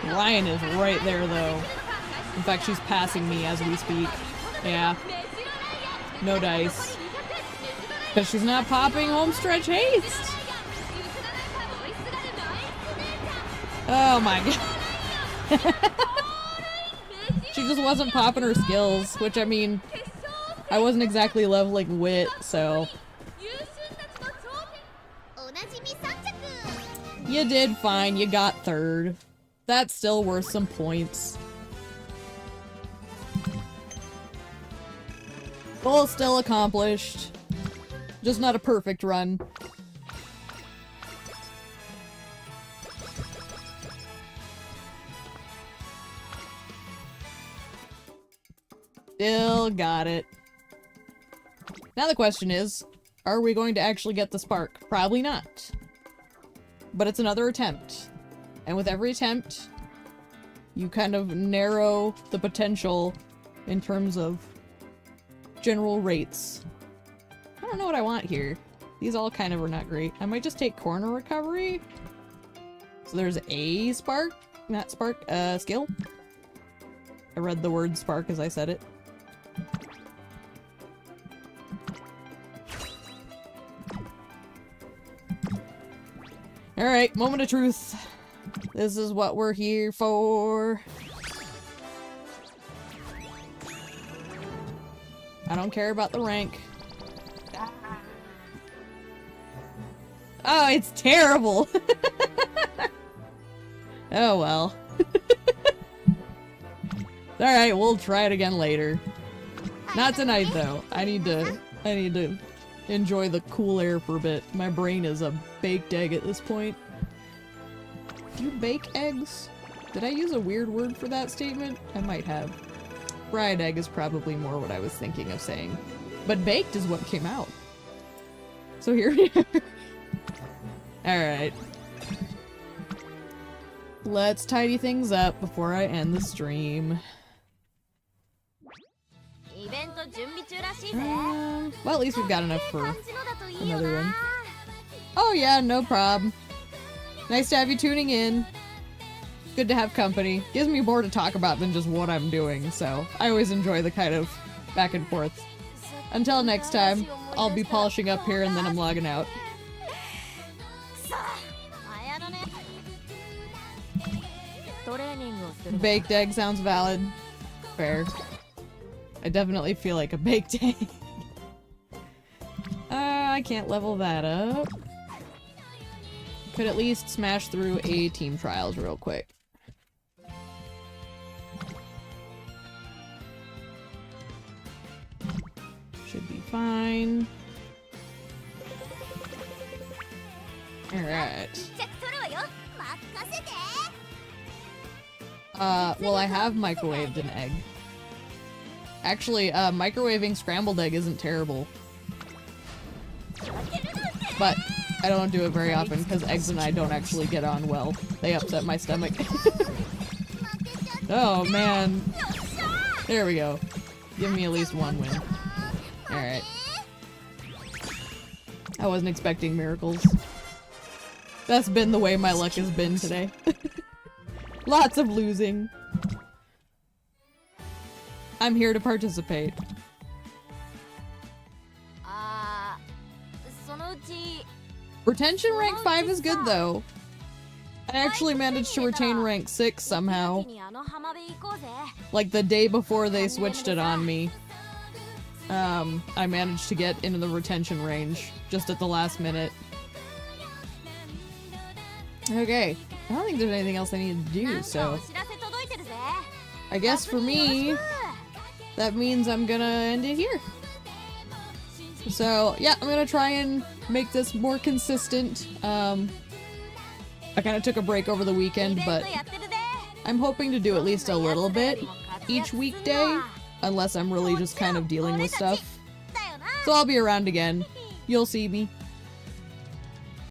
Ryan is right there, though. In fact, she's passing me as we speak. Yeah. No dice. Because she's not popping homestretch haste. Oh my god. She just wasn't popping her skills, which, I mean, I wasn't exactly leveling wit, so. You did fine, you got third. That's still worth some points. Goal still accomplished. Just not a perfect run. Still got it. Now the question is, are we going to actually get the spark? Probably not. But it's another attempt. And with every attempt, you kind of narrow the potential in terms of general rates. I don't know what I want here. These all kind of are not great. I might just take corner recovery. So there's a spark, not spark, skill. I read the word spark as I said it. Alright, moment of truth. This is what we're here for. I don't care about the rank. Oh, it's terrible! Oh well. Alright, we'll try it again later. Not tonight though. I need to enjoy the cool air for a bit. My brain is a baked egg at this point. Do you bake eggs? Did I use a weird word for that statement? I might have. Fried egg is probably more what I was thinking of saying. But baked is what came out. So here we are. Alright. Let's tidy things up before I end the stream. Well, at least we've got enough for another one. Oh yeah, no problem. Nice to have you tuning in. Good to have company. Gives me more to talk about than just what I'm doing, so I always enjoy the kind of back and forth. Until next time, I'll be polishing up here and then I'm logging out. Baked egg sounds valid. Fair. I definitely feel like a baked egg. I can't level that up. Could at least smash through a team trials real quick. Should be fine. Alright. Well, I have microwaved an egg. Actually, microwaving scrambled egg isn't terrible. But I don't do it very often because eggs and I don't actually get on well. They upset my stomach. Oh man. There we go. Give me at least one win. Alright. I wasn't expecting miracles. That's been the way my luck has been today. Lots of losing. I'm here to participate. Retention rank 5 is good though. I actually managed to retain rank 6 somehow. Like the day before they switched it on me. I managed to get into the retention range just at the last minute. Okay, I don't think there's anything else I need to do, so I guess for me, that means I'm gonna end it here. So yeah, I'm gonna try and make this more consistent. I kind of took a break over the weekend, but I'm hoping to do at least a little bit each weekday, unless I'm really just kind of dealing with stuff. So I'll be around again. You'll see me.